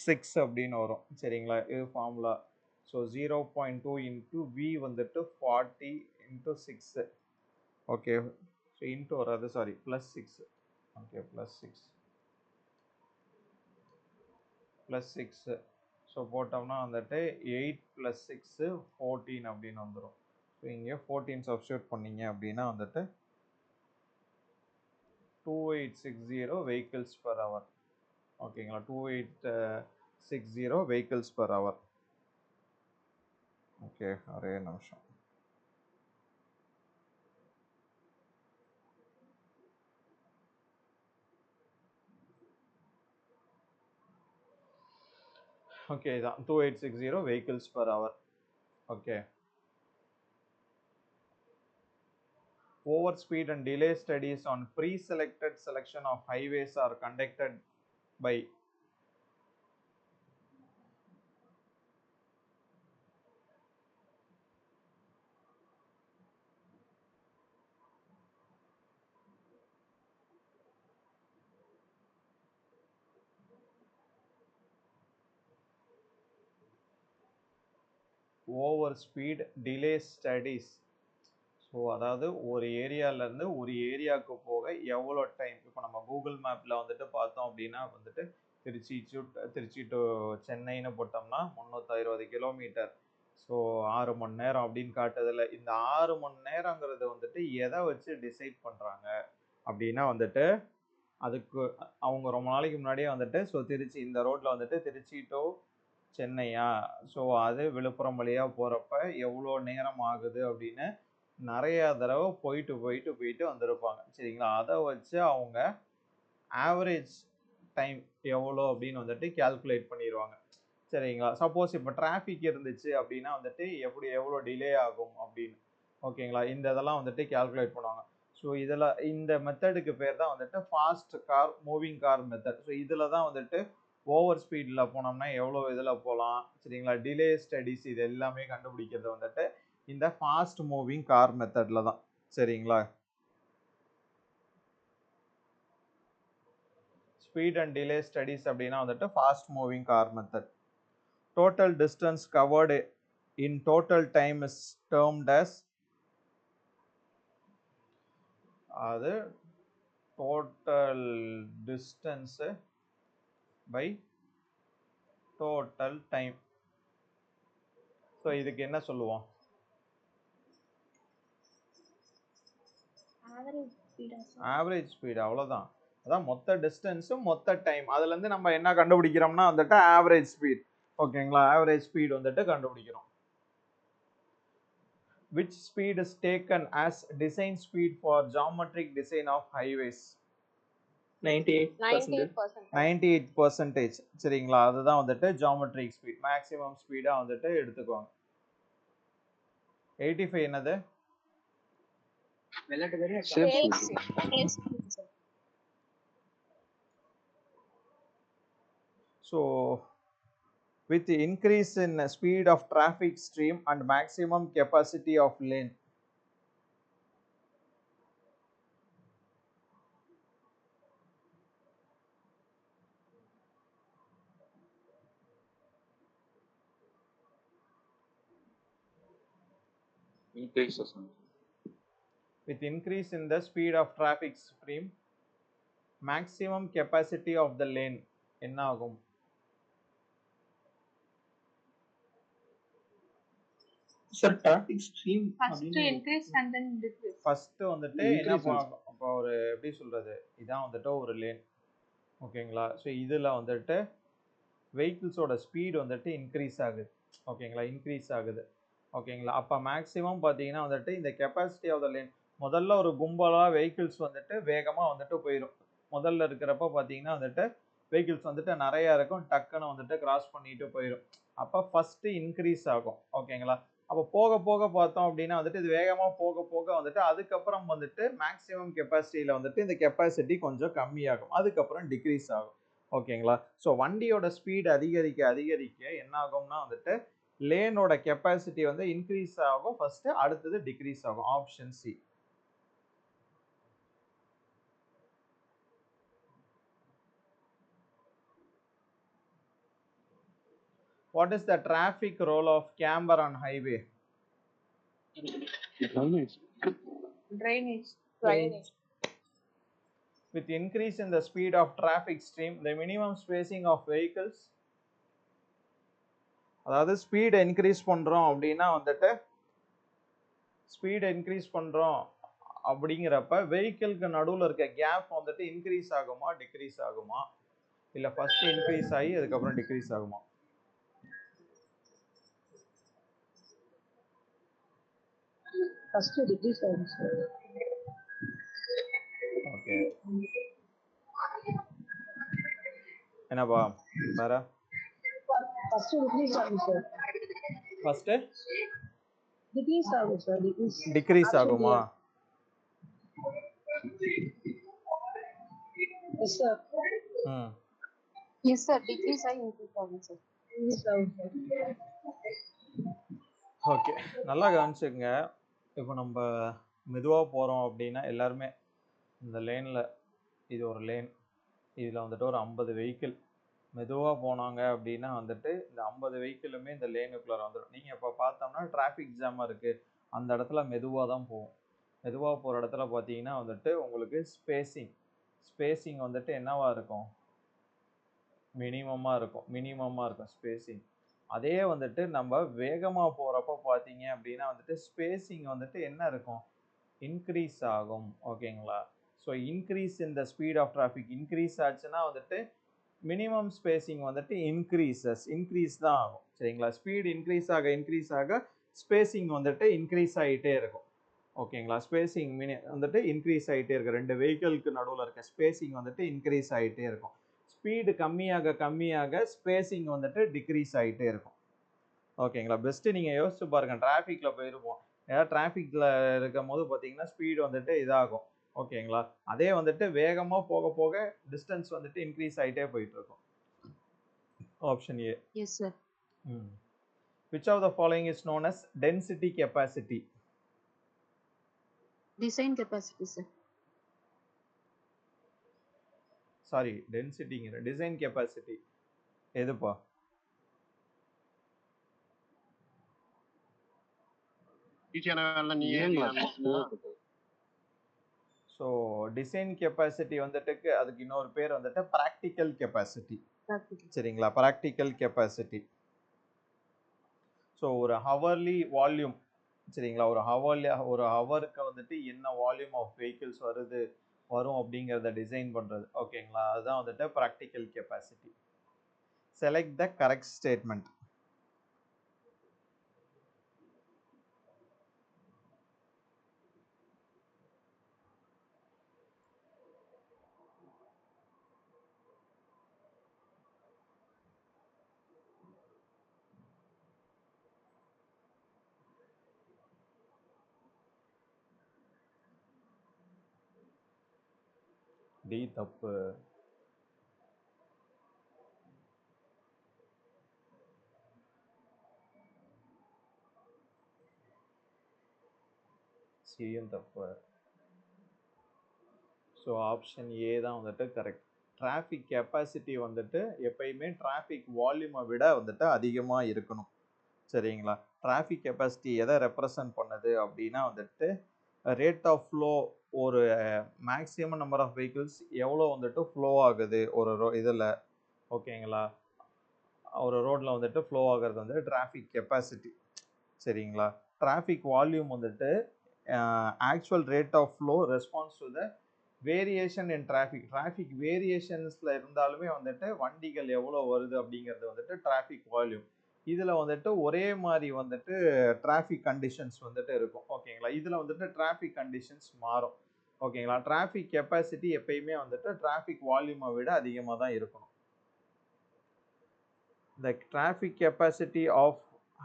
6 அப்படின்னு வரும். சரிங்களா, இது ஃபார்முலா. ஸோ 0.2 இன்டூ V வந்துட்டு 40 இன்டூ 6. ஓகே, ஸோ இன்ட்டு வராது, சாரி, +6. ஓகே, +6. ஸோ போட்டோம்னா வந்துட்டு 8 + 6 14 அப்படின்னு வந்துடும். ஸோ இங்கே 14 சப்ஸ்டியூட் பண்ணிங்க அப்படின்னா வந்துட்டு 2860 vehicles per hour. ஓகேங்களா, 2860 vehicles per hour. ஓகே, ஒரே நிமிஷம். ஓகே, இதான் 2860 vehicles per hour. Okay. Overspeed and delay studies on pre-selected selection of highways are conducted by overspeed delay studies. So அதாவது ஒரு ஏரியாவிலேருந்து ஒரு ஏரியாவுக்கு போக எவ்வளோ டைம், இப்போ நம்ம கூகுள் மேப்பில் வந்துட்டு பார்த்தோம் அப்படின்னா வந்துட்டு திருச்சி டு சென்னைன்னு போட்டோம்னா 360 கிலோமீட்டர். ஸோ ஸோ 6 மணி நேரம் அப்படின்னு காட்டுதில்ல. இந்த 6 மணி நேரங்கிறது வந்துட்டு எதை வச்சு டிசைட் பண்ணுறாங்க அப்படின்னா வந்துட்டு அதுக்கு அவங்க ரொம்ப நாளைக்கு முன்னாடியே வந்துட்டு ஸோ திருச்சி இந்த ரோட்டில் வந்துட்டு திருச்சி டு சென்னையா, ஸோ அது விழுப்புரம் வழியாக போகிறப்ப எவ்வளோ நேரம் ஆகுது அப்படின்னு நிறையா தடவை போயிட்டு வந்திருப்பாங்க. சரிங்களா? அதை வச்சு அவங்க ஆவரேஜ் டைம் எவ்வளோ அப்படின்னு வந்துட்டு கேல்குலேட் பண்ணிடுவாங்க. சரிங்களா? சப்போஸ் இப்போ டிராஃபிக் இருந்துச்சு அப்படின்னா வந்துட்டு எவ்வளோ டிலே ஆகும் அப்படின்னு. ஓகேங்களா? இந்த இதெல்லாம் வந்துட்டு கேல்குலேட் பண்ணுவாங்க. ஸோ இதில் இந்த மெத்தடுக்கு பேர் தான் வந்துட்டு fast car moving car method. So இதில் தான் வந்துட்டு ஓவர் ஸ்பீடில் போனோம்னா எவ்வளோ இதில் போகலாம், சரிங்களா, டிலே ஸ்டடிஸ் இது எல்லாமே கண்டுபிடிக்கிறது வந்துட்டு இந்த ஃபாஸ்ட் மூவிங் கார் மெத்தடில் தான். சரிங்களா? ஸ்பீட் அண்ட் டிலே ஸ்டடிஸ் அப்படின்னா வந்துட்டு fast moving car method. Total distance covered in total time is termed as அது total distance by total time. So இதுக்கு என்ன சொல்லுவோம்? Average speed. அவ்வளோதான். அதான் மொத்த டிஸ்டன்ஸும் மொத்த டைம் அதுலேருந்து நம்ம என்ன கண்டுபிடிக்கிறோம்னா வந்துட்டு ஆவரேஜ் ஸ்பீட். ஓகேங்களா? ஆவரேஜ் ஸ்பீட் வந்துட்டு கண்டுபிடிக்கிறோம். Which speed is taken as design speed for geometric design of highways? 98%. 98%. சரிங்களா? அதுதான் வந்துட்டு ஜியோமெட்ரிக் ஸ்பீட். மேக்ஸிமம் ஸ்பீடா வந்துட்டு எடுத்துக்குவாங்க. 85 என்னது? So with the increase in speed of traffic stream and maximum capacity of lane, increases. with increase in the speed of traffic stream, maximum capacity of the lane என்ன ஆகும்? Sir traffic stream first increase and then decrease. First வந்துட்டு என்ன பண்ணுவோம்? அப்போ ஒரு எப்படி சொல்றது, இதான் வந்துட்டு ஒரு லேன். ஓகேங்களா? ஸோ இதில் வந்துட்டு வெஹிக்கிள்ஸோட ஸ்பீடு வந்துட்டு இன்க்ரீஸ் ஆகுது. ஓகேங்களா? இன்க்ரீஸ் ஆகுது. ஓகேங்களா? அப்போ மேக்ஸிமம் பார்த்தீங்கன்னா வந்துட்டு இந்த கெப்பாசிட்டி ஆஃப் த லேன் முதல்ல ஒரு கும்பலாக வெஹிக்கிள்ஸ் வந்துட்டு வேகமாக வந்துட்டு போயிடும். முதல்ல இருக்கிறப்ப பார்த்தீங்கன்னா வந்துட்டு வெஹிக்கிள்ஸ் வந்துட்டு நிறையா இருக்கும், டக்குன்னு வந்துட்டு கிராஸ் பண்ணிட்டு போயிடும். அப்போ ஃபஸ்ட்டு இன்க்ரீஸ் ஆகும். ஓகேங்களா? அப்போ போக போக பார்த்தோம் அப்படின்னா வந்துட்டு இது வேகமாக போக போக வந்துட்டு அதுக்கப்புறம் வந்துட்டு மேக்ஸிமம் கெப்பாசிட்டியில் வந்துட்டு இந்த கெப்பாசிட்டி கொஞ்சம் கம்மியாகும், அதுக்கப்புறம் டிக்ரீஸ் ஆகும். ஓகேங்களா? ஸோ வண்டியோட ஸ்பீடு அதிகரிக்க அதிகரிக்க என்ன ஆகும்னா வந்துட்டு லேனோட கெப்பாசிட்டி வந்து இன்க்ரீஸ் ஆகும் ஃபர்ஸ்ட், அடுத்தது டிக்ரீஸ் ஆகும். Option C. What is the traffic role of camber on highway? Drainage. With increase in the speed of traffic stream, the minimum spacing of vehicles, அதாவது ஸ்பீட் இன்க்ரீஸ் பண்றோம் அப்படின்னா வந்துட்டு ஸ்பீட் இன்க்ரீஸ் பண்றோம் அப்படிங்கிறப்ப வெஹிக்கிளுக்கு நடுவில் இருக்க கேப் வந்துட்டு இன்க்ரீஸ் ஆகுமா டிக்ரீஸ் ஆகுமா, இல்லை ஃபர்ஸ்ட் இன்க்ரீஸ் ஆகி அதுக்கப்புறம் டிக்ரீஸ் ஆகுமா? ஃபர்ஸ்ட் டிக்ரீஸ் ஆகும் சார். ஓகே, என்னப்பா வேற? ஃபர்ஸ்ட் டிக்ரீஸ் ஆகும் சார். ஃபர்ஸ்ட் டிக்ரீஸ் ஆகும் சார். டிக்ரீஸ் ஆகுமா? Yes sir. Yes sir, decrease ஆகி இன்க்ரீஸ் ஆகும் சார். டிக்ரீஸ் ஆகும் சார். ஓகே, நல்லா கவனிச்சுங்க. இப்போ நம்ம மெதுவாக போகிறோம் அப்படின்னா எல்லாருமே இந்த லேனில், இது ஒரு லேன், இதில் வந்துட்டு ஒரு 50 வெஹிக்கிள் மெதுவாக போனாங்க அப்படின்னா வந்துட்டு இந்த 50 வெஹிக்கிளுமே இந்த லேனுக்குள்ளார வந்துடும். நீங்கள் இப்போ பார்த்தோம்னா டிராஃபிக் ஜாமாக இருக்குது, அந்த இடத்துல மெதுவாக தான் போகும். மெதுவாக போகிற இடத்துல பார்த்தீங்கன்னா வந்துட்டு உங்களுக்கு ஸ்பேசிங் வந்துட்டு என்னவா இருக்கும்? மினிமமாக இருக்கும் ஸ்பேசிங். அதே வந்துட்டு நம்ம வேகமாக போகிறப்ப பார்த்தீங்க அப்படின்னா வந்துட்டு ஸ்பேசிங் வந்துட்டு என்ன இருக்கும், இன்க்ரீஸ் ஆகும். ஓகேங்களா? ஸோ இன்க்ரீஸ் இந்த ஸ்பீட் ஆஃப் டிராஃபிக் இன்க்ரீஸ் ஆச்சுன்னா வந்துட்டு மினிமம் ஸ்பேசிங் வந்துட்டு இன்க்ரீஸ் தான் ஆகும். சரிங்களா? ஸ்பீட் இன்க்ரீஸ் ஆக ஸ்பேசிங் வந்துட்டு இன்க்ரீஸ் ஆகிட்டே இருக்கும். ஓகேங்களா? ஸ்பேசிங் வந்துட்டு இன்க்ரீஸ் ஆகிட்டே இருக்கும். ரெண்டு வெஹிக்கிளுக்கு நடுவில் இருக்க ஸ்பேசிங் வந்துட்டு இன்க்ரீஸ் ஆகிட்டே இருக்கும். ஸ்பீடு கம்மியாக ஸ்பேசிங் வந்துட்டு டிக்ரீஸ் ஆகிட்டே இருக்கும். ஓகேங்களா? பெஸ்ட்டு நீங்கள் யோசிச்சு பாருங்கள். டிராஃபிக்கில் போயிருப்போம், ஏதாவது டிராஃபிக்கில் இருக்கும் போது பார்த்தீங்கன்னா ஸ்பீடு வந்துட்டு இதாகும். ஓகேங்களா? அதே வந்துட்டு வேகமாக போக போக டிஸ்டன்ஸ் வந்துட்டு இன்க்ரீஸ் ஆகிட்டே போயிட்டு இருக்கும். Option A. Yes sir. Which of the following is known as density capacity? Design capacity sir. Sorry, டென்சிட்டிங்கிற டிசைன் கெப்பாசிட்டி எதுப்பா? ஸோ டிசைன் கெப்பாசிட்டி வந்துட்டு அதுக்கு இன்னொரு பேர் வந்துட்டு ப்ராக்டிக்கல் கெப்பாசிட்டி. சரிங்களா? Practical capacity. ஸோ ஒரு ஹவர்லி வால்யூம், சரிங்களா, ஒரு ஹவருக்கு வந்துட்டு என்ன வால்யூம் ஆஃப் வெஹிக்கிள்ஸ் வரும் அப்படிங்கிறத டிசைன் பண்ணுறது. ஓகேங்களா? அதுதான் வந்துட்டு practical capacity. Select the correct statement. D தப்பு. சியும் தப்பு. ஸோ ஆப்ஷன் ஏ தான் வந்துட்டு கரெக்ட். டிராஃபிக் கெப்பாசிட்டி வந்துட்டு எப்பயுமே டிராஃபிக் வால்யூமை விட வந்துட்டு அதிகமாக இருக்கணும். சரிங்களா? டிராஃபிக் கெப்பாசிட்டி எதை ரெப்ரசன்ட் பண்ணுது அப்படின்னா வந்துட்டு ரேட் ஆஃப் ஃப்ளோ, ஒரு மேக்ஸிமம் நம்பர் ஆஃப் வெஹிக்கிள்ஸ் எவ்வளோ வந்துட்டு ஃப்ளோ ஆகுது ஒரு இதில். ஓகேங்களா? ஒரு ரோட்டில் வந்துட்டு ஃப்ளோ ஆகிறது வந்து டிராஃபிக் கெப்பாசிட்டி. சரிங்களா? டிராஃபிக் வால்யூம் வந்துட்டு actual rate of flow response to the variation in traffic வேரியேஷன்ஸில் இருந்தாலுமே வந்துட்டு வண்டிகள் எவ்வளோ வருது அப்படிங்கிறது வந்துட்டு டிராஃபிக் வால்யூம். இதில் வந்துட்டு ஒரே மாதிரி வந்துட்டு டிராஃபிக் கண்டிஷன்ஸ் வந்துட்டு இருக்கும். ஓகேங்களா? இதில் வந்துட்டு டிராஃபிக் கண்டிஷன்ஸ் மாறும். ஓகேங்களா? டிராஃபிக் கெப்பாசிட்டி எப்பயுமே வந்துட்டு டிராஃபிக் வால்யூமை விட அதிகமாக தான் இருக்கணும். The traffic capacity of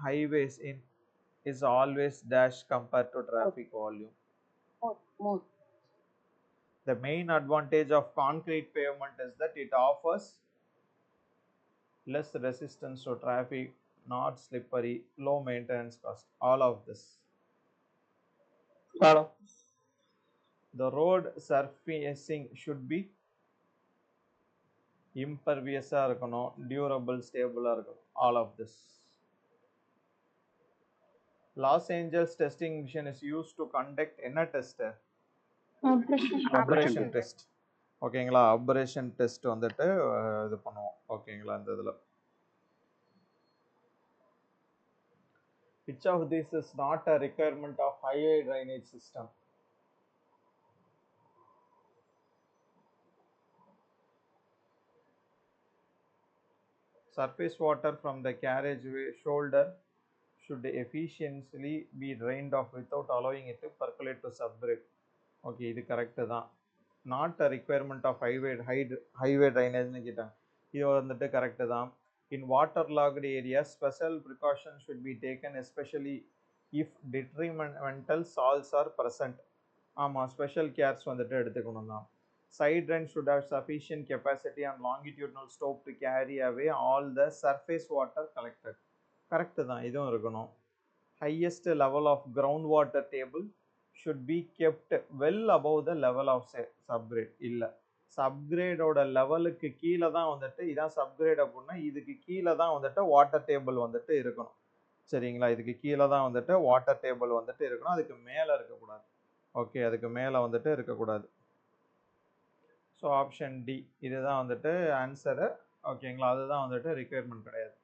highways is always dash compared to traffic volume. More. The main advantage of concrete pavement is that it offers less resistance to traffic, not slippery, low maintenance cost. All of this. The road surfacing should be impervious, durable, stable. All of this. Los Angeles testing mission is used to conduct என்ன டெஸ்ட்? Operation test. ஓகேங்களா? ஆபரேஷன் டெஸ்ட் வந்துட்டு இது பண்ணுவோம். ஓகேங்களா? இந்த இதில் which of this is not a requirement of highway drainage system? Surface water from the carriageway shoulder should efficiently be drained off without allowing it to percolate to subgrade. Okay, இது கரெக்ட் தான். Not a requirement of highway ட்ரைனேஜ்னு கேட்டாங்க. இது வந்துட்டு கரெக்டு தான். In water logged area special precaution should be taken especially if detrimental soils are present. ஆமாம், ஸ்பெஷல் கேர்ஸ் வந்துட்டு எடுத்துக்கணும் தான். Side drain should have sufficient capacity and longitudinal slope to carry away all the surface water collected. Correct தான், இதுவும் இருக்கணும். Highest level of groundwater table should be kept well above the level of subgrade. இல்லை, சப்கிரேடோட லெவலுக்கு கீழே தான் வந்துட்டு, இதான் சப்கிரேட் அப்படின்னா இதுக்கு கீழே தான் வந்துட்டு வாட்டர் டேபிள் வந்துட்டு இருக்கணும். சரிங்களா? இதுக்கு கீழே தான் வந்துட்டு வாட்டர் டேபிள் வந்துட்டு இருக்கணும், அதுக்கு மேலே இருக்கக்கூடாது. ஓகே, அதுக்கு மேலே வந்துட்டு இருக்கக்கூடாது. ஸோ ஆப்ஷன் டி இதுதான் வந்துட்டு ஆன்சரு. ஓகேங்களா? அதுதான் வந்துட்டு ரிக்வயர்மெண்ட் கிடையாது.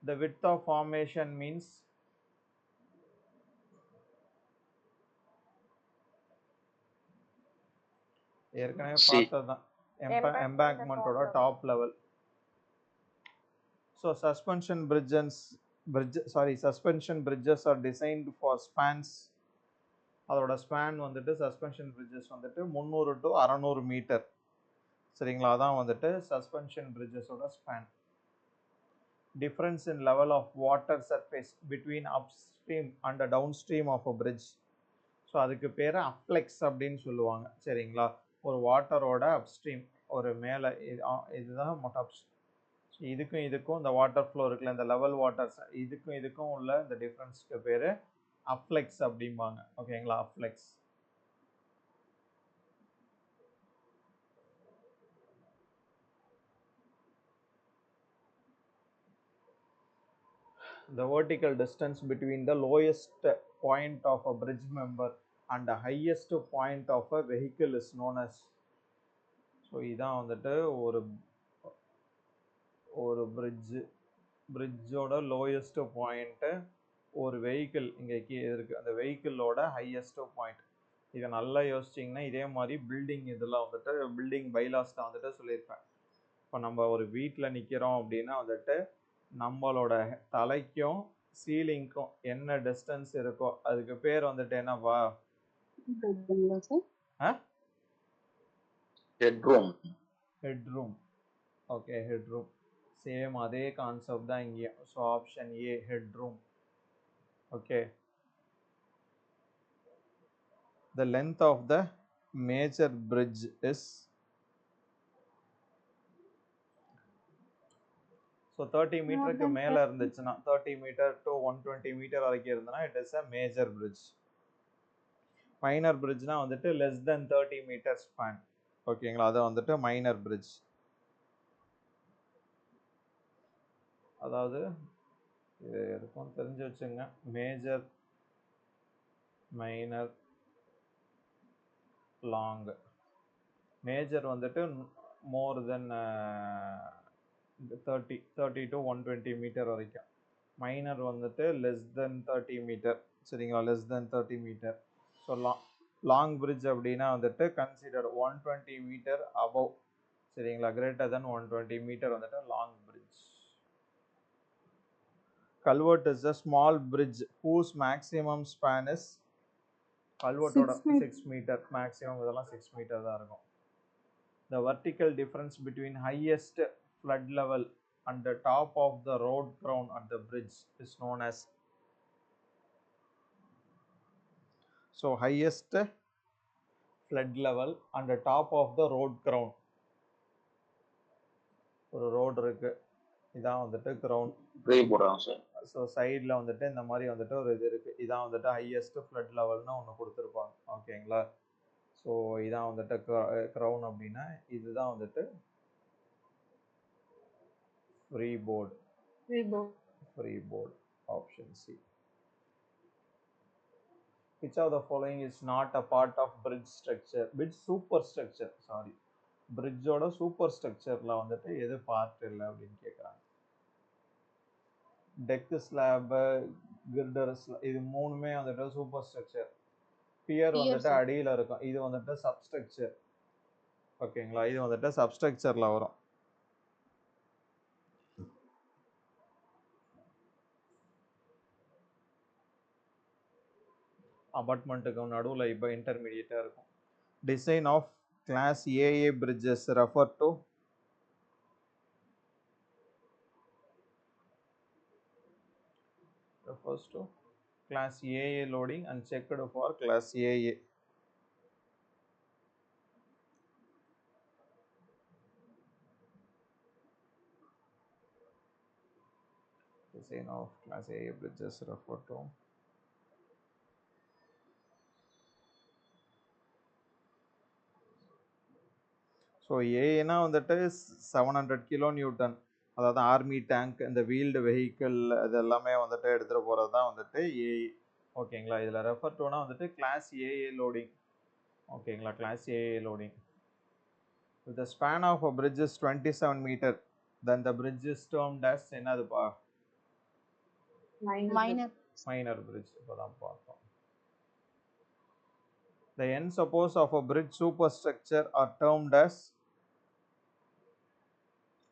The width of formation means ஏற்கனவே C. பார்த்ததுதான் எம்பாங்க்மெண்டோட top level. So suspension bridges are designed for spans. அதோட ஸ்பேன் வந்துட்டு சஸ்பென்ஷன் பிரிட்ஜஸ் வந்துட்டு 300 to 600 மீட்டர். சரிங்களா, அதான் வந்துட்டு சஸ்பென்ஷன் பிரிட்ஜஸோட span. Difference in level of water surface between upstream and downstream of a bridge. So அதுக்கு பேர் அப்ளெக்ஸ் அப்படின்னு சொல்லுவாங்க. சரிங்களா, ஒரு வாட்டரோட அப்ஸ்ட்ரீம் ஒரு மேலே இதுதான் இதுக்கும் இந்த வாட்டர் ஃப்ளோ இருக்குல்ல, இந்த லெவல் வாட்டர்ஸ் இதுக்கும் உள்ள இந்த டிஃப்ரென்ஸ்க்கு பேர் அப்ளெக்ஸ் அப்படிம்பாங்க. ஓகேங்களா, அப்ளெக்ஸ். The vertical distance between the lowest point of a bridge member and the highest point of a vehicle is known as. So இதான் வந்துட்டு ஒரு பிரிட்ஜோட லோயஸ்ட் பாயிண்ட்டு ஒரு வெஹிக்கிள் இங்கே இருக்குது, அந்த வெஹிக்கிளோட ஹையஸ்ட் பாயிண்ட். இதை நல்லா யோசிச்சிங்கன்னா இதே மாதிரி பில்டிங் இதெல்லாம் வந்துட்டு பில்டிங் பைலாஸில் வந்துட்டு சொல்லியிருப்பேன். இப்போ நம்ம ஒரு வீட்டில் நிற்கிறோம் அப்படின்னா வந்துட்டு நம்மளோட தலைக்கும் சீலிங்க்கும் என்ன டிஸ்டன்ஸ் இருக்கோ அதுக்கு பேர் வந்துட்டு என்னப்பா? ஹெட்ரூம். Okay, headroom. சேம் அதே கான்செப்ட் தான் இங்கேயும். So option A, headroom. Okay. The length of the major bridge is so 30 மீட்டருக்கு மேலே இருந்துச்சுன்னா 30 மீட்டர் டு 120 மீட்டர் வரைக்கும் இருந்ததுன்னா it is a major bridge. Minor பிரிட்ஜ்னா வந்துட்டு லெஸ் தென் 30 மீட்டர் ஸ்பேன். ஓகேங்களா, அது வந்துட்டு மைனர் பிரிட்ஜ். அதாவது இது எதுக்கும் தெரிஞ்சு வச்சுங்க, மேஜர், மைனர், லாங். மேஜர் வந்துட்டு மோர் தென் 30 to 120 மீட்டர் வரைக்கும். மைனர் வந்துட்டு லெஸ் தென் 30 மீட்டர். சரிங்களா, less than 30 metre. So long bridge அப்படின்னா வந்துட்டு கன்சிடர் 120 மீட்டர் அபவ். சரிங்களா, கிரேட்டர் தென் 120 மீட்டர் வந்துட்டு long bridge. Culvert is a small bridge whose maximum span is culvertோட 6 மீட்டர் மேக்ஸிமம், இதெல்லாம் 6 மீட்டர் தான் இருக்கும். The vertical difference between highest flood level and the top of the road crown at the bridge is known as. So highest flood level and the top of the road crown. ஒரு ரோடு இருக்கு, இதான் வந்துட்டு கிரவுண்ட். ஸோ சைடில் வந்துட்டு இந்த மாதிரி வந்துட்டு ஒரு இது இருக்குது, இதான் வந்துட்டு ஹையஸ்ட் ஃப்ளட் லெவல்னு ஒன்று கொடுத்துருப்பாங்க. ஓகேங்களா, ஸோ இதான் வந்துட்டு க்ரௌன் அப்படின்னா இதுதான் வந்துட்டு free board. Option C. Which of the following is not a part of bridge structure? பிரிட்ஜோட சூப்பர் ஸ்ட்ரக்சரில் வந்துட்டு எது பார்ட் இல்லை அப்படின்னு கேட்குறாங்க. டெக் ஸ்லாபு, கிர்டர்ஸ், இது மூணுமே வந்துட்டு சூப்பர் ஸ்ட்ரக்சர். பியர் வந்துட்டு அடியில் இருக்கும், இது வந்துட்டு சப்ஸ்ட்ரக்சர். ஓகேங்களா, இது வந்துட்டு சப்ஸ்ட்ரக்சரில் வரும். அபார்ட்மெண்ட்டுக்கு நடுவில் இப்போ இன்டர்மீடியட்டாக இருக்கும். Design of class AA bridges refers to class AA loading and checked for class AA. Design of class AA bridges refer to. So ஏன்னா வந்துட்டு 700 கிலோ நியூட்டன், அதாவது ஆர்மி டேங்க், இந்த வீல்டு வெஹிக்கிள் இது எல்லாமே வந்துட்டு எடுத்துகிட்டு போகிறது தான் வந்துட்டு ஏஏ. ஓகேங்களா, இதில் ரெஃபர் டுனா வந்துட்டு கிளாஸ் ஏஏ லோடிங். ஓகேங்களா, class AA loading. If the span of a bridge is 27 meter, then the bridge is termed as என்னதுப்பா? Minor. மைனர் பிரிட்ஜ் இப்போதான் பார்த்தோம். The end suppose of a bridge superstructure are termed as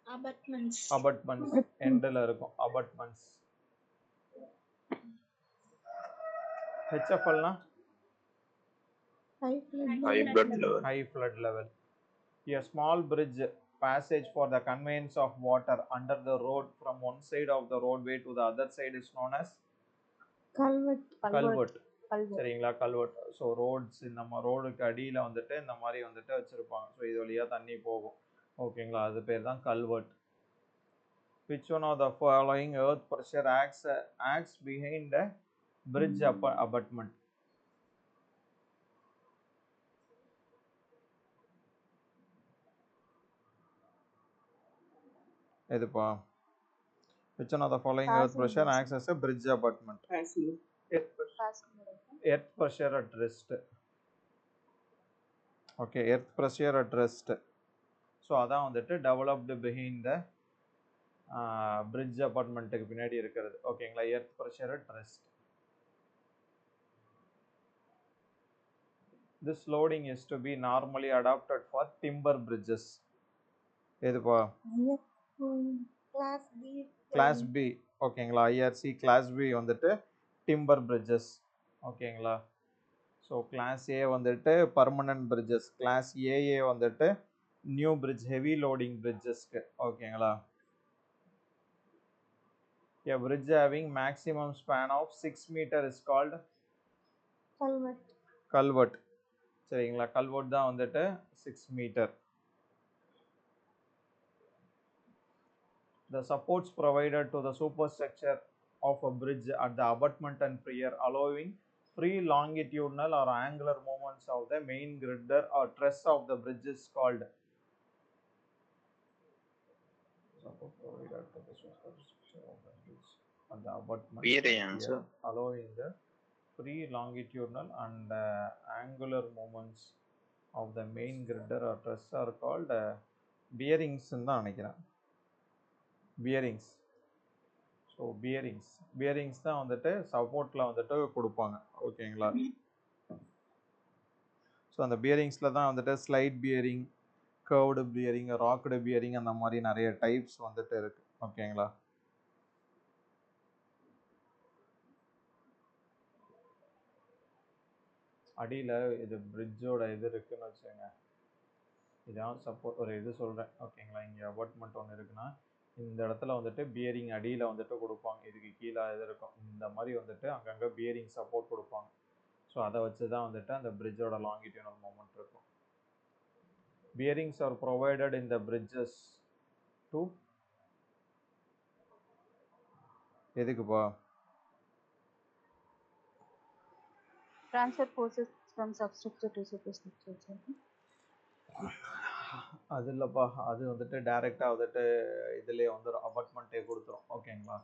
abutments. abutments. எண்டில் இருக்கும் abutments. HFLனா High flood. High blood level. high flood level. A small bridge passage for the conveyance of water under the road from one side of the roadway to the other side is known as Culvert. culvert. Culvert. சரிங்களா கல்வெட். ஸோ ரோட்ஸ் நம்ம ரோடுக்கு அடியில் வந்துட்டு இந்த மாதிரி வந்துட்டு வச்சுருப்பாங்க. ஸோ இது வழியாக தண்ணி போகும். ஓகேங்களா, அது பேர் தான் culvert. Which one of the following earth pressure acts behind the bridge abutment? எதுப்பா? Which one of the following earth pressure acts as a bridge abutment? Earth pressure at rest. Okay, earth pressure at rest. So அதான் வந்துட்டு developed behind the bridge abutmentக்கு பின்னாடி இருக்கிறது. ஓகேங்களா, earth pressure at rest. This loading is to be normally adopted for timber bridges. எதுப்பா? Class B. Class B. ஓகேங்களா, IRC Class B வந்துட்டு timber bridges. ஓகேங்களா, ஸோ கிளாஸ் ஏ வந்துட்டு பர்மனன்ட் பிரிட்ஜஸ், கிளாஸ் ஏஏ வந்துட்டு நியூ பிரிட்ஜ் ஹெவி லோடிங் பிரிட்ஜஸ்க்கு. ஓகேங்களா, a bridge having maximum span of 6 meter is called Culvert. culvert. சரிங்களா, கல்வெட் தான் வந்துட்டு 6 metre. The supports provided to the superstructure of a bridge at the abutment and pier allowing free longitudinal or angular movements of the main girder or truss of the bridge is called support provided to the superstructure of the bridge at the abutment Pier, and sir. allowing the free longitudinal and angular movements of the main girder or truss are called bearings ன்னு தான் நினைக்கிறேன். பியரிங்ஸ். ஸோ பியரிங்ஸ் தான் வந்துட்டு சப்போர்ட்டில் வந்துட்டு கொடுப்பாங்க. ஓகேங்களா, ஸோ அந்த பியரிங்ஸில் தான் வந்துட்டு slide bearing, curved bearing, rocked bearing, அந்த மாதிரி நிறைய டைப்ஸ் வந்துட்டு இருக்கு. ஓகேங்களா, அடியில் இது பிரிட்ஜோட இது இருக்குன்னு வச்சுக்கோங்க. இதான் சப்போர்ட் ஒரு இது சொல்கிறேன். ஓகேங்களா, இங்கே அபார்ட்மெண்ட் ஒன்று இருக்குன்னா இந்த இடத்துல வந்துட்டு பியரிங் அடியில் வந்துட்டு கொடுப்பாங்க. இதுக்கு கீழே இது இருக்கும். இந்த மாதிரி வந்துட்டு அங்கங்கே பியரிங் சப்போர்ட் கொடுப்பாங்க. ஸோ அதை வச்சு தான் வந்துட்டு அந்த பிரிட்ஜோட லாங்கிட்யூனல் மூமெண்ட் இருக்கும். Bearings are provided in the bridges to எதுக்குப்பா? Transfer forces from substructure to superstructure. அது இல்லைப்பா, அது வந்துட்டு டைரெக்டாக வந்துட்டு இதுலேயே வந்துடும், அபார்ட்மெண்ட்டே கொடுத்துரும். ஓகேங்களா,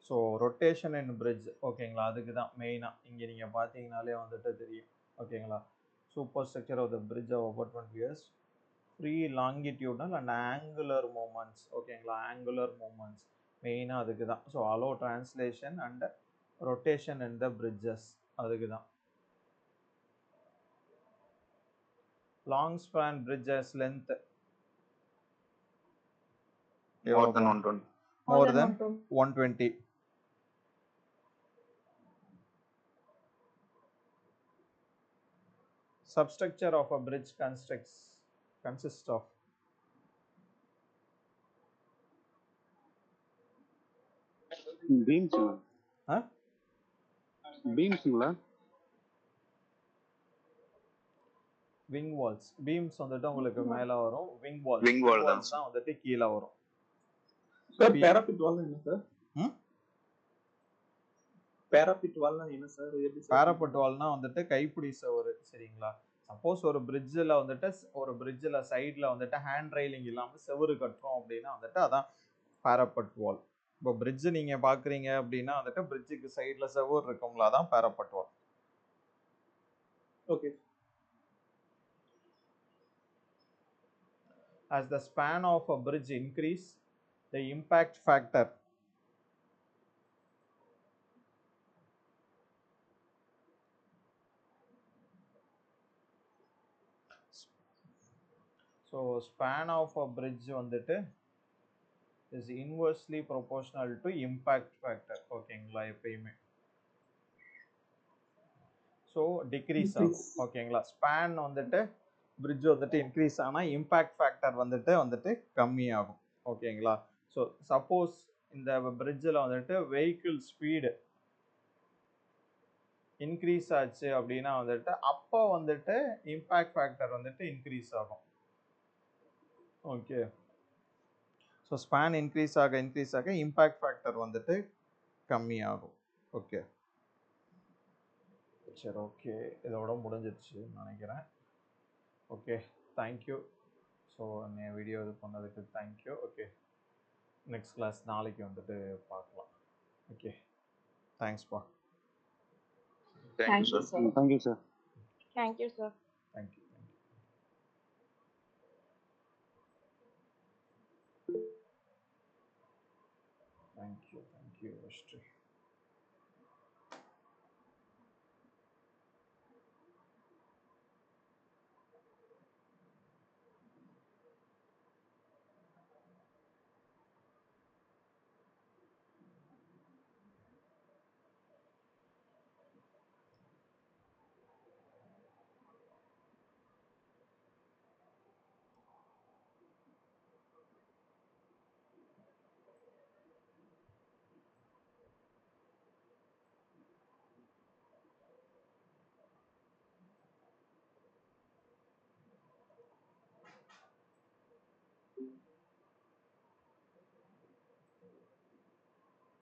ஸோ ரொட்டேஷன் இன் பிரிட்ஜ். ஓகேங்களா, அதுக்கு தான் மெயினாக இங்கே நீங்கள் பார்த்தீங்கனாலே வந்துட்டு தெரியும். ஓகேங்களா, super structure of the bridge of abutment wears free longitudinal and angular moments. ஓகேங்களா, ஆங்குலர் மூமெண்ட்ஸ் மெயினாக அதுக்கு தான். So allow translation and rotation in the bridges, அதுக்கு தான். Long span bridge has length More than 120. more than 120. Substructure of a bridge consists of beams. Huh? Beams wing walls. beams வந்துட்டு உங்களுக்கு மேல வரும். wing walls தான் வந்துட்டு கீழ வரும். சார் பேராபிட் வால்னா என்ன சார்? பேராபிட் வால்னா என்ன சார்? பேராபிட் வால்னா வந்துட்டு கைப்பிடி சுவர். சரிங்களா, சப்போஸ் ஒரு பிரிட்ஜில் சைடில் வந்துட்டு ஹேண்ட் ரைலிங் இல்லாமல் செவரு கட்டுறோம் அப்படின்னா வந்துட்டு அதான் பேராபிட் வால். இப்போ பிரிட்ஜு நீங்கள் பார்க்குறீங்க அப்படின்னா வந்துட்டு பிரிட்ஜுக்கு சைடில் செவர் இருக்குங்களா, அதான் பேராபிட் வால். Okay. As the span of a bridge increase, the impact factor so span of a bridge வந்துட்டு is inversely proportional to impact factor. ஓகேங்களா? எப்பயுமே ஸோ டிக்ரீஸ் ஆகும். ஓகேங்களா? ஸ்பேன் வந்துட்டு பிரிட்ஜ் வந்துட்டு இன்க்ரீஸ் ஆனால் இம்பேக்ட் ஃபேக்டர் வந்துட்டு கம்மியாகும். ஓகேங்களா? ஸோ சப்போஸ் இந்த பிரிட்ஜில் வந்துட்டு வெஹிக்கிள் ஸ்பீடு இன்க்ரீஸ் ஆச்சு அப்படின்னா வந்துட்டு அப்போ வந்துட்டு இம்பேக்ட் ஃபேக்டர் வந்துட்டு இன்க்ரீஸ் ஆகும். ஓகே. ஸோ ஸ்பேன் இன்க்ரீஸ் ஆக இம்பேக்ட் ஃபேக்டர் வந்துட்டு கம்மியாகும். ஓகே சரி, ஓகே, இதோட முடிஞ்சிருச்சு நினைக்கிறேன். Okay, thank you. ஸோ என் வீடியோ இது பண்ணதுக்கு தேங்க்யூ. ஓகே, நெக்ஸ்ட் கிளாஸ் நாளைக்கு வந்துட்டு பார்க்கலாம். ஓகே, தேங்க்ஸ்ப்பா. Thank you sir. Thank you sir. Thank you sir. Thank you.